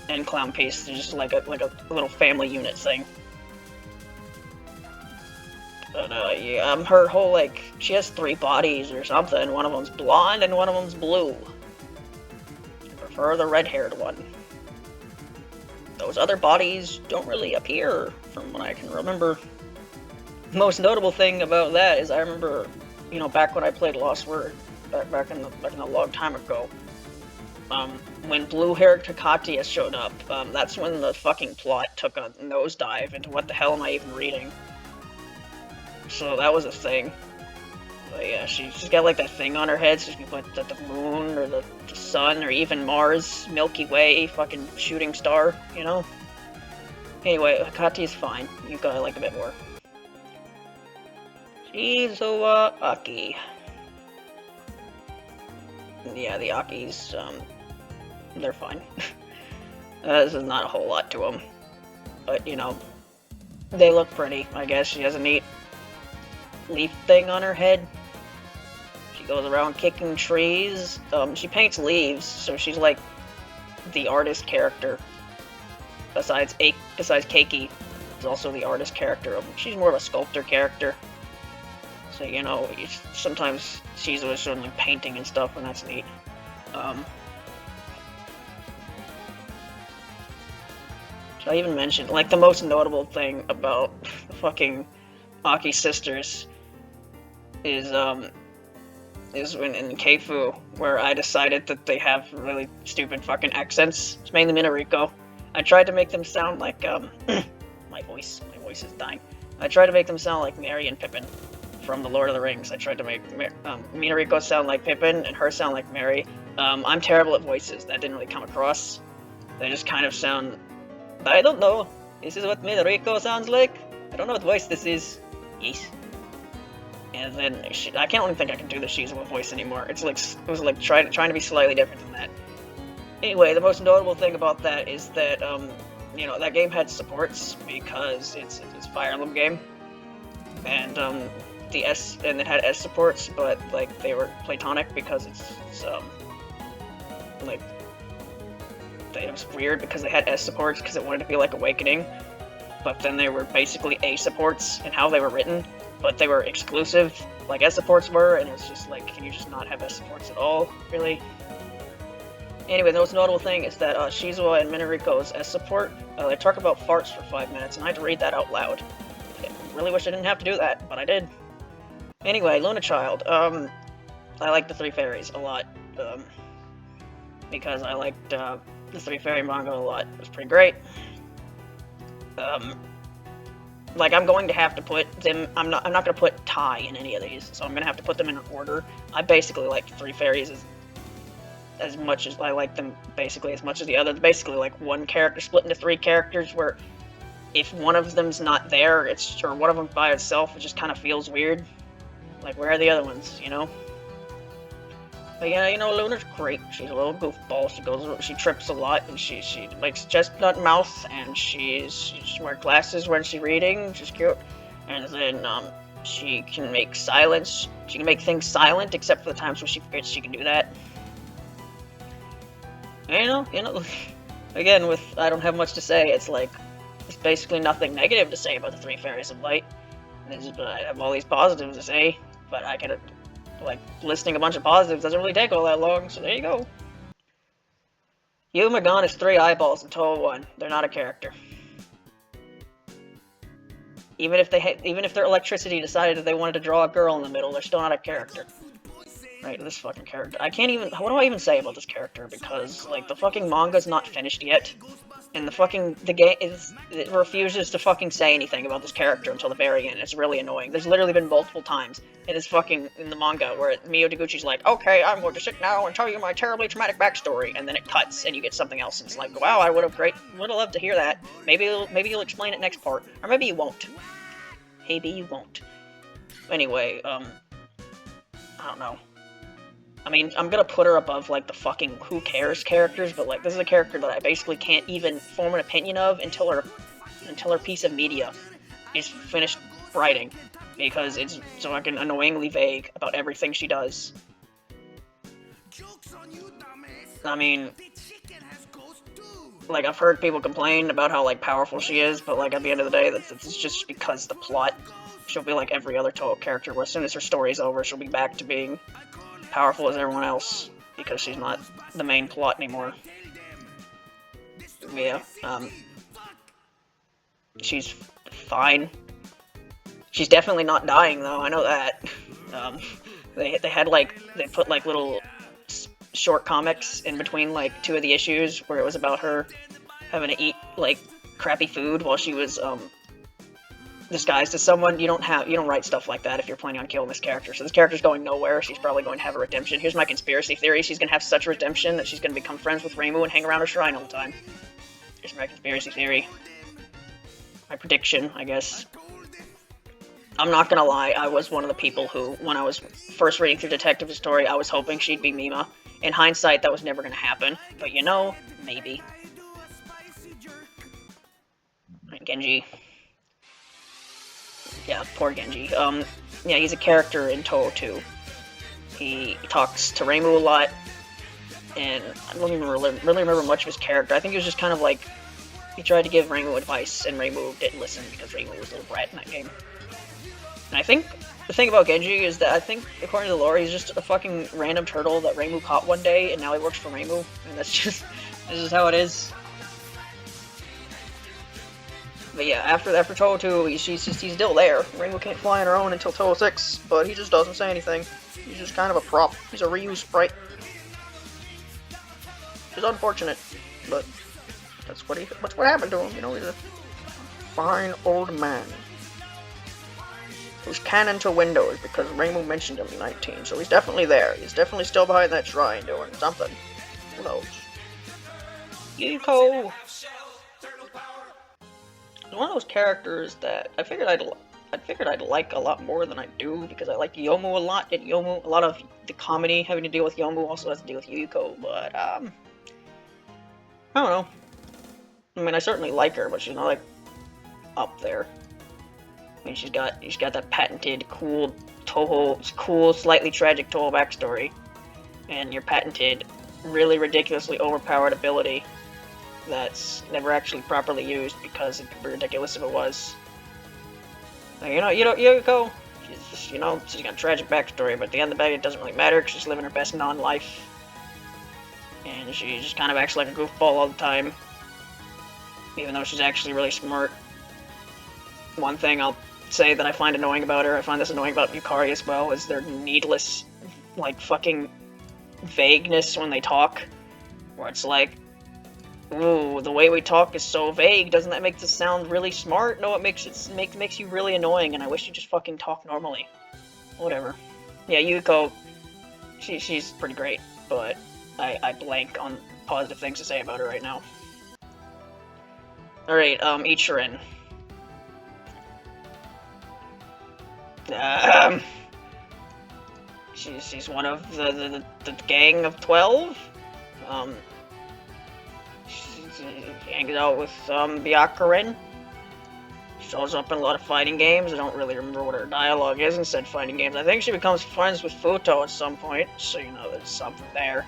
and Clown Paste is just like a little family unit thing. But, yeah, her whole, like, she has 3 bodies or something. One of them's blonde and one of them's blue. I prefer the red-haired one. Those other bodies don't really appear, from what I can remember. The most notable thing about that is I remember, you know, back when I played Lost Word, back in a long time ago, when blue-haired Katia showed up, that's when the fucking plot took a nosedive into what the hell am I even reading. So that was a thing. But yeah, she's got like that thing on her head, so she can put the moon, or the sun, or even Mars, Milky Way, fucking shooting star, you know? Anyway, Katia's fine. You gotta like a bit more. Shizuo Aki. Yeah, the Akis, they're fine. This is not a whole lot to them. But, you know, they look pretty, I guess. She has a neat leaf thing on her head. She goes around kicking trees. She paints leaves, so she's like the artist character. Besides Keiki, is also the artist character. She's more of a sculptor character. So, you know, sometimes she's always showing like painting and stuff, and that's neat. So I even mentioned, like, the most notable thing about the fucking Aki sisters is when in Keifu, where I decided that they have really stupid fucking accents. It's mainly Minariko. I tried to make them sound like, my voice is dying. I tried to make them sound like Merry and Pippin from The Lord of the Rings. I tried to make Minariko sound like Pippin and her sound like Merry. I'm terrible at voices. That didn't really come across. They just kind of sound... I don't know. This is what Minariko sounds like? I don't know what voice this is. Yes. And then I can't even think I can do the Shizuo voice anymore. It was like trying to be slightly different than that. Anyway, the most notable thing about that is that you know, that game had supports because it's a Fire Emblem game, and it had S supports, but like they were platonic because it's like it was weird because they had S supports because it wanted to be like Awakening, but then they were basically A supports in how they were written, but they were exclusive like S supports were, and it's just like, can you just not have S supports at all, really? Anyway, the most notable thing is that Shizuo and Minariko's S support, they talk about farts for 5 minutes, and I had to read that out loud. I really wish I didn't have to do that, but I did. Anyway, Luna Child. I like the Three Fairies a lot, because I liked the Three Fairy manga a lot. It was pretty great. Like, I'm going to have to put them... I'm not going to put Tai in any of these, so I'm going to have to put them in order. I basically like the Three Fairies as as much as I like them basically as much as the other. Basically like one character split into 3 characters where if one of them's not there, or one of them by itself, it just kind of feels weird. Like, where are the other ones, you know? But yeah, you know, Luna's great. She's a little goofball. She trips a lot, and she likes chestnut mouth, and she wears glasses when she's reading. She's cute. And then, she can make silence. She can make things silent, except for the times when she forgets she can do that. And, you know, again, I don't have much to say. It's like, there's basically nothing negative to say about the 3 Fairies of Light. I have all these positives to say, but I could, like, listing a bunch of positives doesn't really take all that long, so there you go. Yumagon is 3 eyeballs in Touhou 1. They're not a character. Even if their electricity decided that they wanted to draw a girl in the middle, they're still not a character. Right, this fucking character. I can't even... What do I even say about this character? Because, like, the fucking manga's not finished yet. And the game it refuses to fucking say anything about this character until the very end. It's really annoying. There's literally been multiple times in the manga where Mio Taguchi's like, okay, I'm going to sit now and tell you my terribly traumatic backstory, and then it cuts and you get something else. And it's like, wow, I would have loved to hear that. Maybe you'll explain it next part, or maybe you won't. Maybe you won't. Anyway, I don't know. I mean, I'm gonna put her above, like, the fucking who cares characters, but, like, this is a character that I basically can't even form an opinion of until her piece of media is finished writing, because it's so fucking annoyingly vague about everything she does. I mean, like, I've heard people complain about how, like, powerful she is, but, like, at the end of the day, that's just because the plot. She'll be like every other Touhou character, where as soon as her story's over, she'll be back to being powerful as everyone else, because she's not the main plot anymore. Yeah, she's fine. She's definitely not dying, though, I know that. They put, like, little short comics in between, like, 2 of the issues, where it was about her having to eat, like, crappy food while she was, disguised as someone. You don't write stuff like that if you're planning on killing this character. So this character's going nowhere. She's probably going to have a redemption. Here's my conspiracy theory. She's going to have such redemption that she's going to become friends with Reimu and hang around her shrine all the time. Here's my conspiracy theory. My prediction, I guess. I'm not gonna lie, I was one of the people who, when I was first reading through Detective Story, I was hoping she'd be Mima. In hindsight, that was never gonna happen. But you know, maybe. Genji. Yeah, poor Genji. Yeah, he's a character in Touhou 2. He talks to Reimu a lot, and I don't even really remember much of his character. I think he was just kind of like, he tried to give Reimu advice, and Reimu didn't listen because Reimu was a little brat in that game. And I think the thing about Genji is that I think, according to the lore, he's just a fucking random turtle that Reimu caught one day, and now he works for Reimu, and this is how it is. But yeah, after Touhou 2, he's still there. Reimu can't fly on her own until Touhou 6, but he just doesn't say anything. He's just kind of a prop. He's a reused sprite. Which is unfortunate, but that's what happened to him, you know, he's a fine old man. Who's canon to Windows because Reimu mentioned him in 19, so he's definitely there. He's definitely still behind that shrine doing something. Who knows? Yuko! One of those characters that I figured I'd like a lot more than I do, because I like Yomu a lot, and a lot of the comedy having to deal with Yomu also has to deal with Yuko, but, I don't know. I mean, I certainly like her, but she's not, like, up there. I mean, she's got that patented, cool, slightly tragic Touhou backstory, and your patented, really ridiculously overpowered ability that's never actually properly used because it'd be ridiculous if it was. Yuko, she's got a tragic backstory, but at the end of the day, it doesn't really matter because she's living her best non-life. And she just kind of acts like a goofball all the time, even though she's actually really smart. One thing I'll say that I find annoying about her, I find this annoying about Yukari as well, is their needless, like, fucking vagueness when they talk. Where it's like, ooh, the way we talk is so vague, doesn't that make this sound really smart? No, it makes you really annoying, and I wish you just fucking talk normally. Whatever. Yeah, Yuko, she's pretty great, but I blank on positive things to say about her right now. Alright, Ichirin. Um, she's one of the gang of 12. Um, she hangs out with Byakuren. Shows up in a lot of fighting games. I don't really remember what her dialogue is in said fighting games. I think she becomes friends with Futo at some point, so you know there's something there.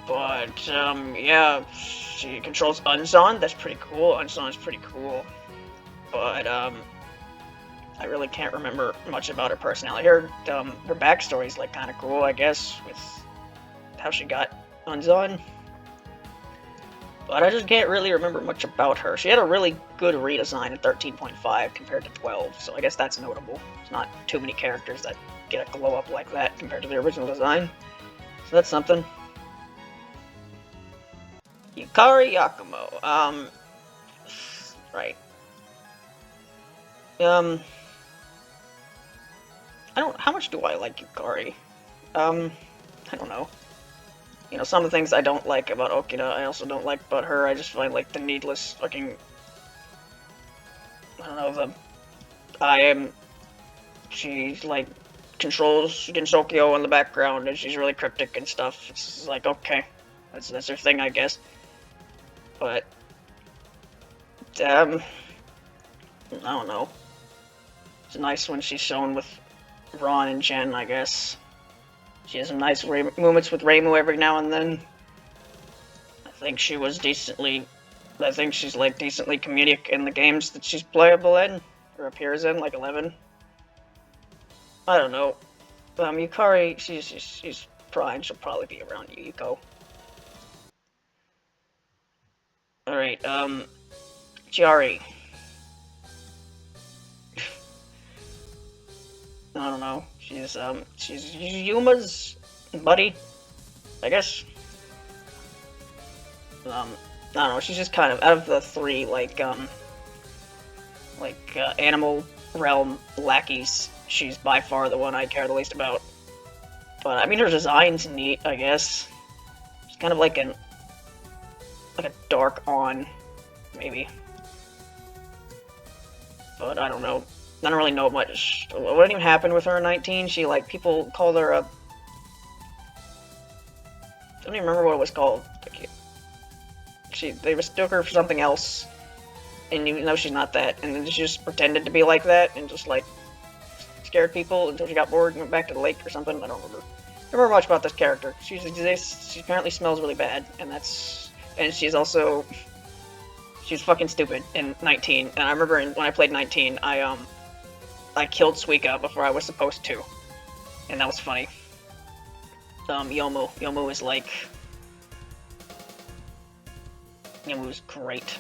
But, yeah, she controls Unzon. That's pretty cool. Unzon is pretty cool. But, I really can't remember much about her personality. Her backstory is, like, kind of cool, I guess, with how she got Unzon. But I just can't really remember much about her. She had a really good redesign in 13.5 compared to 12, so I guess that's notable. There's not too many characters that get a glow up like that compared to the original design. So that's something. Yukari Yakumo. Right. I don't. How much do I like Yukari? I don't know. You know, some of the things I don't like about Okina, I also don't like about her. I just find, like, the needless fucking... I don't know, she, like, controls Gensokyo in the background, and she's really cryptic and stuff. It's like, okay, that's her thing, I guess. But, I don't know. It's nice when she's shown with Ron and Jen, I guess. She has some nice moments with Reimu every now and then. I think she's like decently comedic in the games that she's playable in, or appears in, like 11. I don't know. Yukari, she's prime. She'll probably be around Yuko. Alright, Chiari. I don't know. She's Yuma's buddy, I guess. I don't know. She's just kind of out of the three, animal realm lackeys. She's by far the one I care the least about. But I mean, her design's neat, I guess. She's kind of like a dark on, maybe. But I don't know. I don't really know much. What even happened with her in 19? She, like, people called her a... I don't even remember what it was called. They mistook her for something else, and even though she's not that, and then she just pretended to be like that, and just, like, scared people until she got bored and went back to the lake or something. I don't remember much about this character. She apparently smells really bad, and she's also... She's fucking stupid in 19, and I remember when I played 19, I killed Suika before I was supposed to, and that was funny. Yomu is like... Yomu's great.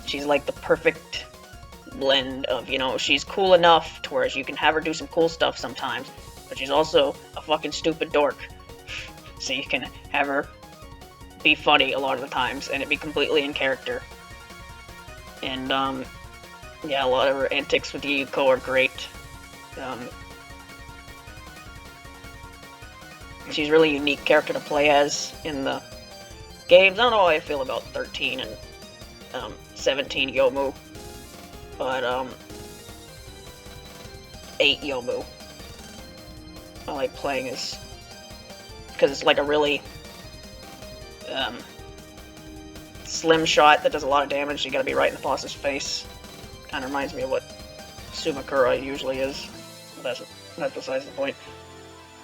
She's like the perfect blend of, you know, she's cool enough to where you can have her do some cool stuff sometimes, but she's also a fucking stupid dork. So you can have her be funny a lot of the times, and it be completely in character. And, yeah, a lot of her antics with Yuko are great. She's a really unique character to play as in the games. I don't know how I feel about 13 and 17 Yomu, but 8 Yomu I like playing as, because it's like a really slim shot that does a lot of damage. You gotta be right in the boss's face. Kind of reminds me of what Sumakura usually is. That's besides the point.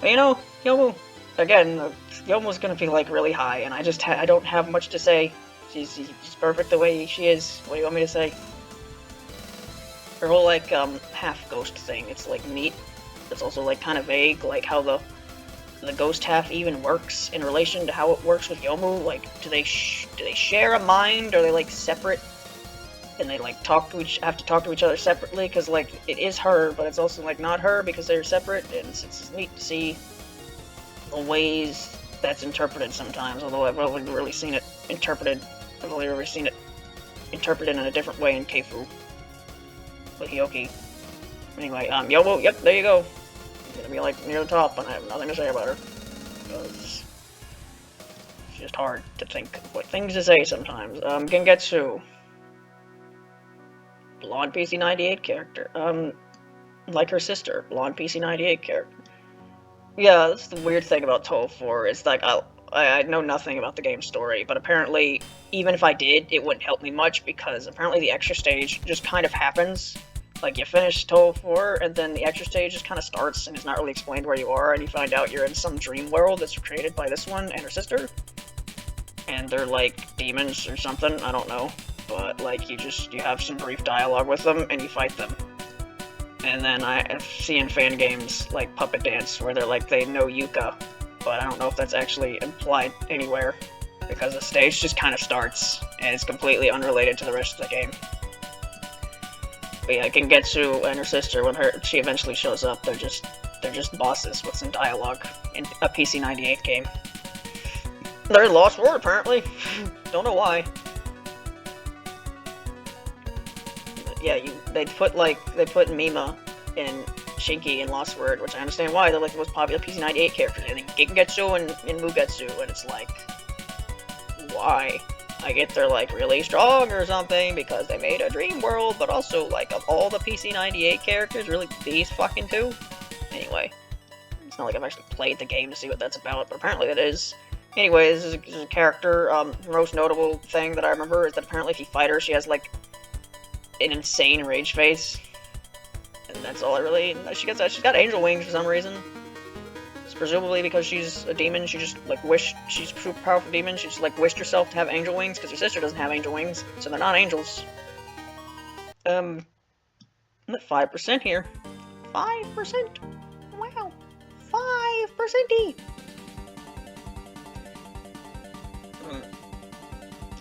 But you know, Yomu, again, Yomu's gonna be like really high, and I don't have much to say. She's perfect the way she is. What do you want me to say? Her whole like half ghost thing, it's like neat. It's also like kind of vague, like how the ghost half even works in relation to how it works with Yomu. Like, do they share a mind? Are they like separate? And they like have to talk to each other separately, because like it is her, but it's also like not her because they're separate. And it's neat to see the ways that's interpreted sometimes. Although I've only really seen it interpreted. I've only ever seen it interpreted in a different way in Keifu with Hyoki. Anyway, Yomu, yep, there you go. I'm gonna be like near the top, and I have nothing to say about her. because it's just hard to think of what things to say sometimes. Gengetsu. Blonde PC98 character. Like her sister, blonde PC98 character. Yeah, that's the weird thing about Touhou 4. It's like, I know nothing about the game's story, but apparently, even if I did, it wouldn't help me much, because apparently the extra stage just kind of happens. Like, you finish Touhou 4, and then the extra stage just kind of starts, and it's not really explained where you are, and you find out you're in some dream world that's created by this one and her sister. And they're, like, demons or something, I don't know. But, like, you have some brief dialogue with them, and you fight them. And then I've seen fan games like Puppet Dance where they're like, they know Yuka, but I don't know if that's actually implied anywhere, because the stage just kind of starts, and it's completely unrelated to the rest of the game. But yeah, Gengetsu and her sister, when she eventually shows up, they're just bosses with some dialogue in a PC98 game. They're in Lost World, apparently. Don't know why. Yeah, they put Mima and Shinki in Lost Word, which I understand why. They're like the most popular PC98 characters, and then Gengetsu and Mugetsu, and it's like, why? I get they're like really strong or something because they made a dream world, but also like of all the PC98 characters, really these fucking two? Anyway, it's not like I've actually played the game to see what that's about, but apparently it is. Anyway, this is a character. The most notable thing that I remember is that apparently if you fight her, she has like an insane rage face, and that's all I really. She's got angel wings for some reason. It's presumably because she's a demon. She just like she's a super powerful demon. She just like wished herself to have angel wings because her sister doesn't have angel wings, so they're not angels. I'm at 5% here. 5%. Wow, 5%.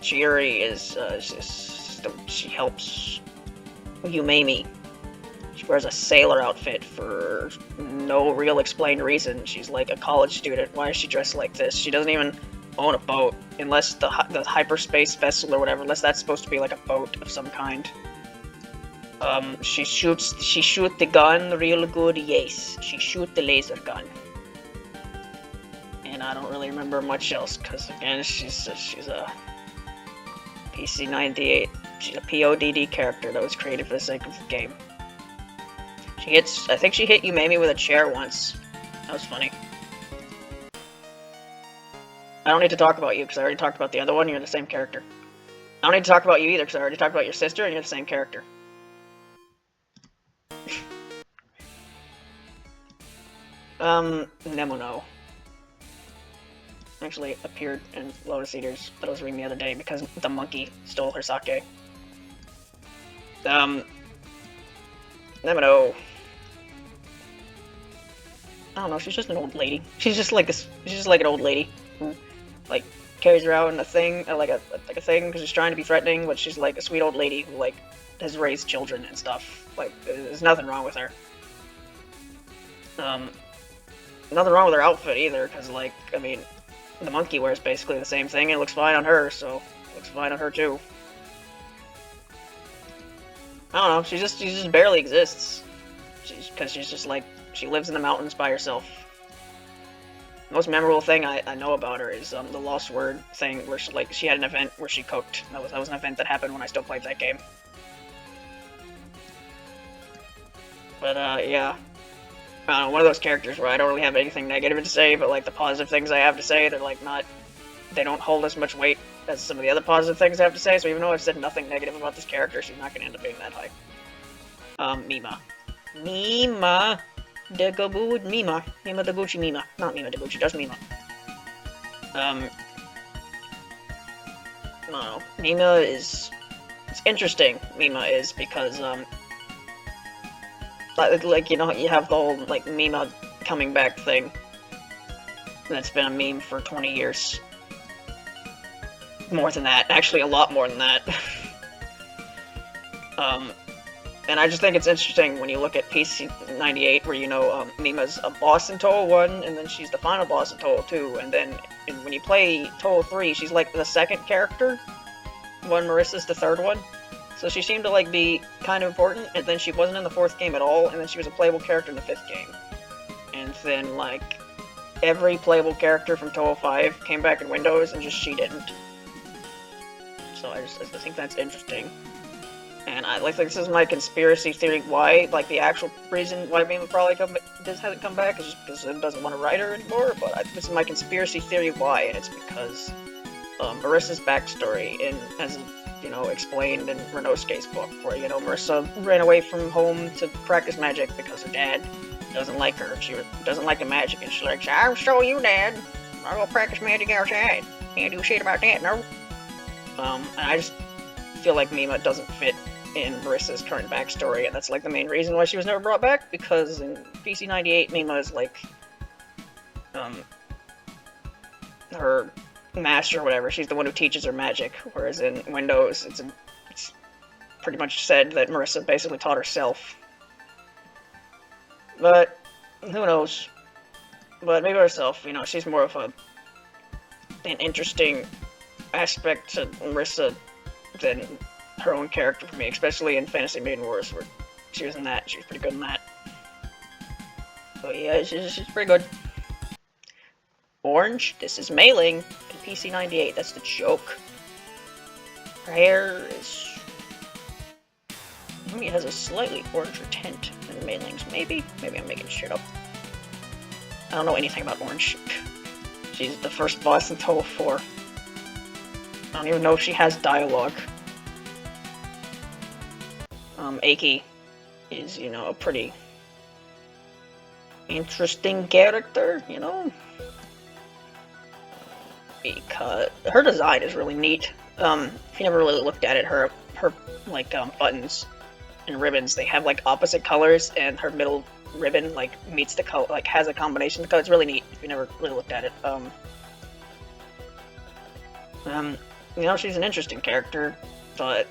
Chiuri is she helps Mayumi. She wears a sailor outfit for no real explained reason. She's like a college student. Why is she dressed like this? She doesn't even own a boat, unless the hyperspace vessel or whatever, unless that's supposed to be like a boat of some kind. She shoot the gun real good, yes. She shoot the laser gun. And I don't really remember much else, because again, she's a PC98. She's a PODD character that was created for the sake of the game. I think she hit Mayumi with a chair once. That was funny. I don't need to talk about you, because I already talked about the other one, you're the same character. I don't need to talk about you either, because I already talked about your sister, and you're the same character. Nemono actually appeared in Lotus Eaters that I was reading the other day because the monkey stole her sake. Nemono. I don't know, she's just an old lady. She's just like an old lady who, like, carries around a thing, like a thing, because she's trying to be threatening, but she's like a sweet old lady who, like, has raised children and stuff. Like, there's nothing wrong with her. Nothing wrong with her outfit either, because, like, I mean, the monkey wears basically the same thing, and it looks fine on her, so it looks fine on her too. I don't know, she just barely exists. Because she's just like, she lives in the mountains by herself. The most memorable thing I know about her is the Lost Word thing, where she had an event where she cooked. That was an event that happened when I still played that game. But yeah. I don't know, one of those characters where I don't really have anything negative to say, but like the positive things I have to say, they're like they don't hold as much weight as some of the other positive things I have to say, so even though I've said nothing negative about this character, she's not going to end up being that high. Mima. Mima the Gabood Mima. Mima the Gucci Mima. Not Mima the Gucci, just Mima. I don't know. Mima is... It's interesting, Mima is, because, like, you know, you have the whole, like, Mima coming back thing. That's been a meme for 20 years. More than that. Actually, a lot more than that. And I just think it's interesting when you look at PC98, where, you know, Mima's a boss in Touhou 1, and then she's the final boss in Touhou 2, and then when you play Touhou 3, she's, like, the second character, when Marissa's the third one. So she seemed to, like, be kind of important, and then she wasn't in the fourth game at all, and then she was a playable character in the fifth game. And then, like, every playable character from Touhou 5 came back in Windows, and just she didn't. So I think that's interesting. And I like this is my conspiracy theory why, like the actual reason why Mayumi probably hasn't come back is just because it doesn't want to write her anymore. But this is my conspiracy theory why, and it's because Marissa's backstory as explained in Renosuke's book, where Marissa ran away from home to practice magic because her dad doesn't like her. She doesn't like the magic, and she's like, "I'll show you, Dad. I'll go practice magic outside. Can't do shit about that, no." And I just feel like Mima doesn't fit in Marissa's current backstory, and that's like the main reason why she was never brought back, because in PC 98, Mima is like her master or whatever. She's the one who teaches her magic, whereas in Windows, it's pretty much said that Marissa basically taught herself. But who knows? But maybe herself, she's more of an interesting aspect to Marissa than her own character for me, especially in Fantasy Maiden Wars, where she was in that. She was pretty good in that. But yeah, she's pretty good. Orange, this is Mei-Ling in PC 98. That's the joke. Her hair is... maybe it has a slightly oranger tint than Mei-Ling's. Maybe I'm making shit up. I don't know anything about Orange. She's the first boss in Touhou 4. I don't even know if she has dialogue. Aki is, a pretty interesting character, because her design is really neat. If you never really looked at it, her buttons and ribbons, they have like opposite colors, and her middle ribbon meets the color, has a combination of colors. It's really neat if you never really looked at it. She's an interesting character, but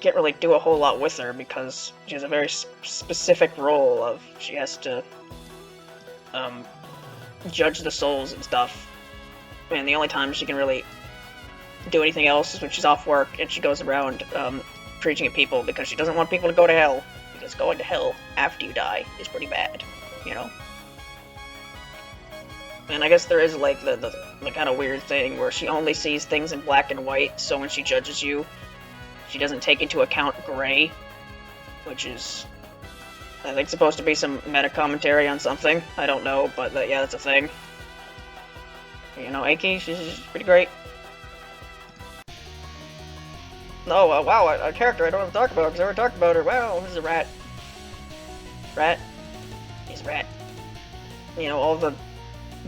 can't really do a whole lot with her because she has a very specific role of she has to judge the souls and stuff, and the only time she can really do anything else is when she's off work and she goes around preaching at people, because she doesn't want people to go to hell, because going to hell after you die is pretty bad, And I guess there is the kind of weird thing where she only sees things in black and white, so when she judges you, she doesn't take into account gray, which is, I think, supposed to be some meta-commentary on something. I don't know, but yeah, that's a thing. Aki, she's pretty great. Oh, wow, a character I don't have to talk about, because I already talked about her. Wow, this is a rat. Rat? He's a rat. All the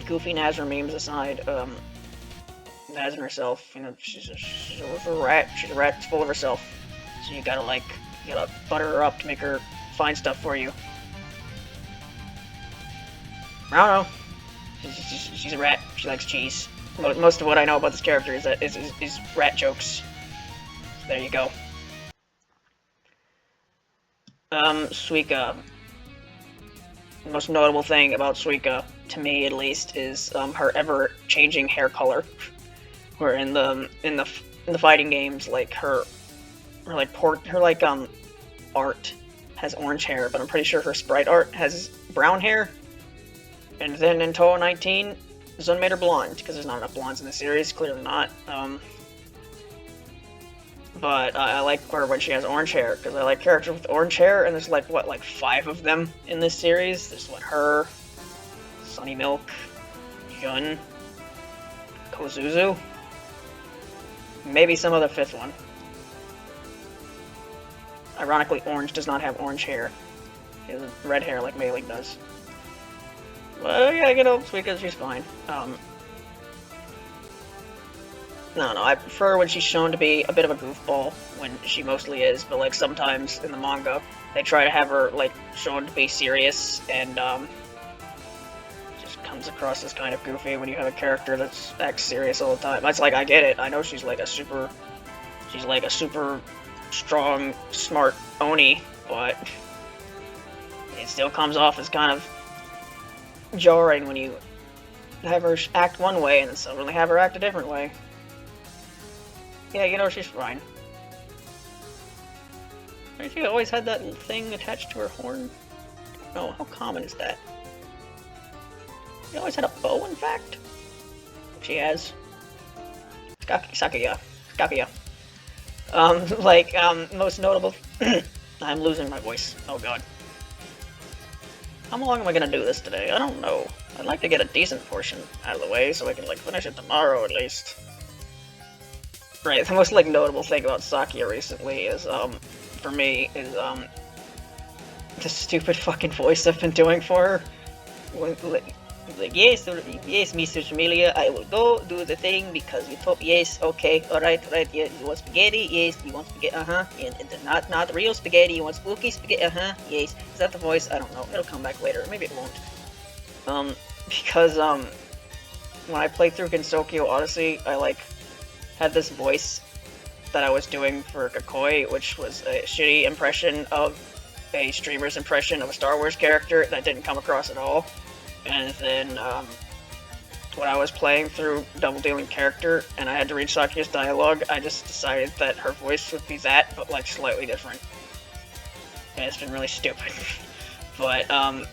goofy Nazra memes aside, Nazra herself, she's a rat. She's a rat that's full of herself. So you gotta butter her up to make her find stuff for you. I don't know. She's a rat. She likes cheese. Most of what I know about this character is rat jokes. So there you go. Suika. The most notable thing about Suika, to me at least, is her ever-changing hair color. Where in the fighting games, her art has orange hair, but I'm pretty sure her sprite art has brown hair. And then in Touhou 19, Zun made her blonde, because there's not enough blondes in the series, clearly not. But I like her when she has orange hair, because I like characters with orange hair, and there's 5 of them in this series. There's her, Sunny Milk, Jun, Kozuzu, maybe some other 5th one. Ironically, Orange does not have orange hair. She has red hair like Mei-Ling does. Well, yeah, Suika, she's fine. No, I prefer when she's shown to be a bit of a goofball, when she mostly is, but sometimes in the manga, they try to have her shown to be serious, and just comes across as kind of goofy when you have a character that acts serious all the time. It's I get it, I know she's a super strong, smart Oni, but it still comes off as kind of jarring when you have her act one way and then suddenly have her act a different way. Yeah, she's fine. She always had that thing attached to her horn? No, how common is that? She always had a bow, in fact. She has. Sakuya. Most notable... I'm losing my voice. Oh god. How long am I gonna do this today? I don't know. I'd like to get a decent portion out of the way so I can, like, finish it tomorrow at least. Right, the most, like, notable thing about Sakuya recently is, for me, is, the stupid fucking voice I've been doing for her. Like, yes, Mr. Jamelia, I will go do the thing because you told yes, okay, alright, yeah, you want spaghetti? Yes, you want spaghetti, and not real spaghetti, you want spooky spaghetti, yes. Is that the voice? I don't know, it'll come back later, maybe it won't. Because, when I played through Gensokyo Odyssey, I, like, had this voice that I was doing for Kakoi, which was a shitty impression of a streamer's impression of a Star Wars character that didn't come across at all. And then, when I was playing through Double Dealing Character, and I had to read Sakuya's dialogue, I just decided that her voice would be that, but, like, slightly different. And it's been really stupid. But, I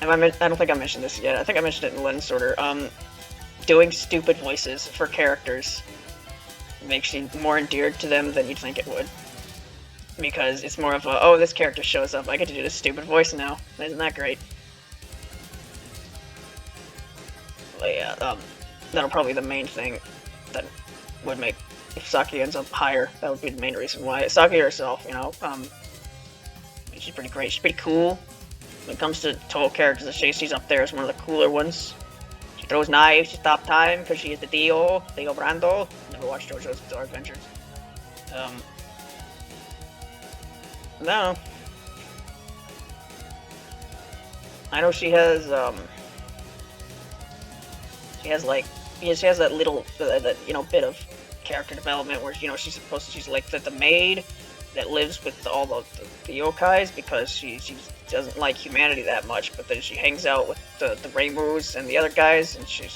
don't think I mentioned this yet. I think I mentioned it in Lens Sorter. Doing stupid voices for characters makes you more endeared to them than you'd think it would. Because it's more of a, oh, this character shows up, I get to do this stupid voice now. Isn't that great? But yeah, that'll probably be the main thing that would make, if Sakuya ends up higher, that would be the main reason why. Sakuya herself, you know, she's pretty great, she's pretty cool. When it comes to Touhou characters, she's up there as one of the cooler ones. She throws knives, she stops time, because she is the Dio Brando. Never watched JoJo's Bizarre Adventures. No. I know she has, she has that little, you know, bit of character development where, you know, she's like the maid that lives with all the yokais because she doesn't like humanity that much, but then she hangs out with the Reimus and the other guys, and she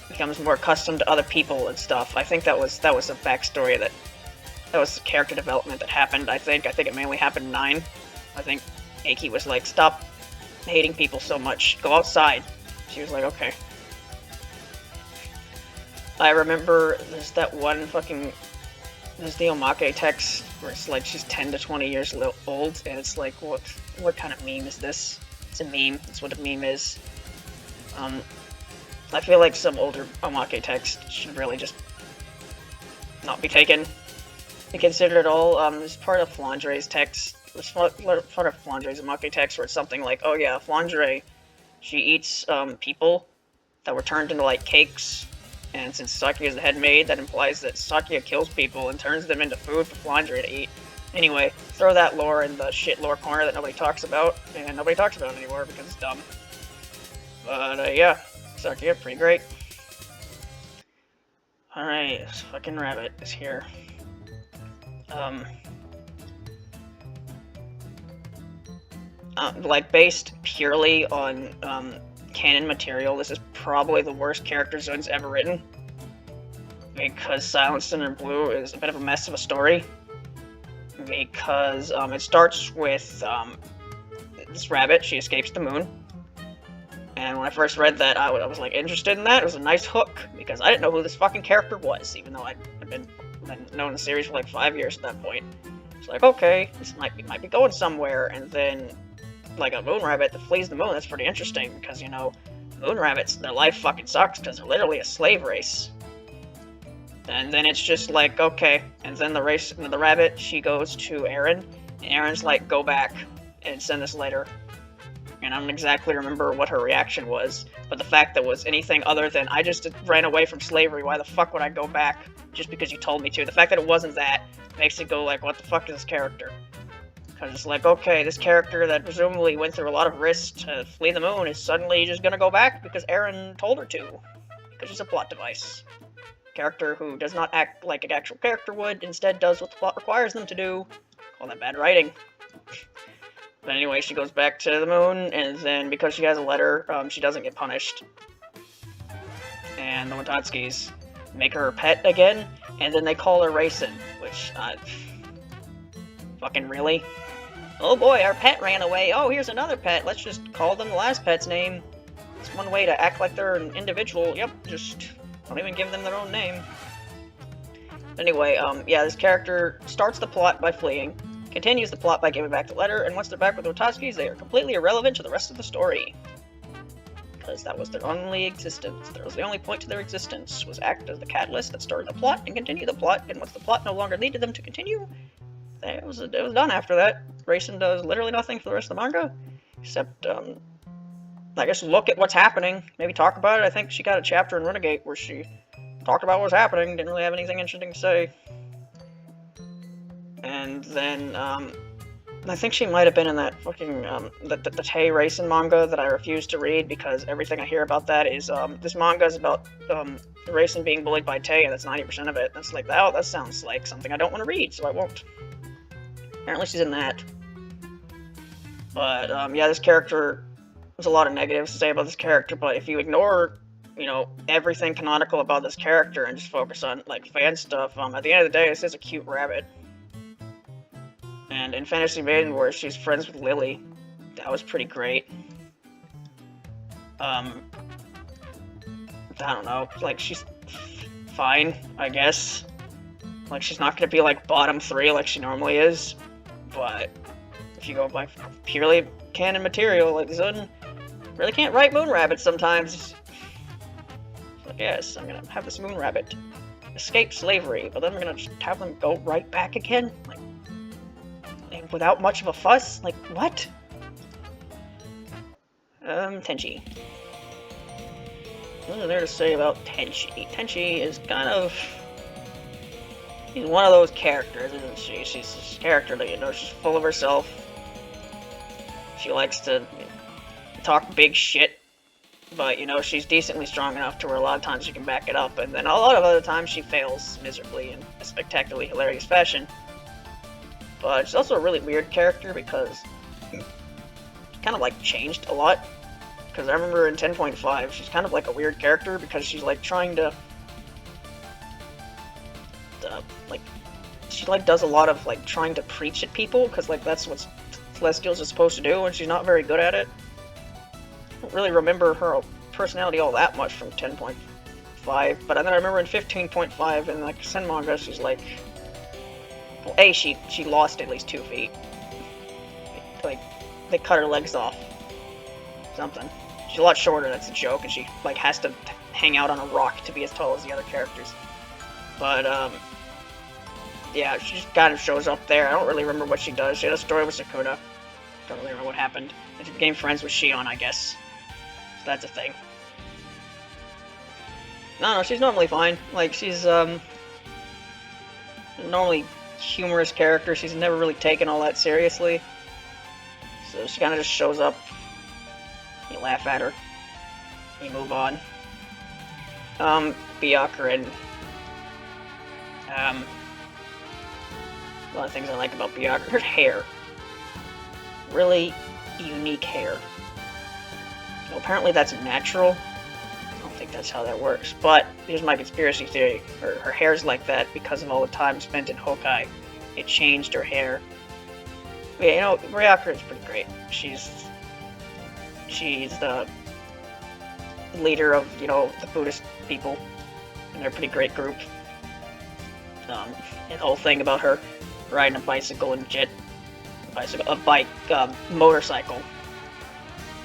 becomes more accustomed to other people and stuff. I think that was a backstory that was character development that happened. I think it mainly happened in 9. I think Eiki was like, stop hating people so much, go outside. She was like, okay. I remember there's that one fucking, there's the Omake text where it's like she's 10 to 20 years old, and it's like, what kind of meme is this? It's a meme. That's what a meme is. I feel like some older Omake text should really just not be taken and considered at all. It's part of Flandre's text. It's part of Flandre's Omake text where it's something like, oh yeah, Flandre, she eats people that were turned into like cakes, and since Sakuya is the head maid, that implies that Sakuya kills people and turns them into food for Flandre to eat. Anyway, throw that lore in the shit lore corner that nobody talks about, and nobody talks about it anymore because it's dumb. But yeah, Sakuya, pretty great. Alright, this fucking rabbit is here. Like, based purely on, canon material, this is probably the worst character Zone's ever written. Because Silenced in Blue is a bit of a mess of a story. Because, it starts with, this rabbit, she escapes the moon. And when I first read that, I was like, interested in that. It was a nice hook, because I didn't know who this fucking character was, even though I'd been known the series for like 5 years at that point. It's like, okay, this might be going somewhere, and then, like, a moon rabbit that flees the moon, that's pretty interesting, because, you know, moon rabbits, their life fucking sucks, because they're literally a slave race. And then it's just like, okay, and then the rabbit, she goes to Aaron, and Aaron's like, go back, and send this later. And I don't exactly remember what her reaction was, but the fact that was anything other than, I just ran away from slavery, why the fuck would I go back just because you told me to? The fact that it wasn't that makes it go like, what the fuck is this character? Because it's like, okay, this character that presumably went through a lot of risks to flee the moon is suddenly just gonna go back because Aaron told her to. Because she's a plot device. Character who does not act like an actual character would, instead does what the plot requires them to do. Call that bad writing. But anyway, she goes back to the moon, and then because she has a letter, she doesn't get punished. And the Watatskis make her a pet again, and then they call her Raisin, which, fucking really? Oh boy, our pet ran away. Oh, here's another pet. Let's just call them the last pet's name. It's one way to act like they're an individual. Yep, just don't even give them their own name. Anyway, yeah, this character starts the plot by fleeing, continues the plot by giving back the letter, and once they're back with the Watotskis, they are completely irrelevant to the rest of the story. Because that was their only existence. That was the only point to their existence, was act as the catalyst that started the plot and continue the plot, and once the plot no longer needed them to continue, it was done after that. Racing does literally nothing for the rest of the manga, except, I guess look at what's happening, maybe talk about it. I think she got a chapter in Renegade where she talked about what was happening, didn't really have anything interesting to say. And then, I think she might have been in that fucking, the Tay Racing manga that I refused to read because everything I hear about that is, this manga is about, Racing being bullied by Tay, and that's 90% of it. That's like, oh, that sounds like something I don't want to read, so I won't. Apparently she's in that. But, yeah, this character, there's a lot of negatives to say about this character, but if you ignore, you know, everything canonical about this character and just focus on, like, fan stuff, at the end of the day, this is a cute rabbit. And in Fantasy Maiden, where she's friends with Lily, that was pretty great. I don't know, like, she's fine, I guess. Like, she's not gonna be, like, bottom 3 like she normally is, but if you go by purely canon material, like, Zun really can't write Moon Rabbit sometimes. So, yes, I'm gonna have this Moon Rabbit escape slavery, but then we're gonna just have them go right back again? Like, without much of a fuss? Like, what? Tenchi. What is there to say about Tenchi? Tenchi is kind of... she's one of those characters, isn't she? She's this character that, you know, she's full of herself. She likes to talk big shit, but, you know, she's decently strong enough to where a lot of times she can back it up, and then a lot of other times she fails miserably in a spectacularly hilarious fashion. But she's also a really weird character because she kind of, like, changed a lot. Because I remember in 10.5, she's kind of like a weird character because she's, like, trying to... like, she, like, does a lot of, like, trying to preach at people, because, like, that's what Celestials are supposed to do, and she's not very good at it. I don't really remember her personality all that much from 10.5, but then I remember in 15.5, in, like, Sen manga, she's, like... well, A, she lost at least 2 feet. Like, they cut her legs off. Something. She's a lot shorter, that's a joke, and she, like, has to hang out on a rock to be as tall as the other characters. But, yeah, she just kind of shows up there. I don't really remember what she does. She had a story with Sakuna. Don't really remember what happened. And she became friends with Shion, I guess. So that's a thing. No, she's normally fine. Like, she's, normally humorous character. She's never really taken all that seriously. So she kind of just shows up. You laugh at her. You move on. Byakuren. A lot of things I like about Byakuren. Her hair. Really unique hair. Well, apparently that's natural. I don't think that's how that works. But here's my conspiracy theory. Her hair's like that because of all the time spent in Hokai. It changed her hair. But, yeah, you know, Byakuren's pretty great. She's the leader of, you know, the Buddhist people. And they're a pretty great group. And the whole thing about her riding a bicycle and motorcycle.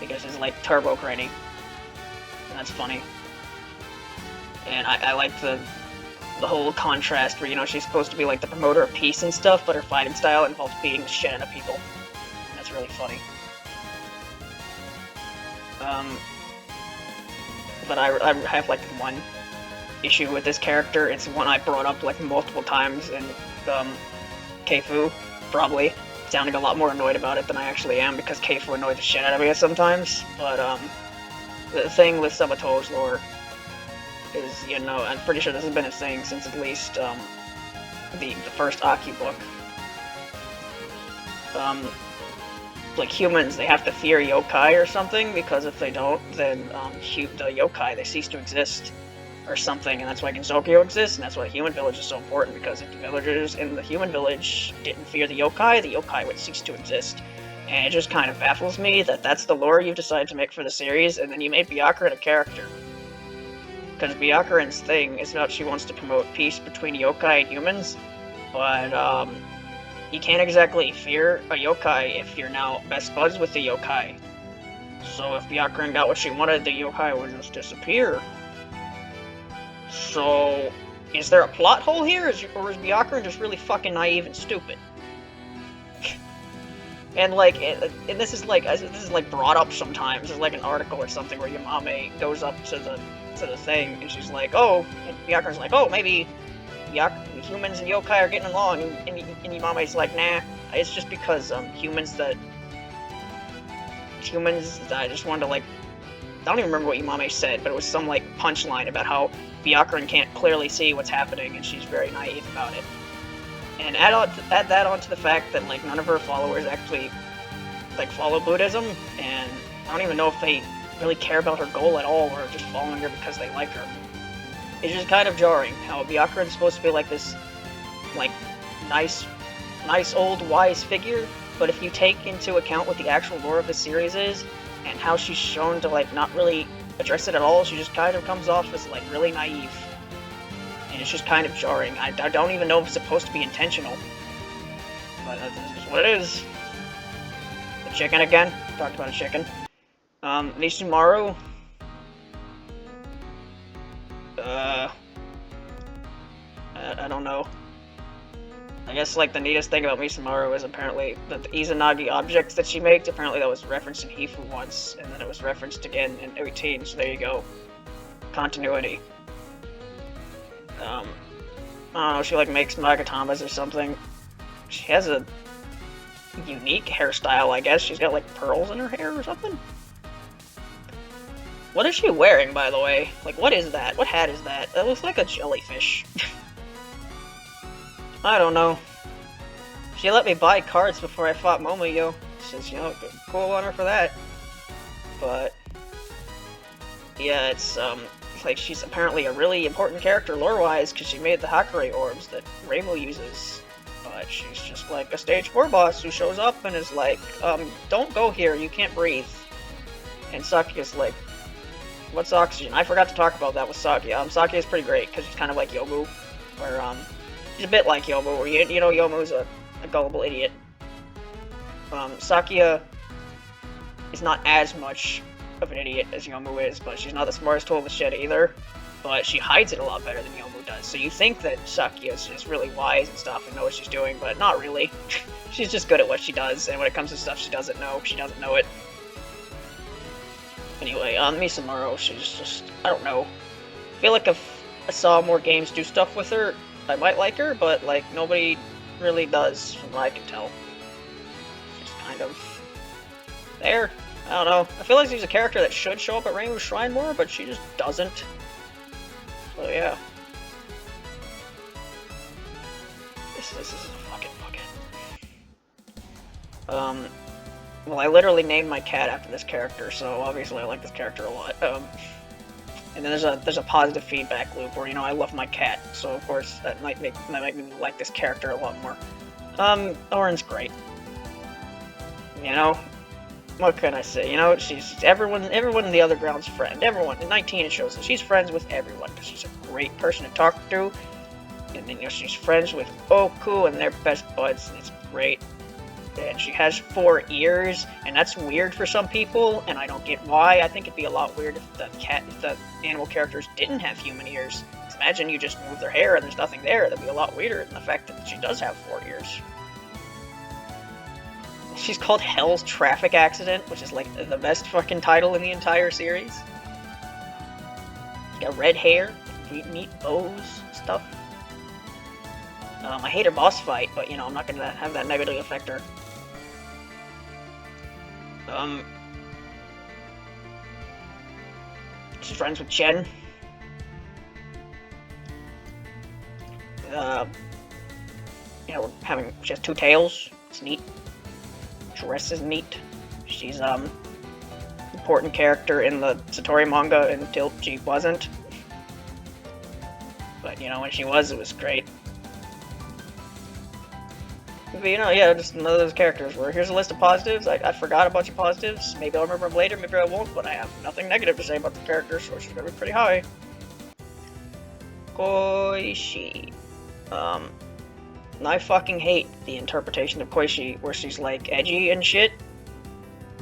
Because it's like turbo craning. And that's funny. And I like the whole contrast where, you know, she's supposed to be like the promoter of peace and stuff, but her fighting style involves beating the shit out of people. And that's really funny. But I have like one issue with this character. It's one I brought up like multiple times in Keifu, probably. Sounding a lot more annoyed about it than I actually am because Keifu annoyed the shit out of me sometimes. But the thing with Sabato's lore is, you know, I'm pretty sure this has been a thing since at least the first Aki book. Like humans, they have to fear yokai or something, because if they don't, then the yokai, they cease to exist. or something, and that's why Genzokyo exists, and that's why the human village is so important, because if the villagers in the human village didn't fear the yokai would cease to exist. And it just kind of baffles me that that's the lore you've decided to make for the series, and then you made Byakuren a character. Because Byakuren's thing is about she wants to promote peace between yokai and humans, but you can't exactly fear a yokai if you're now best buds with the yokai. So if Byakuren got what she wanted, the yokai would just disappear. So, is there a plot hole here, or is Byakuren just really fucking naive and stupid? And like, and this is like brought up sometimes. There's like an article or something where Yamame goes up to the thing, and she's like, oh, and Byakuren's like, oh, maybe humans and yokai are getting along, and Yamame's like, nah, it's just because humans that I just wanted to like, I don't even remember what Yamame said, but it was some like punchline about how Byakuren can't clearly see what's happening, and she's very naive about it. And add that on to the fact that like none of her followers actually like follow Buddhism, and I don't even know if they really care about her goal at all, or just following her because they like her. It's just kind of jarring how Byakuren's supposed to be like this, like nice old wise figure, but if you take into account what the actual lore of the series is, and how she's shown to like not really address it at all, she just kind of comes off as like really naive. And it's just kind of jarring. I don't even know if it's supposed to be intentional. But that's just what it is. The chicken again. Talked about a chicken. Misumaru. I don't know. I guess like the neatest thing about Misumaru is apparently that the Izanagi objects that she makes, apparently that was referenced in Hifu once, and then it was referenced again in 18, so there you go. Continuity. I don't know, she like makes Nagatamas or something. She has a unique hairstyle, I guess. She's got like pearls in her hair or something. What is she wearing, by the way? Like, what is that? What hat is that? That looks like a jellyfish. I don't know. She let me buy cards before I fought Momoyo. She's, you know, cool on her for that. But yeah, it's like she's apparently a really important character lore-wise because she made the Hakure orbs that Reimu uses. But she's just like a stage 4 boss who shows up and is like, don't go here, you can't breathe. And Sakia's like, what's oxygen? I forgot to talk about that with Sakia. Sakia's pretty great because she's kind of like Yomu, where she's a bit like Yomu, where you know Yomu's a gullible idiot. Sakia is not as much of an idiot as Yomu is, but she's not the smartest tool in the shed either. But she hides it a lot better than Yomu does. So you think that Sakia is just really wise and stuff and know what she's doing, but not really. She's just good at what she does, and when it comes to stuff she doesn't know it. Anyway, Misumaru, she's just, I don't know. I feel like if I saw more games do stuff with her, I might like her, but like nobody really does, from what I can tell. She's kind of there. I don't know. I feel like she's a character that should show up at Reimu's Shrine more, but she just doesn't. So yeah. This is a fucking bucket. Well, I literally named my cat after this character, so obviously I like this character a lot. And then there's a positive feedback loop where, you know, I love my cat, so of course that might make me like this character a lot more. Oren's great. You know, what can I say? You know, she's everyone in the other ground's friend. Everyone in 19 it shows that she's friends with everyone because she's a great person to talk to. And then, you know, she's friends with Oku and they're best buds, and it's great. And she has 4 ears, and that's weird for some people, and I don't get why. I think it'd be a lot weird if the animal characters didn't have human ears. Because imagine you just move their hair and there's nothing there. That'd be a lot weirder than the fact that she does have 4 ears. She's called Hell's Traffic Accident, which is like the best fucking title in the entire series. She's got red hair, neat bows, stuff. I hate her boss fight, but you know, I'm not gonna have that negatively affect her. She's friends with Chen. You know, she has 2 tails. It's neat. Dress is neat. She's important character in the Satori manga until she wasn't. But, you know, when she was, it was great. But, you know, yeah, just one of those characters where here's a list of positives. I forgot a bunch of positives. Maybe I'll remember them later, maybe I won't, but I have nothing negative to say about the character, so she's gonna be pretty high. Koishi. I fucking hate the interpretation of Koishi where she's like edgy and shit.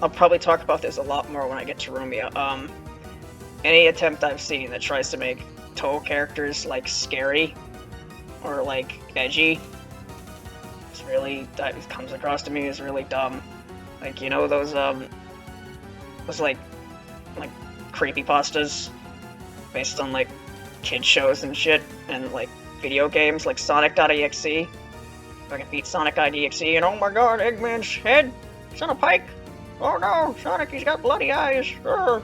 I'll probably talk about this a lot more when I get to Rumia. Any attempt I've seen that tries to make Touhou characters like scary or like edgy, it's really, that comes across to me as really dumb. Like, you know, those like creepypastas based on like kid shows and shit, and like video games like Sonic.exe. If I can beat Sonic.exe, and oh my god, Eggman's head, it's on a pike. Oh no, Sonic, he's got bloody eyes. Urgh.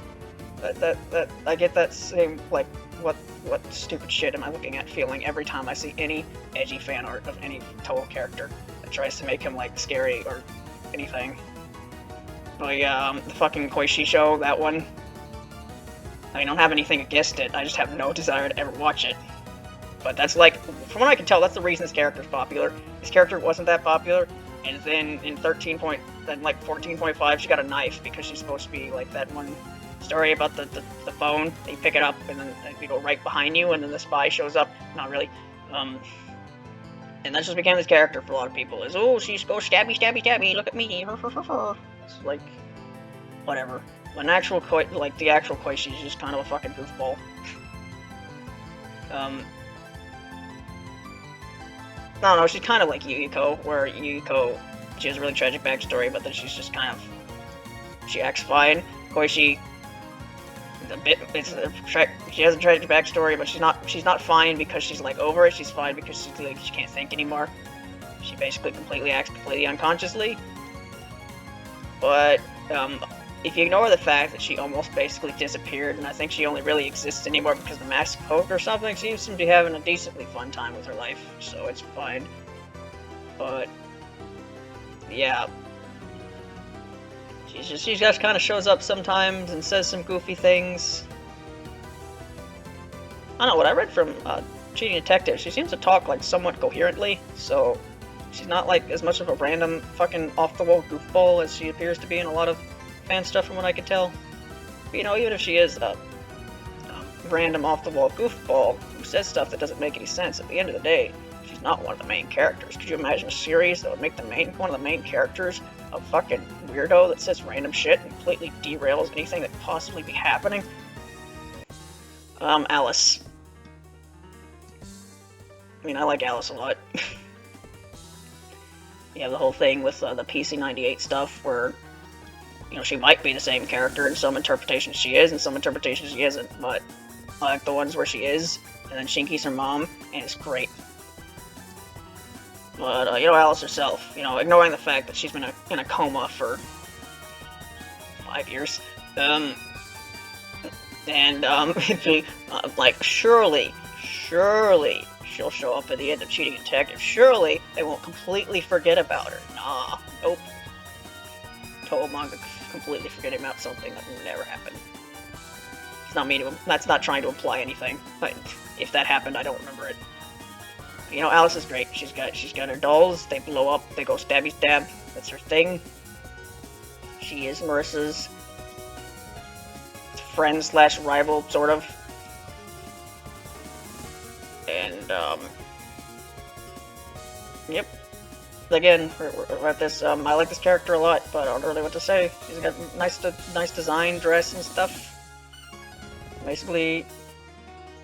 That I get that same, like, what stupid shit am I looking at feeling every time I see any edgy fan art of any Touhou character that tries to make him like scary or anything. But yeah, the fucking Koishi show, that one. I don't have anything against it, I just have no desire to ever watch it. But that's like, from what I can tell, that's the reason this character's popular. This character wasn't that popular, and then in 14.5, she got a knife because she's supposed to be like that one story about the phone. You pick it up and then you go right behind you, and then the spy shows up. Not really. And that just became this character for a lot of people. Is, oh, she's go stabby, stabby, stabby. Look at me. It's like, whatever. When the actual Koishi is just kind of a fucking goofball. I don't know, she's kind of like Yukiko, where Yukiko, she has a really tragic backstory, but then she's just kind of, she acts fine. Koishi, she has a tragic backstory, but she's not fine because she's like over it. She's fine because she's like, she can't think anymore. She basically completely acts completely unconsciously. But if you ignore the fact that she almost basically disappeared, and I think she only really exists anymore because the mask poked or something, she seems to be having a decently fun time with her life, so it's fine. But yeah, she just kind of shows up sometimes and says some goofy things. I don't know, what I read from Cheating Detective, she seems to talk like somewhat coherently, so she's not like as much of a random fucking off-the-wall goofball as she appears to be in a lot of fan stuff from what I could tell. But, you know, even if she is a random off-the-wall goofball who says stuff that doesn't make any sense, at the end of the day, she's not one of the main characters. Could you imagine a series that would make one of the main characters a fucking weirdo that says random shit and completely derails anything that could possibly be happening? Alice. I mean, I like Alice a lot. You have the whole thing with the PC-98 stuff where, you know, she might be the same character. In some interpretations she is, in some interpretations she isn't, but I like the ones where she is, and then Shinki's her mom, and it's great. But, you know, Alice herself, you know, ignoring the fact that she's been in a coma for 5 years, like, surely, she'll show up at the end of Cheating Detective. Surely they won't completely forget about her. Nah, nope. Touhou manga completely forgetting about something that never happened. That's not trying to imply anything, but if that happened, I don't remember it. You know, Alice is great. She's got her dolls, they blow up, they go stabby stab, that's her thing. She is Marissa's friend slash rival, sort of. And, yep. Again, we're at this, I like this character a lot, but I don't really know what to say. She's got nice design, dress, and stuff. Basically,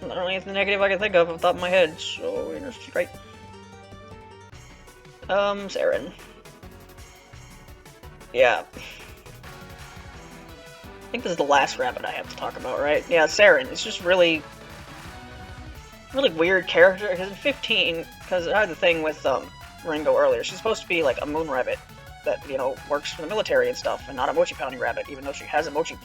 not really anything negative I can think of off the top of my head, so, you know, she's great. Saren. Yeah. I think this is the last rabbit I have to talk about, right? Yeah, Saren. It's just really weird character, because in 15, because I had the thing with, Ringo earlier, she's supposed to be like a moon rabbit that, you know, works for the military and stuff, and not a mochi pounding rabbit, even though she has a mochi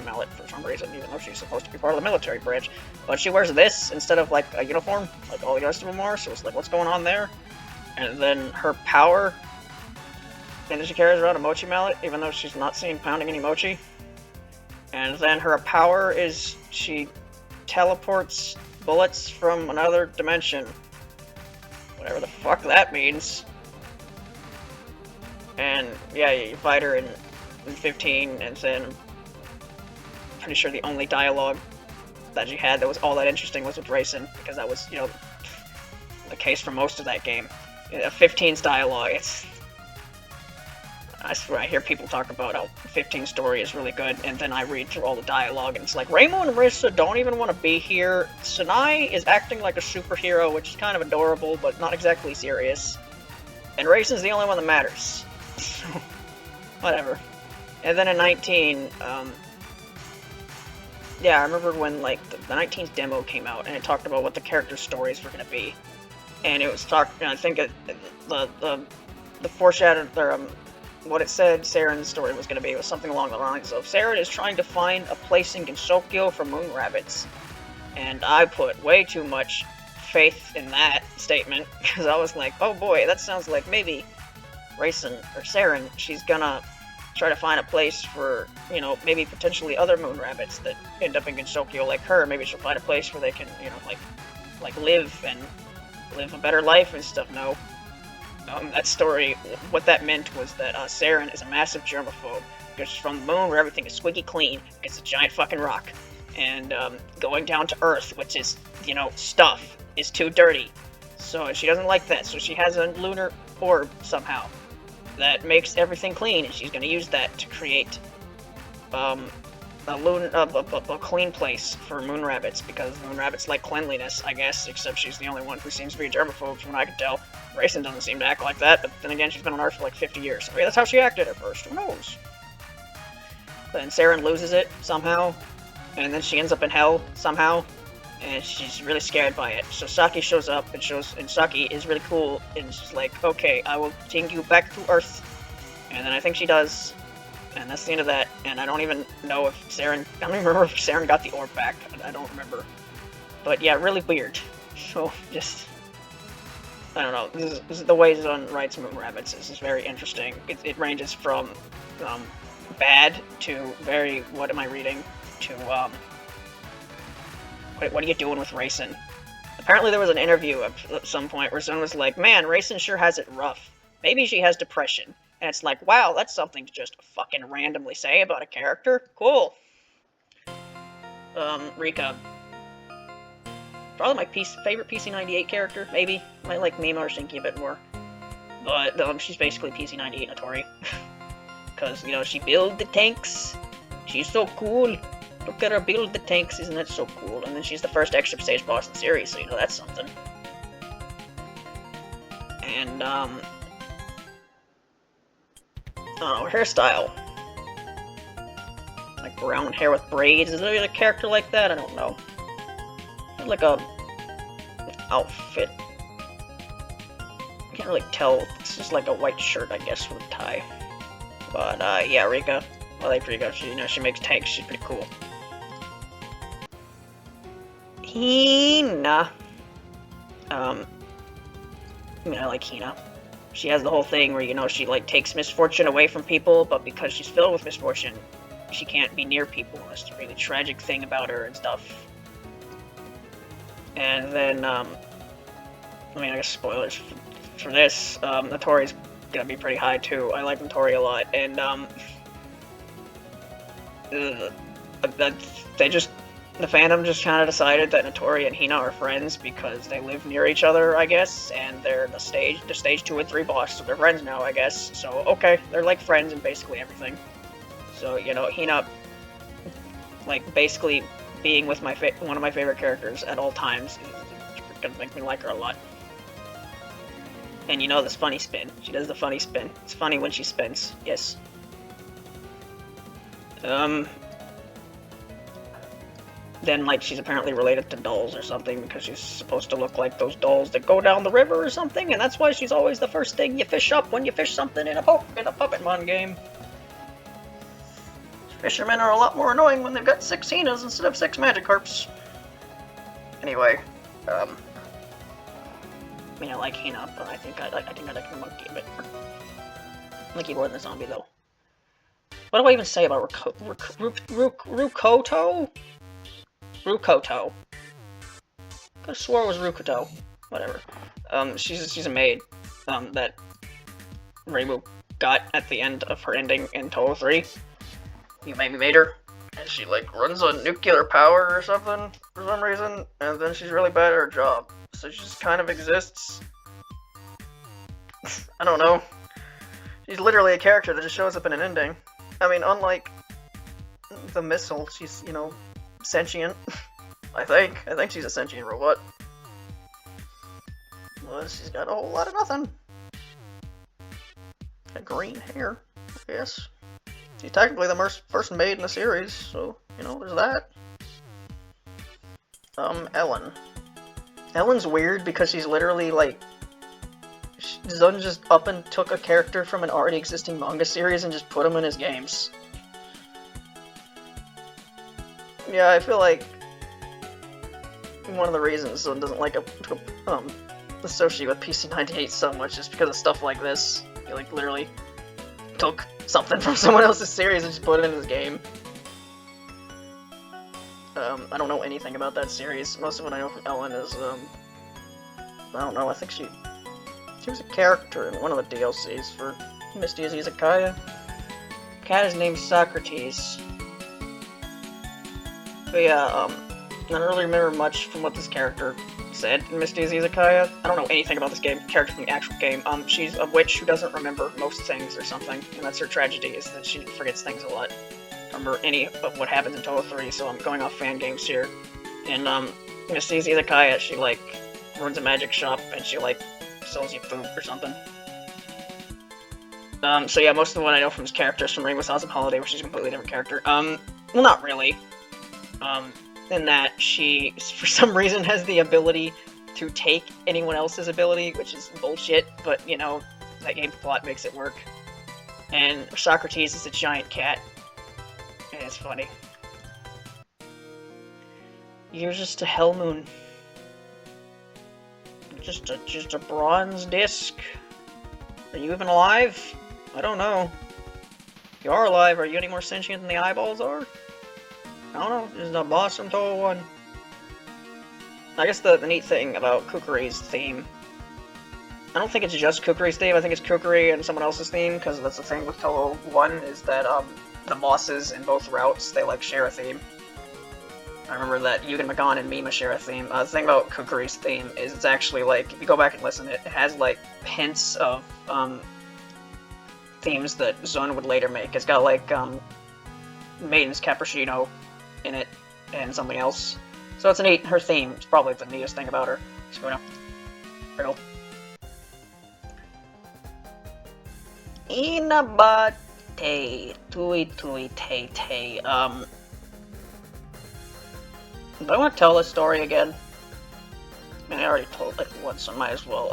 mallet for some reason, even though she's supposed to be part of the military branch. But she wears this instead of like a uniform, like all the rest of them are, so it's like, what's going on there? And then her power, and then she carries around a mochi mallet, even though she's not seen pounding any mochi. And then her power is she teleports bullets from another dimension. Whatever the fuck that means. And yeah, you fight her in 15, and then I'm pretty sure the only dialogue that she had that was all that interesting was with Raisin, because that was, you know, the case for most of that game. 15's dialogue, I swear I hear people talk about how 15's story is really good, and then I read through all the dialogue, and it's like, Reimu and Risa don't even want to be here. Sanai is acting like a superhero, which is kind of adorable, but not exactly serious. And Raisin's the only one that matters. So, whatever. And then in 19, yeah, I remember when, like, the 19's demo came out, and it talked about what the character stories were going to be. And it was I think the foreshadowed, or, what it said Saren's story was going to be was something along the lines of, Saren is trying to find a place in Gensokyo for moon rabbits. And I put way too much faith in that statement, because I was like, oh boy, that sounds like maybe Raisin, or Saren, she's gonna try to find a place for, you know, maybe potentially other moon rabbits that end up in Gensokyo like her. Maybe she'll find a place where they can, you know, like live and live a better life and stuff. No. That story, what that meant was that Saren is a massive germaphobe, because she's from the moon where everything is squeaky clean, it's a giant fucking rock. And going down to Earth, which is, you know, stuff, is too dirty. So she doesn't like that, so she has a lunar orb somehow that makes everything clean, and she's going to use that to create a clean place for moon rabbits, because moon rabbits like cleanliness, I guess, except she's the only one who seems to be a germaphobe from what I can tell. Raisin doesn't seem to act like that, but then again, she's been on Earth for like 50 years. I mean, that's how she acted at first, who knows? Then Saren loses it somehow, and then she ends up in hell somehow, and she's really scared by it. So Saki shows up, and Saki is really cool, and she's like, okay, I will take you back to Earth. And then I think she does, and that's the end of that. And I don't even know if Saren, I don't even remember if Saren got the orb back. I don't remember. But yeah, really weird. So just, I don't know, this is the way Zun writes Moon Rabbits. This is very interesting. It ranges from bad to very, what am I reading, to what are you doing with Raisin? Apparently there was an interview at some point where someone was like, man, Raisin sure has it rough. Maybe she has depression. And it's like, wow, that's something to just fucking randomly say about a character. Cool. Rika. Probably my favorite PC98 character, maybe. Might like Mima or Shinki a bit more. But she's basically PC98 Notori. Because, you know, she builds the tanks. She's so cool. Look at her build the tanks, isn't that so cool? And then she's the first extra stage boss in the series, so you know that's something. And, I don't know, hairstyle. Like brown hair with braids. Is there a character like that? I don't know. Like an outfit. I can't really tell. It's just like a white shirt, I guess, with a tie. But, yeah, Rika. I like Rika. She, you know, she makes tanks. She's pretty cool. Hina. I mean, I like Hina. She has the whole thing where, you know, she, like, takes misfortune away from people, but because she's filled with misfortune, she can't be near people. That's the really tragic thing about her and stuff. And then, I mean, I guess spoilers for this, Notori's gonna be pretty high, too. I like Notori a lot, and, the fandom just kind of decided that Notori and Hina are friends because they live near each other, I guess, and they're the stage 2 and 3 boss, so they're friends now, I guess. So, okay, they're like friends in basically everything. So, you know, Hina, like, basically being with one of my favorite characters at all times is gonna make me like her a lot. And you know this funny spin. She does the funny spin. It's funny when she spins, yes. Then, like, she's apparently related to dolls or something, because she's supposed to look like those dolls that go down the river or something, and that's why she's always the first thing you fish up when you fish something in a Puppetmon game. Fishermen are a lot more annoying when they've got 6 Hinas instead of 6 Magikarps. Anyway, I mean, I like Hina, but I think I like the monkey a bit more. Monkey more than the zombie, though. What do I even say about Rukoto? Rukoto. I swore it was Rukuto. Whatever. She's a maid. That Reimu got at the end of her ending in Touhou 3. You maybe made her. And she, like, runs on nuclear power or something for some reason, and then she's really bad at her job. So she just kind of exists. I don't know. She's literally a character that just shows up in an ending. I mean, unlike the missile, she's, you know, sentient. I think she's a sentient robot. Well, she's got a whole lot of nothing. Got green hair, I guess. She's technically the first maid in the series, so, you know, there's that. Ellen. Ellen's weird because she's literally, like, Zun just up and took a character from an already existing manga series and just put him in his games. Yeah, I feel like one of the reasons Zun doesn't like associate with PC98 so much is because of stuff like this. He, like, literally took something from someone else's series and just put it in his game. I don't know anything about that series. Most of what I know from Ellen is, I don't know, I think she was a character in one of the DLCs for Misty's Izakaya. Cat is named Socrates. But yeah, I don't really remember much from what this character said in Misty's Izakaya. I don't know anything about this character from the actual game. She's a witch who doesn't remember most things or something, and that's her tragedy, is that she forgets things a lot. I don't remember any of what happens in Touhou 3, so I'm going off fan games here. In Misty's Izakaya, she, like, runs a magic shop, and she, like, sells you food or something. So yeah, most of what I know from this character is from Reimus Awesome Holiday, which is a completely different character. Well, not really. In that she, for some reason, has the ability to take anyone else's ability, which is bullshit, but, you know, that game's plot makes it work. And Socrates is a giant cat, and it's funny. You're just a hell moon. Just a bronze disc. Are you even alive? I don't know. If you are alive, are you any more sentient than the eyeballs are? I don't know, this is the boss from Touhou 1. I guess the neat thing about Kukuri's theme, I don't think it's just Kukuri's theme, I think it's Kukuri and someone else's theme, because that's the thing with Touhou 1, is that the bosses in both routes, they like share a theme. I remember that Yugen Magon and Mima share a theme. The thing about Kukuri's theme is it's actually, like, if you go back and listen, it has, like, hints of themes that Zun would later make. It's got, like, Maiden's Cappuccino in it, and something else. So it's neat. Her theme is probably the neatest thing about her. Sakuna. Riddle. Inabate. Tui tui te te. Do I want to tell this story again? I mean, I already told it once, so I might as well.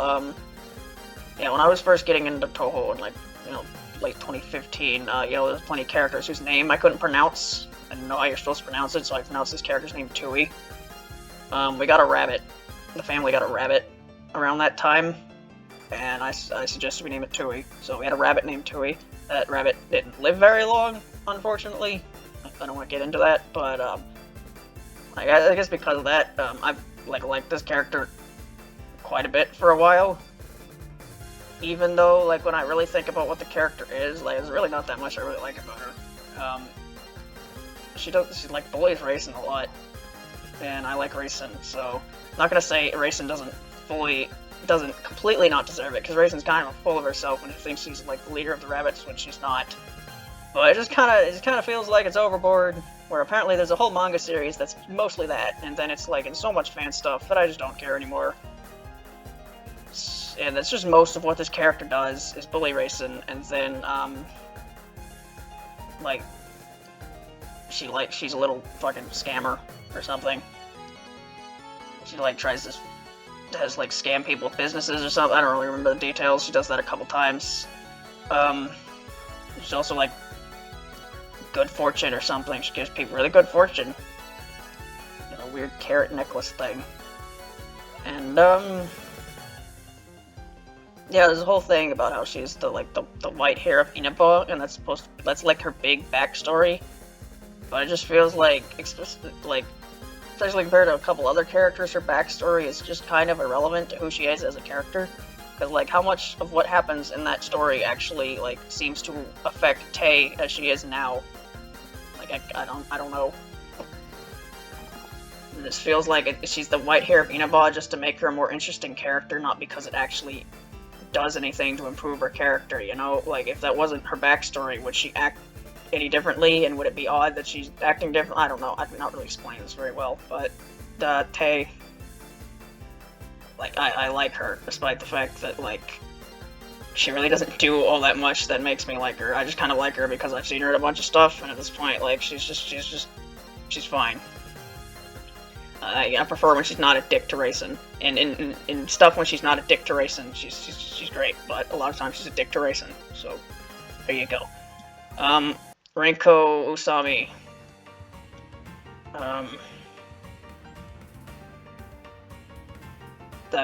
Yeah, when I was first getting into Touhou in, like, you know, late 2015, you know, there's plenty of characters whose name I couldn't pronounce. I didn't know how you're supposed to pronounce it, so I pronounced this character's name Touhou. We got a rabbit. The family got a rabbit around that time, and I suggested we name it Touhou. So we had a rabbit named Touhou. That rabbit didn't live very long, unfortunately. I don't want to get into that, but, I guess because of that, I've, like, liked this character quite a bit for a while. Even though, like, when I really think about what the character is, like, there's really not that much I really like about her. She like, bullies Raisin a lot, and I like Raisin, so I'm not gonna say Raisin doesn't completely not deserve it, because Raisin's kind of full of herself when she thinks she's, like, the leader of the rabbits when she's not. But it just kind of feels like it's overboard, where apparently there's a whole manga series that's mostly that, and then it's, like, in so much fan stuff that I just don't care anymore. And that's just most of what this character does, is bully Raisin, and then, like, she's a little fucking scammer or something. She, like, tries to like, scam people with businesses or something. I don't really remember the details. She does that a couple times. She's also, like, good fortune or something. She gives people really good fortune. You know, weird carrot necklace thing. And, yeah, there's a whole thing about how she's the white hair of Inaba, and that's like her big backstory. But it just feels like especially compared to a couple other characters, her backstory is just kind of irrelevant to who she is as a character. Because, like, how much of what happens in that story actually, like, seems to affect Tay as she is now? Like, I don't know. This feels like she's the white hair Inaba just to make her a more interesting character, not because it actually does anything to improve her character, you know? Like, if that wasn't her backstory, would she act any differently, and would it be odd that she's acting different? I don't know. I cannot really explain this very well, but Tay, like, I like her, despite the fact that, like, she really doesn't do all that much that makes me like her. I just kind of like her because I've seen her in a bunch of stuff, and at this point, like, she's fine. I prefer when she's not a dick to racing. And in stuff when she's not a dick to racing, she's great. But a lot of times she's a dick to racing. So there you go. Renko Usami. I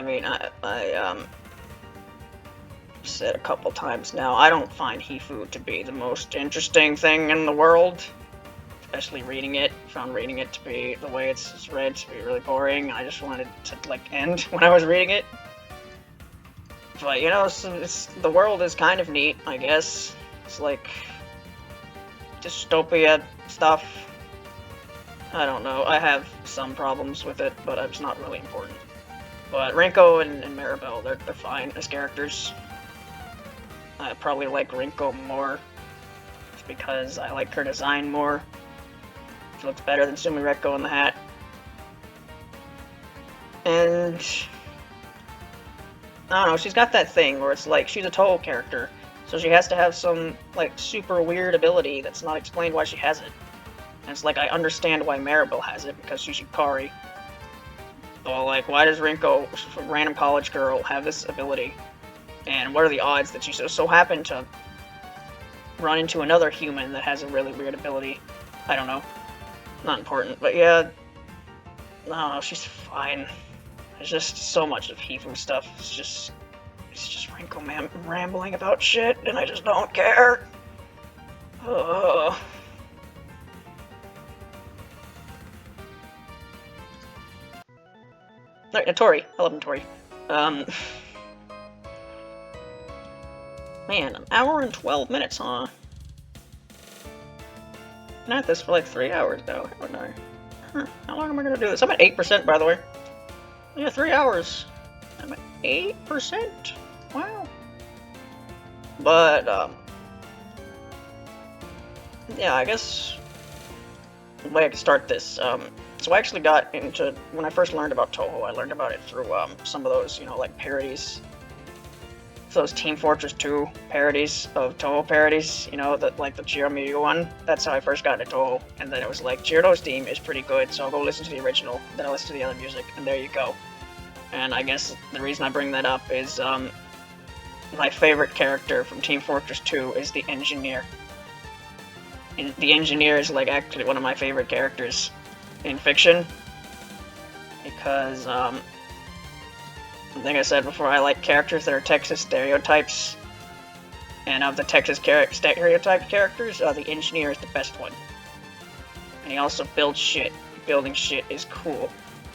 mean, I said a couple times now, I don't find Hifu to be the most interesting thing in the world. Especially reading it, found reading it to be, the way it's read, to be really boring. I just wanted to, like, end when I was reading it. But, you know, the world is kind of neat, I guess. It's like dystopia stuff. I don't know, I have some problems with it, but it's not really important. But Renko and Maribel, they're fine as characters. I probably like Renko more, just because I like her design more. She looks better than Sumireko in the hat. And I don't know, she's got that thing where it's like she's a Touhou character, so she has to have some, like, super weird ability that's not explained why she has it. And it's like, I understand why Maribel has it, because she's Yukari. But, like, why does Renko, a random college girl, have this ability? And what are the odds that she so happened to run into another human that has a really weird ability? I don't know. Not important, but yeah, I don't know, she's fine. There's just so much of Hifu stuff. It's just Renko rambling about shit, and I just don't care. Alright, Notori. I love Notori. Man, an hour and 12 minutes, huh? Been at this for like 3 hours now, haven't I? Huh, how long am I gonna do this? I'm at 8%, by the way. Yeah, 3 hours. I'm at 8%? Wow. But, yeah, I guess the way I could start this, so I actually got into, when I first learned about Touhou, I learned about it through, some of those, you know, like, parodies. Those Team Fortress 2 parodies of Touhou parodies, you know, like the Jiromiyu one. That's how I first got into Touhou. And then it was like, Jiro's theme is pretty good, so I'll go listen to the original, then I'll listen to the other music, and there you go. And I guess the reason I bring that up is, my favorite character from Team Fortress 2 is the Engineer. And the Engineer is, like, actually one of my favorite characters in fiction. Because, I think I said before, I like characters that are Texas stereotypes. And of the Texas stereotype characters, the Engineer is the best one. And he also builds shit. Building shit is cool.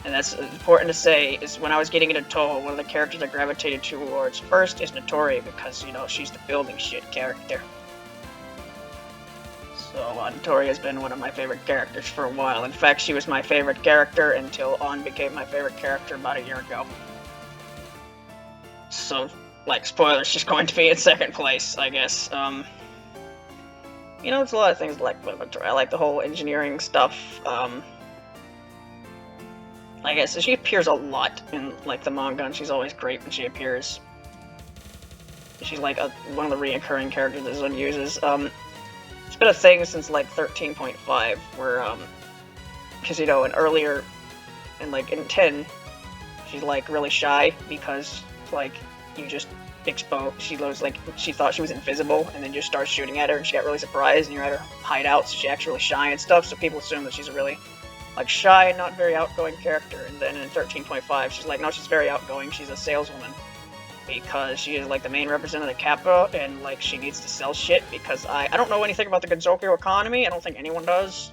And that's important to say, is when I was getting into Touhou, one of the characters I gravitated towards first is Notori, because, you know, she's the building shit character. So, Notori has been one of my favorite characters for a while. In fact, she was my favorite character until On became my favorite character about a year ago. So, like, spoilers, she's going to be in second place, I guess. You know, it's a lot of things I like about Notori. I like the whole engineering stuff. I guess she appears a lot in, like, the manga, and she's always great when she appears. She's, like, one of the reoccurring characters that Zun uses. It's been a thing since, like, 13.5, where, because, you know, in 10, she's, like, really shy, because, like, you just she thought she was invisible, and then you just start shooting at her, and she got really surprised, and you're at her hideout, so she acts really shy and stuff, so people assume that she's a really, like, shy and not very outgoing character. And then in 13.5, she's like, no, she's very outgoing, she's a saleswoman. Because she is, like, the main representative of Kappa, and, like, she needs to sell shit, because I don't know anything about the Genzokyo economy, I don't think anyone does.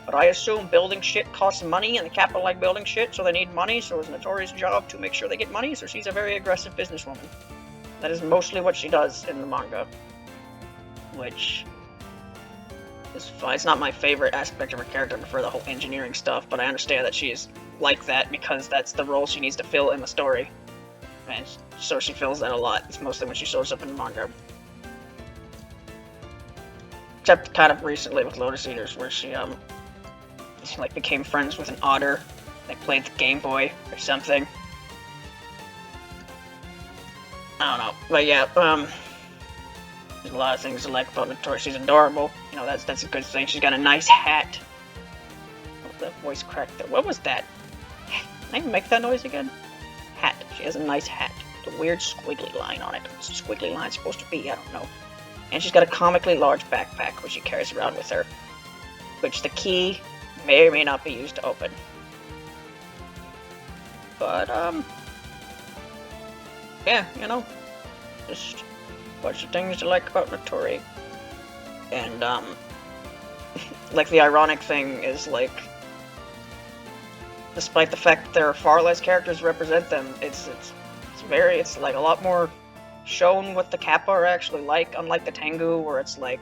but I assume building shit costs money, and the Kappa like building shit, so they need money, so it's Notori's job to make sure they get money, so she's a very aggressive businesswoman. That is mostly what she does in the manga. Which is fine. It's not my favorite aspect of her character. I prefer the whole engineering stuff, but I understand that she's like that because that's the role she needs to fill in the story. And so she fills that a lot. It's mostly when she shows up in the manga. Except kind of recently with Lotus Eaters, where she like became friends with an otter. They played the Game Boy or something. I don't know. But yeah, there's a lot of things I like about Notori. She's adorable. You know, that's a good thing. She's got a nice hat. Oh, the voice cracked there. What was that? Can I make that noise again? Hat. She has a nice hat. With a weird squiggly line on it. What's the squiggly line supposed to be? I don't know. And she's got a comically large backpack, which she carries around with her. Which the key may or may not be used to open. But, yeah, you know, just a bunch of things to like about Notori. And, like, the ironic thing is, like, despite the fact that there are far less characters to represent them, it's like a lot more shown what the Kappa are actually like, unlike the Tengu, where it's like,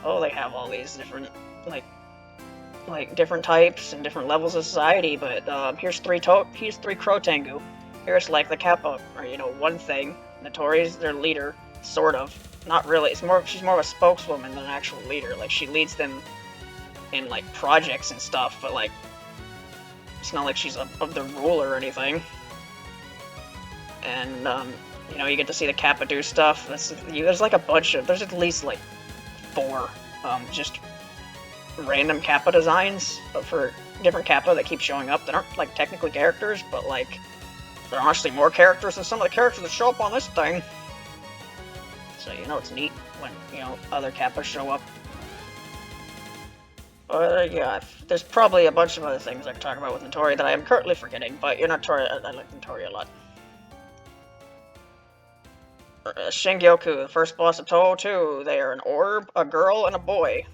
oh, they have all these different, like different types and different levels of society, but here's three Crow Tengu. Here's like the Kappa, or you know, one thing. Notori's their leader, sort of. Not really. She's more of a spokeswoman than an actual leader. Like she leads them in like projects and stuff, but like it's not like she's the ruler or anything. And you know, you get to see the Kappa do stuff. There's like a bunch of, there's at least like 4 just random Kappa designs for different Kappa that keep showing up that aren't like technically characters, but like there are honestly more characters than some of the characters that show up on this thing. So you know it's neat when, you know, other Kappas show up. But yeah, there's probably a bunch of other things I can talk about with Notori that I am currently forgetting, but you're Notori, I like Notori a lot. Shingyoku, the first boss of Touhou 2, they are an orb, a girl, and a boy.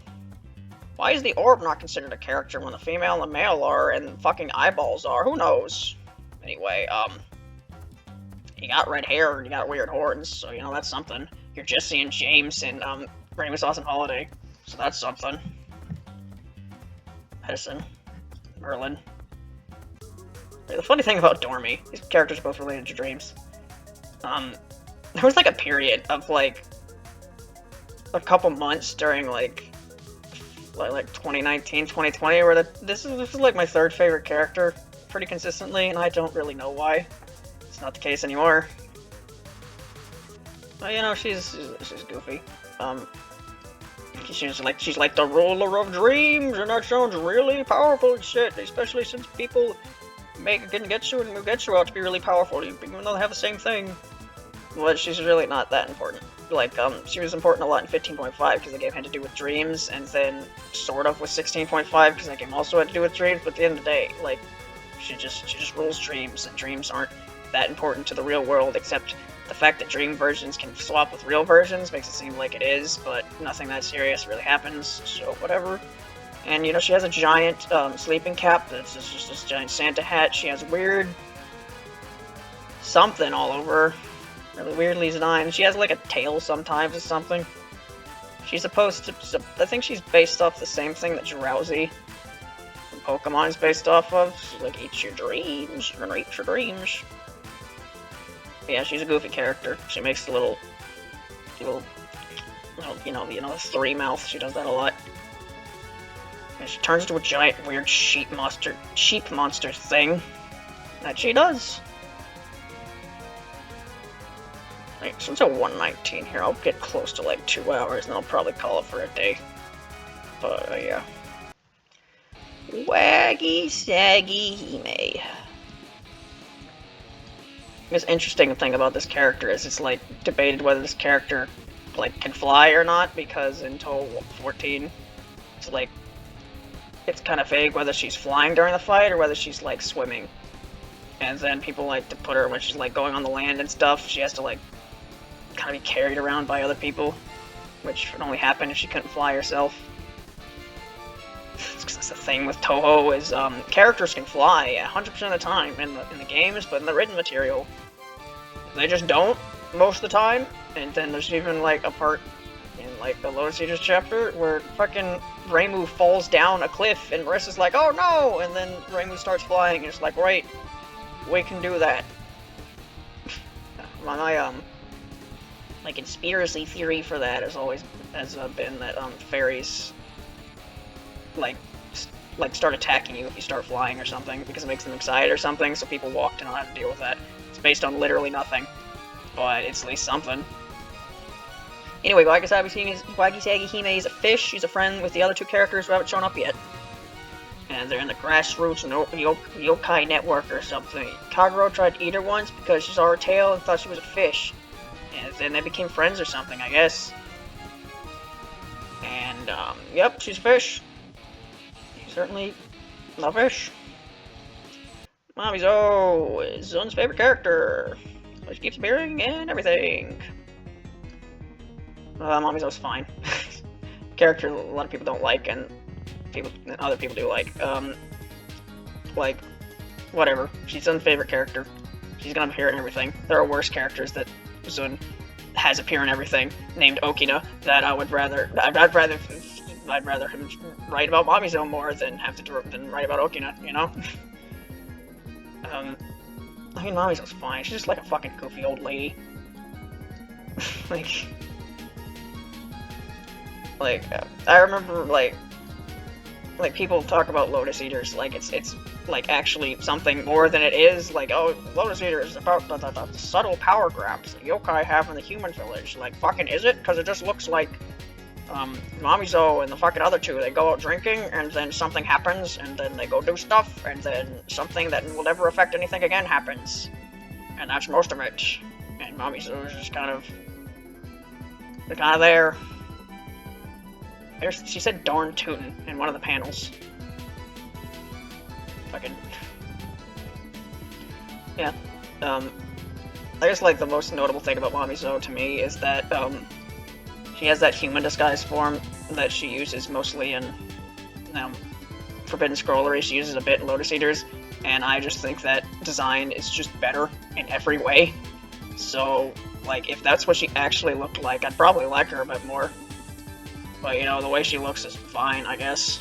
Why is the orb not considered a character when the female and the male are, and fucking eyeballs are? Who knows? Anyway, he got red hair and he got weird horns, so you know, that's something. You're just seeing James in, Reimus Awesome Holiday, so that's something. Edison. Merlin. The funny thing about Dormy, these characters are both related to dreams. There was like a period of like a couple months during like 2019, 2020 where this is like my 3rd favorite character pretty consistently, and I don't really know why. It's not the case anymore. But you know, she's goofy. She's like the ruler of dreams, and that sounds really powerful and shit, especially since people can get you and get you out to be really powerful, even though they have the same thing. But she's really not that important. Like, she was important a lot in 15.5 because the game had to do with dreams, and then sort of with 16.5 because that game also had to do with dreams, but at the end of the day, like, she just rules dreams, and dreams aren't that important to the real world, except the fact that dream versions can swap with real versions makes it seem like it is, but nothing that serious really happens, so whatever. And, you know, she has a giant sleeping cap that's just this giant Santa hat. She has weird something all over her. Really weirdly designed. She has like a tail sometimes or something. She's supposed to, I think she's based off the same thing that Drowsy from Pokemon is based off of. She's like, eat your dreams, you're gonna eat your dreams. Yeah, she's a goofy character. She makes the little, you know, the 3 mouth. She does that a lot. And she turns into a giant weird sheep monster thing. That she does. Right, since I'm 119 here, I'll get close to like 2 hours, and I'll probably call it for a day. But, yeah. Waggy Saggy Hime. The interesting thing about this character is it's like debated whether this character like can fly or not, because in Touhou 14, it's like it's kind of vague whether she's flying during the fight or whether she's like swimming. And then people like to put her when she's like going on the land and stuff. She has to like kind of be carried around by other people, which would only happen if she couldn't fly herself. It's because the thing with Touhou is characters can fly 100% of the time in the games, but in the written material, they just don't most of the time. And then there's even like a part in like the Lotus Eaters chapter where fucking Reimu falls down a cliff and Marissa's like, oh no! And then Reimu starts flying and it's like, right, we can do that. My conspiracy theory for that has always been that fairies like start attacking you if you start flying or something because it makes them excited or something, so people walk to not have to deal with that. It's based on literally nothing, but it's at least something. Anyway, Wagisagi Hime is a fish. She's a friend with the other two characters who haven't shown up yet. And they're in the grassroots yokai network or something. Kagero tried to eat her once because she saw her tail and thought she was a fish. And then they became friends or something, I guess. And, yep, she's a fish. She's certainly a fish. Mamizo is Zun's favorite character. She keeps appearing and everything. Mamizo's fine. Character a lot of people don't like, and other people do like. Like, whatever. She's Zun's favorite character. She's gonna appear in everything. There are worse characters that Zun has appear in everything, named Okina, that I'd rather him write about Mamizo more than write about Okina, you know? I mean, Mamizo's fine. She's just like a fucking goofy old lady. I remember, like people talk about Lotus Eaters like it's like actually something more than it is. Like, oh, Lotus Eaters is about the subtle power grabs that yokai have in the human village. Like, fucking is it? Because it just looks like Mamizo and the fucking other two, they go out drinking, and then something happens, and then they go do stuff, and then something that will never affect anything again happens. And that's most of it. And Mamizo is just kind of there. She said darn tootin' in one of the panels. Fucking... Yeah. I guess, like, the most notable thing about Mamizo to me is that, she has that human disguise form that she uses mostly in, Forbidden Scrollery. She uses a bit in Lotus Eaters, and I just think that design is just better in every way. So, like, if that's what she actually looked like, I'd probably like her a bit more. But, you know, the way she looks is fine, I guess.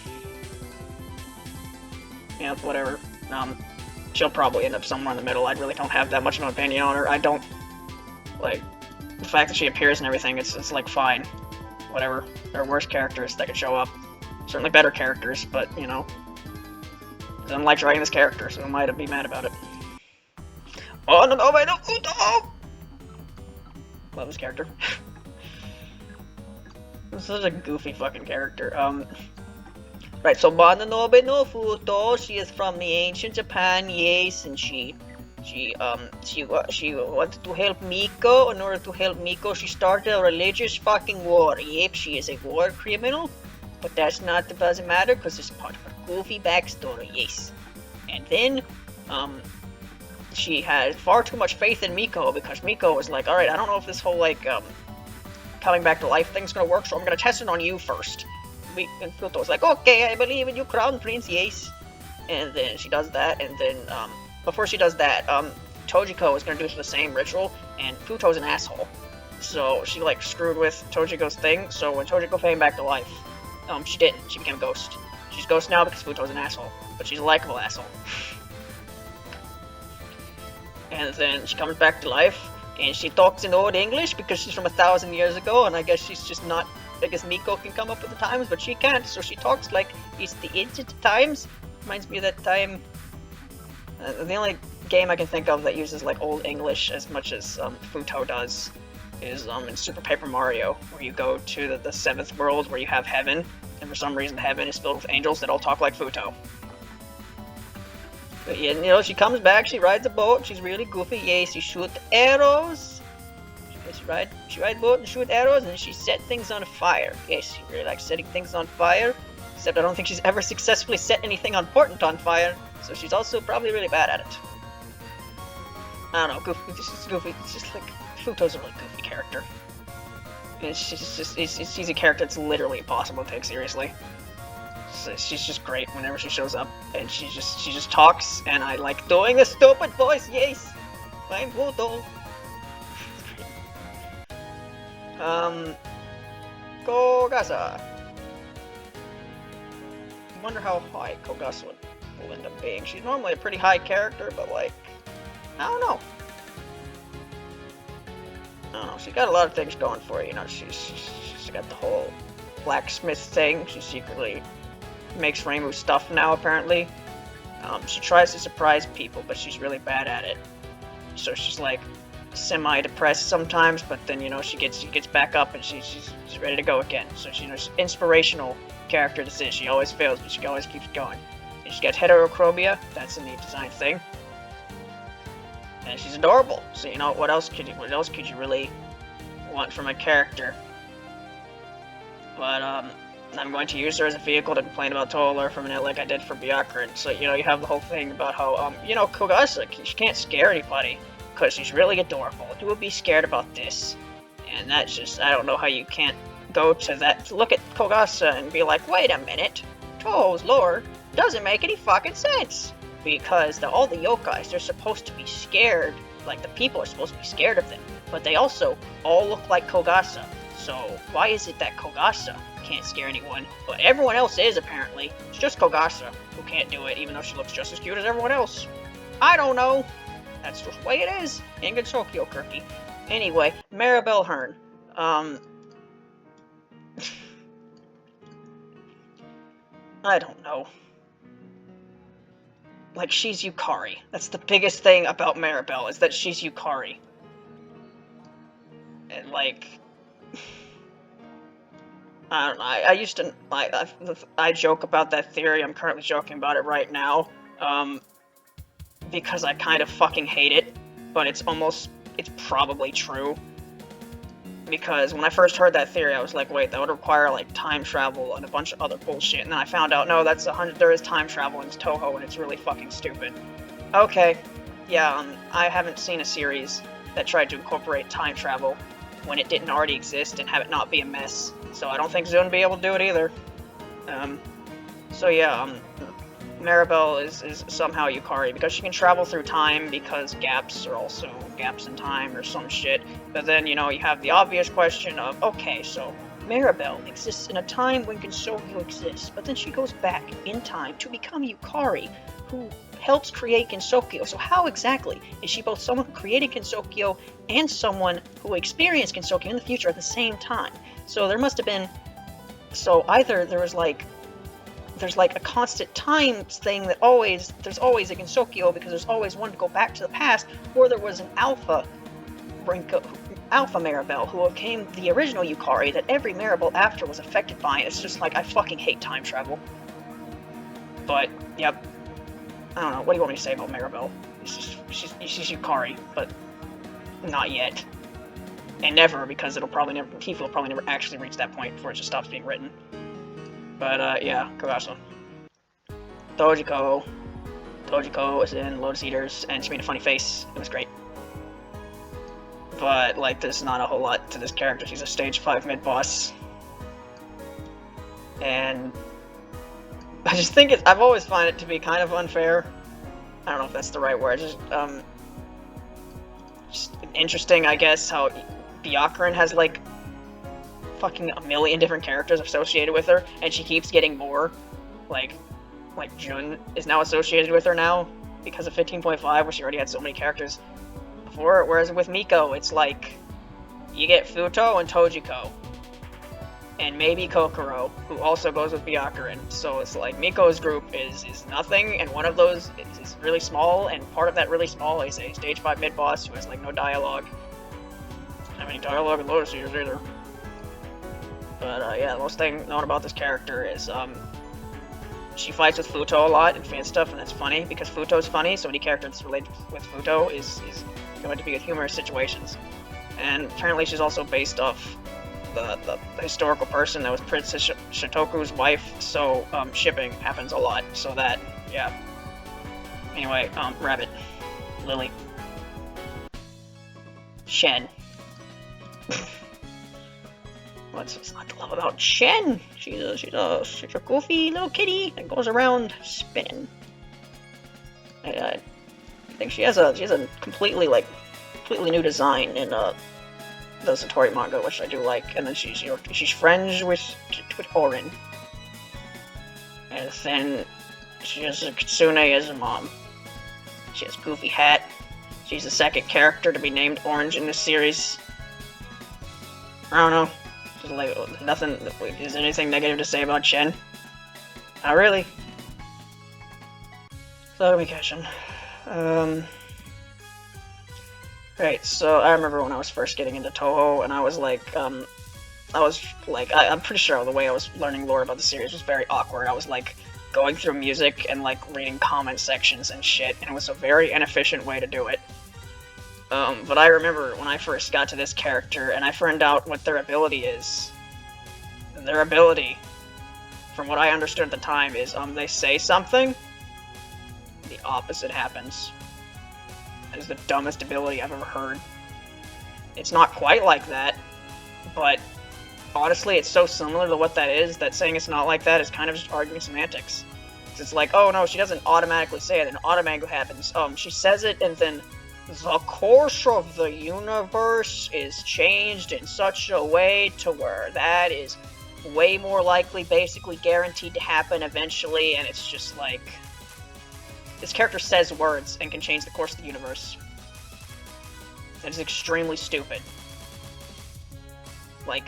Yeah, whatever. She'll probably end up somewhere in the middle. I really don't have that much of an opinion on her. I don't, like, the fact that she appears and everything, it's like, fine. Whatever. There are worse characters that could show up. Certainly better characters, but, you know. Doesn't like writing this character, so I might be mad about it. Oh, no, wait, no! Love this character. This is a goofy fucking character. Right, so Mononobe no Futo, she is from the ancient Japan, yes, and she wanted to help Miko. In order to help Miko, she started a religious fucking war. Yep, she is a war criminal, but doesn't matter, because it's part of her goofy backstory, yes. And then, she had far too much faith in Miko, because Miko was like, alright, I don't know if this whole, like, coming back to life thing's gonna work, so I'm gonna test it on you first. And Futo was like, okay, I believe in you, Crown Prince, yes. And then she does that, and then, before she does that, Tojiko is gonna do the same ritual, and Futo's an asshole. So she, like, screwed with Tojiko's thing, so when Tojiko came back to life, she didn't. She became a ghost. She's a ghost now because Futo's an asshole, but she's a likable asshole. And then she comes back to life, and she talks in Old English because she's from 1,000 years ago, and I guess she's just not... I guess Miko can come up with the times, but she can't, so she talks like it's the ancient times. Reminds me of that time... the only game I can think of that uses, like, Old English as much as Futo does is in Super Paper Mario, where you go to the 7th world where you have heaven, and for some reason heaven is filled with angels that all talk like Futo. But yeah, you know, she comes back, she rides a boat, she's really goofy, yeah, she shoots arrows. She rides a boat and shoot arrows, and she set things on fire. Yes, she really likes setting things on fire, except I don't think she's ever successfully set anything important on fire, so she's also probably really bad at it. I don't know, goofy, it's just like, Futo's a really goofy character. She's a character that's literally impossible to take seriously. she's just great whenever she shows up, and she just talks, and I like doing the stupid voice. Yes, I'm Pluto. Kogasa. I wonder how high Kogasa will end up being. She's normally a pretty high character, but like, I don't know. I don't know. She's got a lot of things going for her. You know, she's got the whole blacksmith thing. She secretly makes Reimus stuff now, apparently. She tries to surprise people, but she's really bad at it. So she's like semi-depressed sometimes, but then, you know, she gets back up and she's ready to go again. So she's an inspirational character to is. She always fails, but she always keeps going. And she's got heterochromia. That's a neat design thing. And she's adorable. So, you know, what else could you really want from a character? But I'm going to use her as a vehicle to complain about Touhou for a minute, like I did for Byakuren. So, you know, you have the whole thing about how you know, Kogasa, she can't scare anybody because she's really adorable. Who would be scared about this? And that's just, I don't know how you can't go to that, look at Kogasa and be like, wait a minute, Touhou's lore doesn't make any fucking sense. Because all the yokais, they're supposed to be scared, like the people are supposed to be scared of them, but they also all look like Kogasa. So why is it that Kogasa can't scare anyone, but everyone else is apparently? It's just Kogasa who can't do it, even though she looks just as cute as everyone else. I don't know. That's just the way it is. In Gensokyo Kirky. Anyway, Maribel Hearn. I don't know. Like, she's Yukari. That's the biggest thing about Maribel, is that she's Yukari. And, like, I don't know, I used to, I joke about that theory, I'm currently joking about it right now, because I kind of fucking hate it, but it's probably true. Because when I first heard that theory, I was like, wait, that would require, like, time travel and a bunch of other bullshit. And then I found out, no, there is time travel in Touhou, and it's really fucking stupid. Okay, yeah, I haven't seen a series that tried to incorporate time travel when it didn't already exist and have it not be a mess. So I don't think Zoon would be able to do it either. So yeah, Maribel is somehow Yukari, because she can travel through time, because gaps are also gaps in time or some shit. But then, you know, you have the obvious question of, okay, so Maribel exists in a time when Gensokyo exists, but then she goes back in time to become Yukari, who helps create Gensokyo. So how exactly is she both someone who created Gensokyo and someone who experienced Gensokyo in the future at the same time? So there must have been, so either there's like a constant time thing that there's always a Gensokyo because there's always one to go back to the past, or there was an alpha Maribel who became the original Yukari that every Maribel after was affected by. It's just like, I fucking hate time travel. But, yep. I don't know, what do you want me to say about Maribel? She's Yukari, but not yet. And never, because Tifa will probably never actually reach that point before it just stops being written. But, yeah, Kogasa. Tojiko was in Lotus Eaters, and she made a funny face. It was great. But, like, there's not a whole lot to this character. She's a stage 5 mid-boss. And I just think I've always found it to be kind of unfair. I don't know if that's the right word. Just interesting, I guess, how Byakuren has, like, fucking a million different characters associated with her, and she keeps getting more. Like Jun is now associated with her now because of 15.5, where she already had so many characters before. Whereas with Miko, it's like you get Futo and Tojiko, and maybe Kokoro, who also goes with Byakuren. So it's like Miko's group is nothing, and one of those is really small, and part of that really small is a stage 5 mid-boss who has like no dialogue. Doesn't have any dialogue in Lotus Eaters either. But yeah, the most thing known about this character is she fights with Futo a lot and fan stuff, and that's funny because Futo's funny, so any character that's related with Futo is going to be with humorous situations. And apparently she's also based off the historical person that was Princess Shotoku's wife, so shipping happens a lot, so that, yeah. Anyway, Rabbit. Lily. What's not to love about Chen? She's a goofy little kitty that goes around spinning. I think she has a completely new design in the Satori manga, which I do like. And then she's friends with Orin, and then she has a Kitsune as a mom. She has a goofy hat. She's the second character to be named Orange in this series. I don't know. Just like nothing. Is there anything negative to say about Chen? Not really. So let me catch him. Right, so I remember when I was first getting into Touhou, and I was like, I'm pretty sure the way I was learning lore about the series was very awkward. I was like going through music and like reading comment sections and shit, and it was a very inefficient way to do it. But I remember when I first got to this character, and I found out what their ability is. Their ability, from what I understood at the time, is they say something, the opposite happens. That is the dumbest ability I've ever heard. It's not quite like that, but honestly, it's so similar to what that is that saying it's not like that is kind of just arguing semantics. It's like, oh no, she doesn't automatically say it, and it automatically happens. She says it, and then the course of the universe is changed in such a way to where that is way more likely, basically guaranteed to happen eventually, and it's just like, this character says words and can change the course of the universe. That is extremely stupid. Like,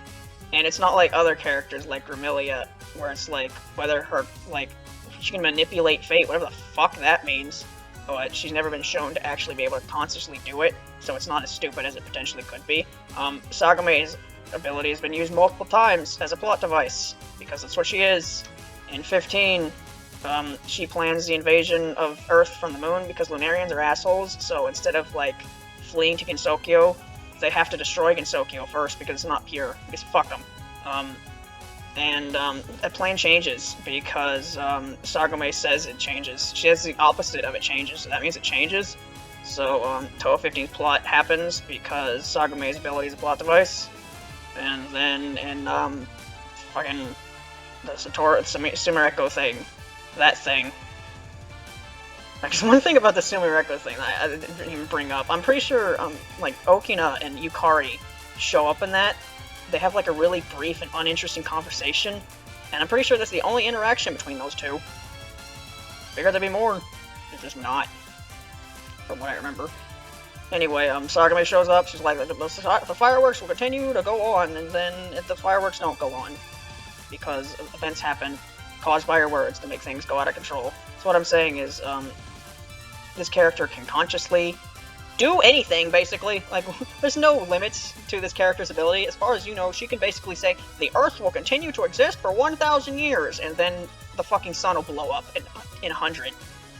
and it's not like other characters like Gramilia, where it's like, whether her, like, she can manipulate fate, whatever the fuck that means, but she's never been shown to actually be able to consciously do it, so it's not as stupid as it potentially could be. Sagame's ability has been used multiple times as a plot device, because that's what she is. In 15, she plans the invasion of Earth from the moon because Lunarians are assholes, so instead of, like, fleeing to Gensokyo, they have to destroy Gensokyo first because it's not pure, because fuck them. That plan changes because Sagome says it changes. She has the opposite of it changes, so that means it changes. So Touhou 15's plot happens because Sagame's ability is a plot device. And then in fucking the Sumereko thing, that thing. There's one thing about the Sumereko thing that I didn't even bring up. I'm pretty sure like Okina and Yukari show up in that. They have like a really brief and uninteresting conversation, and I'm pretty sure that's the only interaction between those two. Figured there'd be more. It's just not, from what I remember. Anyway, Sagame shows up. She's like, the fireworks will continue to go on, and then if the fireworks don't go on, because events happen caused by her words to make things go out of control. So what I'm saying is, this character can consciously do anything, basically. Like, there's no limits to this character's ability. As far as you know, she can basically say, the Earth will continue to exist for 1,000 years, and then the fucking sun will blow up in 100.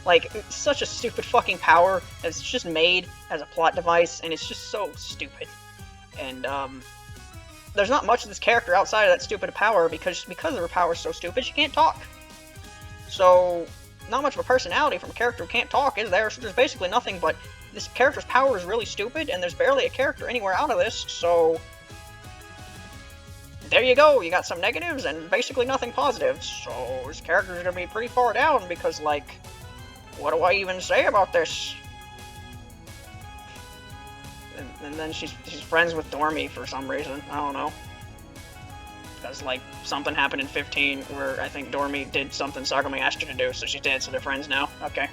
Like, it's such a stupid fucking power, and it's just made as a plot device, and it's just so stupid. And, there's not much of this character outside of that stupid power, because of her power is so stupid, she can't talk. So, not much of a personality from a character who can't talk is there, so there's basically nothing, but this character's power is really stupid, and there's barely a character anywhere out of this, so there you go, you got some negatives and basically nothing positives, so this character's gonna be pretty far down, because, like, what do I even say about this? And then she's friends with Dormy for some reason, I don't know. Because, like, something happened in 15 where I think Dormy did something Sagami asked her to do, so she's dead, so they're friends now. Okay.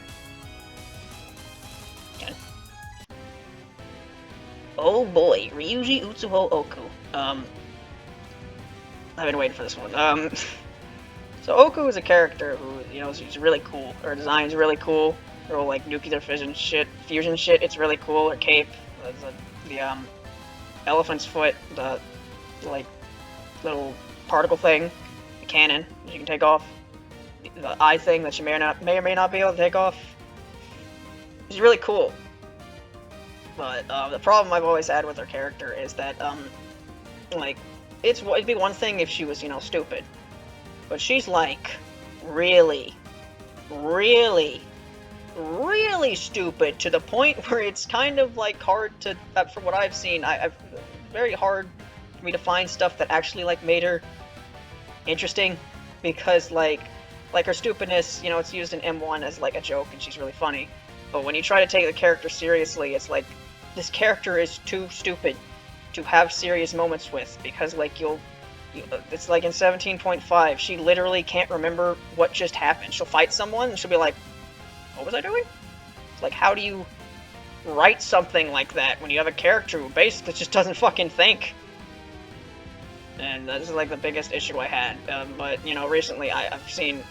10. Oh boy, Ryuji Utsuho Oku. I've been waiting for this one. So Oku is a character who, you know, she's really cool. Her design's really cool. Her whole, like, nuclear fusion shit, it's really cool. Her cape, the elephant's foot, the, like, little particle thing, the cannon that you can take off, the eye thing that you may or may not be able to take off. It's really cool. But the problem I've always had with her character is that, like, it'd be one thing if she was, you know, stupid. But she's, like, really, really, really stupid to the point where it's kind of, like, hard to, from what I've seen, very hard redefine stuff that actually like made her interesting, because like her stupidness, you know, it's used in M1 as like a joke and she's really funny. But when you try to take the character seriously, it's like this character is too stupid to have serious moments with, because like it's like in 17.5, she literally can't remember what just happened. She'll fight someone and she'll be like, what was I doing? It's like, how do you write something like that when you have a character who basically just doesn't fucking think? And this is like the biggest issue I had. But you know, recently I've seen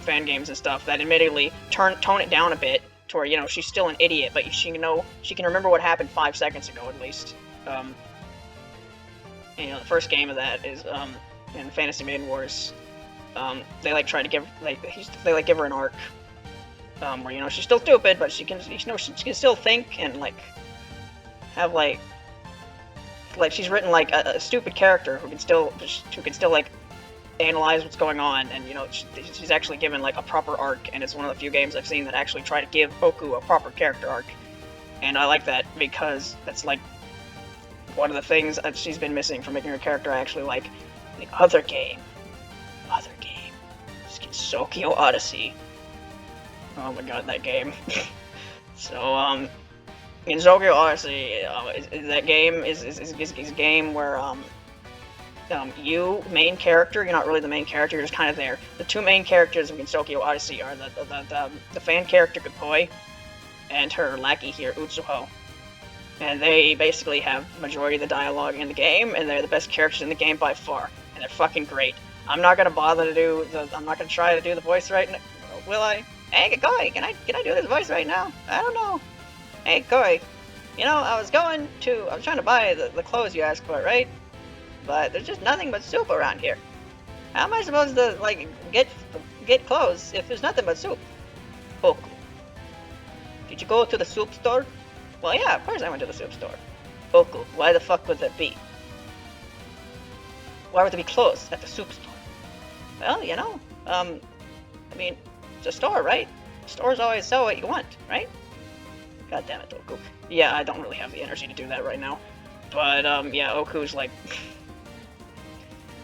fan games and stuff that admittedly tone it down a bit to where, you know, she's still an idiot, but she can remember what happened 5 seconds ago at least. And, you know, the first game of that is in Fantasy Maiden Wars. They like try to give they give her an arc where, you know, she's still stupid, but she can, you know, she can still think and like have like she's written like a stupid character who can still like analyze what's going on, and you know, she's actually given like a proper arc, and it's one of the few games I've seen that actually try to give Oku a proper character arc, and I like that because that's like one of the things that she's been missing from making her character I actually like. The other game, Sokyo Odyssey. Oh my god, that game. So in Sokyo Odyssey, that game is a game where you, main character, you're not really the main character, you're just kind of there. The two main characters in Sokyo Odyssey are the fan character Gakoi and her lackey here, Utsuho. And they basically have the majority of the dialogue in the game, and they're the best characters in the game by far. And they're fucking great. I'm not gonna try to do the voice right now. Will I? Hey, Gakoi, can I do this voice right now? I don't know. Hey, Gakoi, you know, I was trying to buy the clothes you asked for, right? But there's just nothing but soup around here. How am I supposed to, like, get clothes if there's nothing but soup? Oku, did you go to the soup store? Well, yeah, of course I went to the soup store. Oku, why the fuck would that be? Why would there be clothes at the soup store? Well, you know, I mean, it's a store, right? Stores always sell what you want, right? God damn it, Oku. Yeah, I don't really have the energy to do that right now. But, yeah, Oku's, like,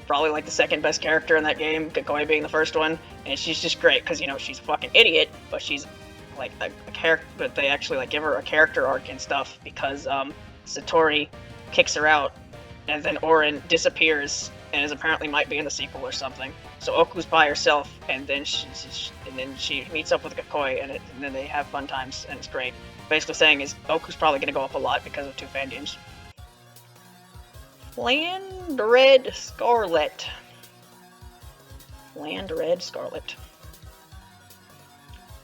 probably, like, the second best character in that game, Gakoi being the first one, and she's just great, because, you know, she's a fucking idiot, but she's, like, a character, but they actually, like, give her a character arc and stuff, because, Satori kicks her out, and then Orin disappears, and is apparently might be in the sequel or something. So Oku's by herself, and then she meets up with Gakoi, and then they have fun times, and it's great. Basically saying is, Oku's probably going to go up a lot because of two fan games. Land Red Scarlet.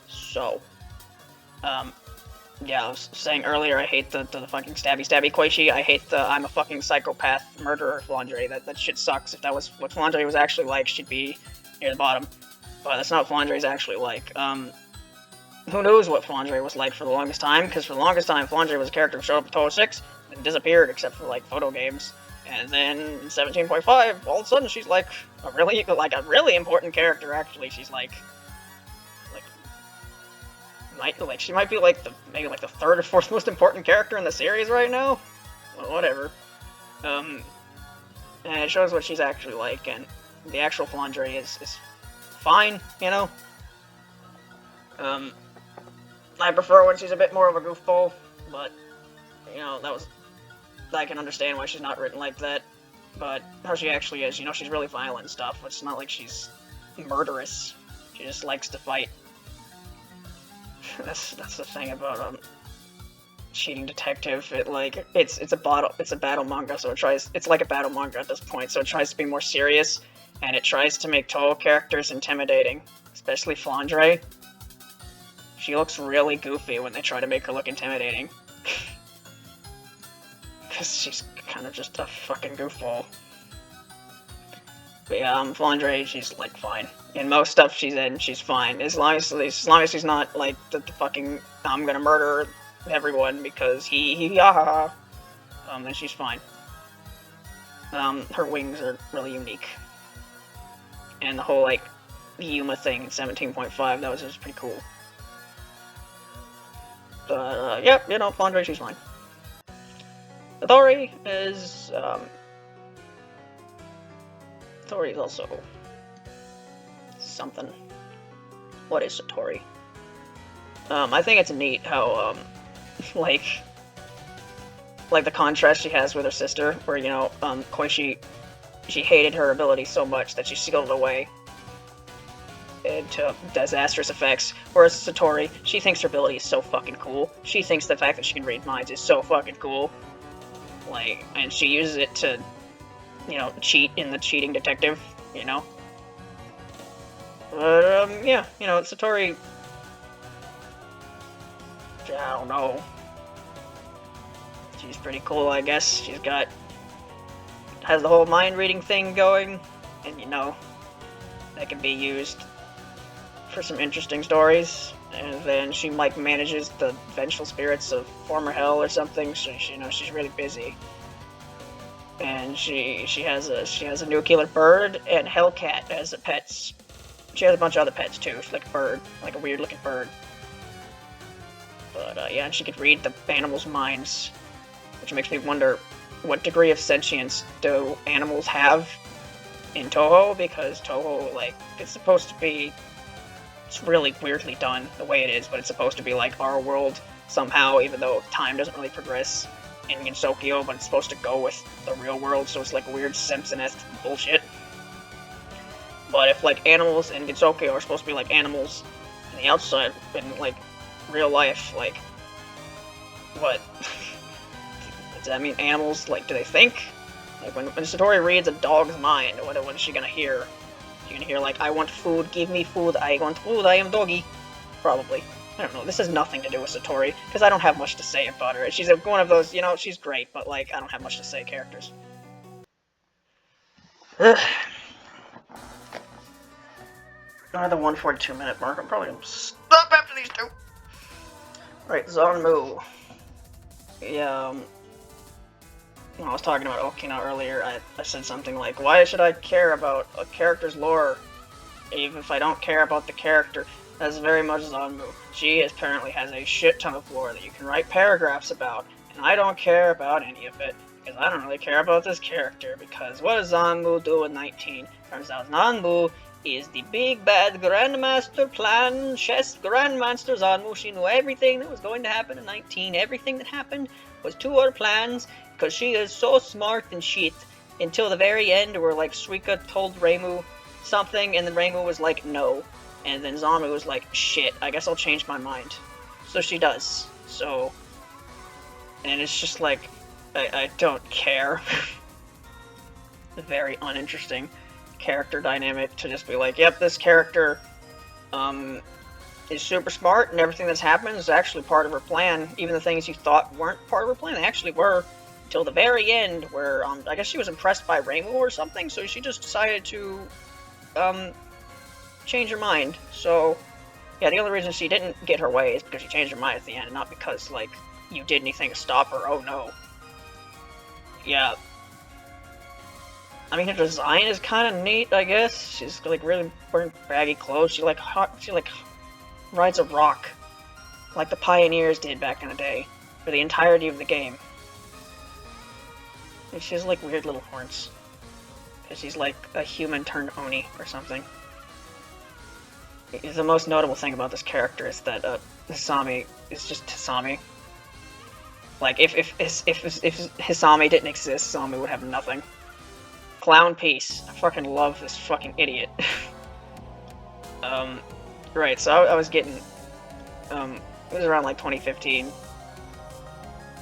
So, yeah, I was saying earlier, I hate the fucking stabby Koichi. I hate the I'm a fucking psychopath murderer Flandre. That shit sucks. If that was what Flandre was actually like, she'd be near the bottom. But that's not what Flandre's actually like. Who knows what Flandre was like for the longest time, because for the longest time, Flandre was a character who showed up in Touhou 6 and disappeared except for, like, photo games. And then in 17.5, all of a sudden she's like a really important character. Actually, she's she might be maybe the third or fourth most important character in the series right now. Well, whatever. And it shows what she's actually like, and the actual Flandre is fine, you know. I prefer when she's a bit more of a goofball, but you know, I can understand why she's not written like that. But how she actually is, you know, she's really violent and stuff. It's not like she's murderous. She just likes to fight. That's the thing about cheating detective. It's a battle manga, so it's like a battle manga at this point. So it tries to be more serious, and it tries to make Touhou characters intimidating, especially Flandre. She looks really goofy when they try to make her look intimidating. Because she's kind of just a fucking goofball. But yeah, Flandre, she's, like, fine. In most stuff she's in, she's fine. As long as she's not, like, the fucking, I'm gonna murder everyone because then she's fine. Her wings are really unique. And the whole, like, Yuma thing in 17.5, that was just pretty cool. But, yep, you know, Flandre, she's fine. Satori is, Satori is also something. What is Satori? I think it's neat how, like the contrast she has with her sister, where, you know, Koichi, she hated her ability so much that she sealed it away into disastrous effects, whereas Satori, she thinks her ability is so fucking cool. She thinks the fact that she can read minds is so fucking cool. Like, and she uses it to, you know, cheat in the cheating detective, you know? But, yeah, you know, Satori, I don't know. She's pretty cool, I guess. She's has the whole mind-reading thing going, and, you know, that can be used for some interesting stories. And then she, like, manages the vengeful spirits of former hell or something, so, you know, she's really busy. And she has a nuclear bird and Hellcat as pets. She has a bunch of other pets too. She's like a bird, like a weird looking bird. But yeah, and she could read the animals' minds, which makes me wonder what degree of sentience do animals have in Touhou, because Touhou, like, it's supposed to be, it's really weirdly done the way it is, but it's supposed to be like our world somehow, even though time doesn't really progress in Gensokyo, but it's supposed to go with the real world, so it's like weird Simpson-esque bullshit. But if, like, animals in Gensokyo are supposed to be like animals in the outside, in, like, real life, like, what? Does that mean animals, like, do they think? Like, when Satori reads a dog's mind, what is she gonna hear? She's gonna hear, like, I want food, give me food, I want food, I am doggy. Probably. I don't know, this has nothing to do with Satori, because I don't have much to say about her. She's one of those, you know, she's great, but, like, I don't have much to say characters. Ugh. Another 142-minute mark, I'm probably gonna stop after these two. Right, Zanmu. Yeah, when I was talking about Okina earlier, I said something like, why should I care about a character's lore, even if I don't care about the character? That's very much Zanmu. She apparently has a shit ton of lore that you can write paragraphs about, and I don't care about any of it, because I don't really care about this character, because what does Zanmu do in 19? Turns out Zanmu is the big bad Grandmaster plan, chess Grandmaster Zanmu. She knew everything that was going to happen in 19. Everything that happened was to her plans, because she is so smart and shit, until the very end where, like, Rika told Reimu something, and then Reimu was like, no. And then Zanmu was like, shit, I guess I'll change my mind. So she does. So, and it's just like, I don't care. Very uninteresting character dynamic to just be like, yep, this character is super smart, and everything that's happened is actually part of her plan. Even the things you thought weren't part of her plan, they actually were, until the very end, where I guess she was impressed by Reimu or something, so she just decided to change her mind. So yeah, the only reason she didn't get her way is because she changed her mind at the end, and not because, like, you did anything to stop her. Oh no. Yeah. I mean, her design is kind of neat, I guess. She's, like, really wearing baggy clothes. She rides a rock, like the pioneers did back in the day, for the entirety of the game. And she has, like, weird little horns, because she's like a human turned Oni or something. The most notable thing about this character is that Hisami is just Hisami. Like, if Hisami didn't exist, Hisami would have nothing. Clown piece. I fucking love this fucking idiot. Right, so I was getting, it was around, like, 2015,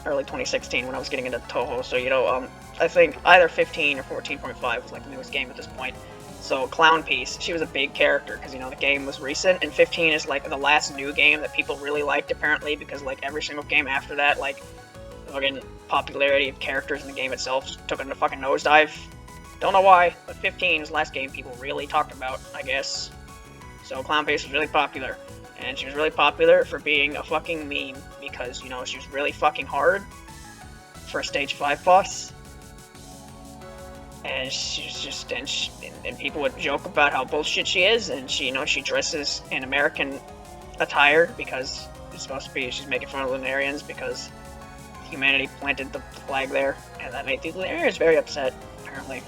early 2016 when I was getting into Touhou, so, you know, I think either 15 or 14.5 was, like, the newest game at this point. So, Clown Piece, she was a big character, because, you know, the game was recent, and 15 is, like, the last new game that people really liked, apparently, because, like, every single game after that, like, the fucking popularity of characters in the game itself just took it in a fucking nosedive. Don't know why, but 15 is the last game people really talked about, I guess. So, Clown Piece was really popular, and she was really popular for being a fucking meme, because, you know, she was really fucking hard for a Stage 5 boss. And she's just, and people would joke about how bullshit she is, and she, you know, she dresses in American attire because it's supposed to be, she's making fun of Lunarians because humanity planted the flag there, and that made the aliens very upset, apparently.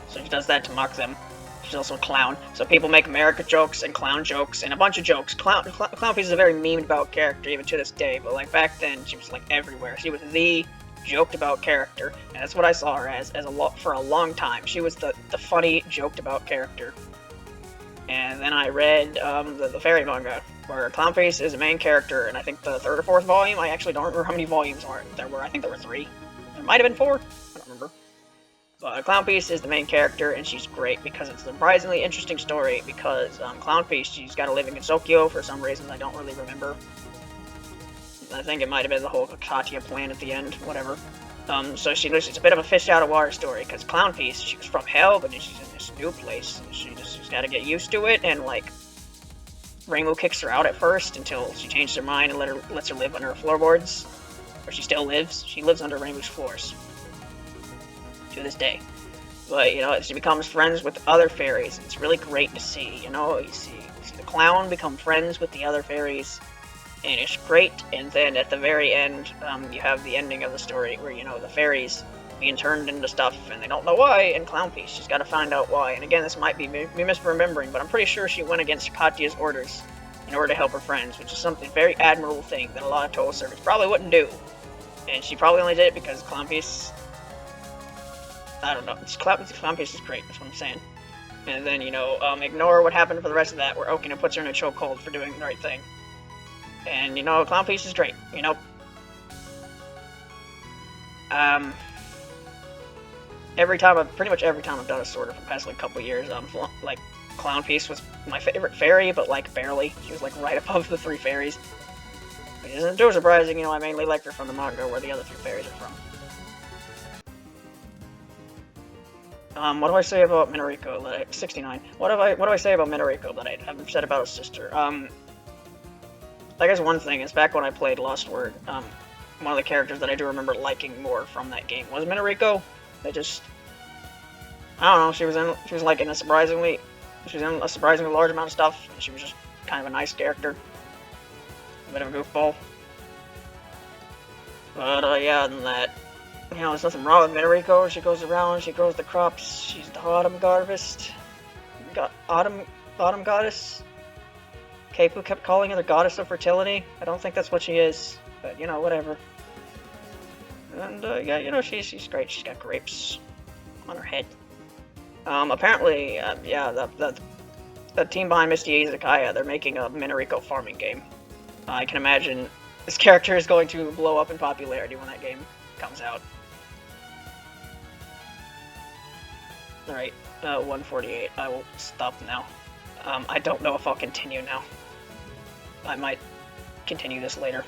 So she does that to mock them. She's also a clown, so people make America jokes and clown jokes and a bunch of jokes. Clown Face is a very memed about character even to this day, but like back then she was like everywhere. She was the joked about character, and that's what I saw her as for a long time. She was the funny joked about character. And then I read the fairy manga, where Clownface is a main character, and I think the third or fourth volume, I actually don't remember how many volumes there were. I think there were 3. There might have been 4. I don't remember. But Clownface is the main character, and she's great because it's a surprisingly interesting story, because Clownface, she's got to live in Tokyo for some reasons I don't really remember. I think it might have been the whole Katya plan at the end, whatever. So it's a bit of a fish out of water story, because Clownface, she was from hell, but she's in this new place, and she's got to get used to it, and like, Reimu kicks her out at first until she changes her mind and lets her live under her floorboards, where she still lives. She lives under Reimu's floors to this day. But, you know, she becomes friends with other fairies, and it's really great to see, you know, you see the clown become friends with the other fairies, and it's great. And then at the very end, you have the ending of the story where, you know, the fairies being turned into stuff, and they don't know why, and Clownface, she's got to find out why. And again, this might be me misremembering, but I'm pretty sure she went against Katya's orders in order to help her friends, which is something very admirable thing that a lot of Touhou servers probably wouldn't do. And she probably only did it because Clownface, I don't know, Clownface is great, that's what I'm saying. And then, you know, ignore what happened for the rest of that, where Okina puts her in a chokehold for doing the right thing. And, you know, Clownface is great, you know. Pretty much every time I've done a sorter for the past, like, couple years, like, Clownface was my favorite fairy, but, like, barely. She was, like, right above the 3 fairies. Which isn't too surprising, you know, I mainly liked her from the manga, where the other 3 fairies are from. What do I say about Minariko? 69. What do I say about Minariko that I haven't said about his sister? I guess one thing is, back when I played Lost Word, one of the characters that I do remember liking more from that game was Minariko. I don't know, she was in a surprisingly large amount of stuff, and she was just kind of a nice character. A bit of a goofball. But, yeah, other than that, you know, there's nothing wrong with Minariko. She goes around, she grows the crops, she's the autumn harvest. Autumn goddess? Keipu kept calling her the goddess of fertility. I don't think that's what she is, but, you know, whatever. And, yeah, you know, she's great. She's got grapes on her head. Apparently, yeah, the team behind Misty Izakaya, they're making a Minariko farming game. I can imagine this character is going to blow up in popularity when that game comes out. Alright, 148. I will stop now. I don't know if I'll continue now. I might continue this later.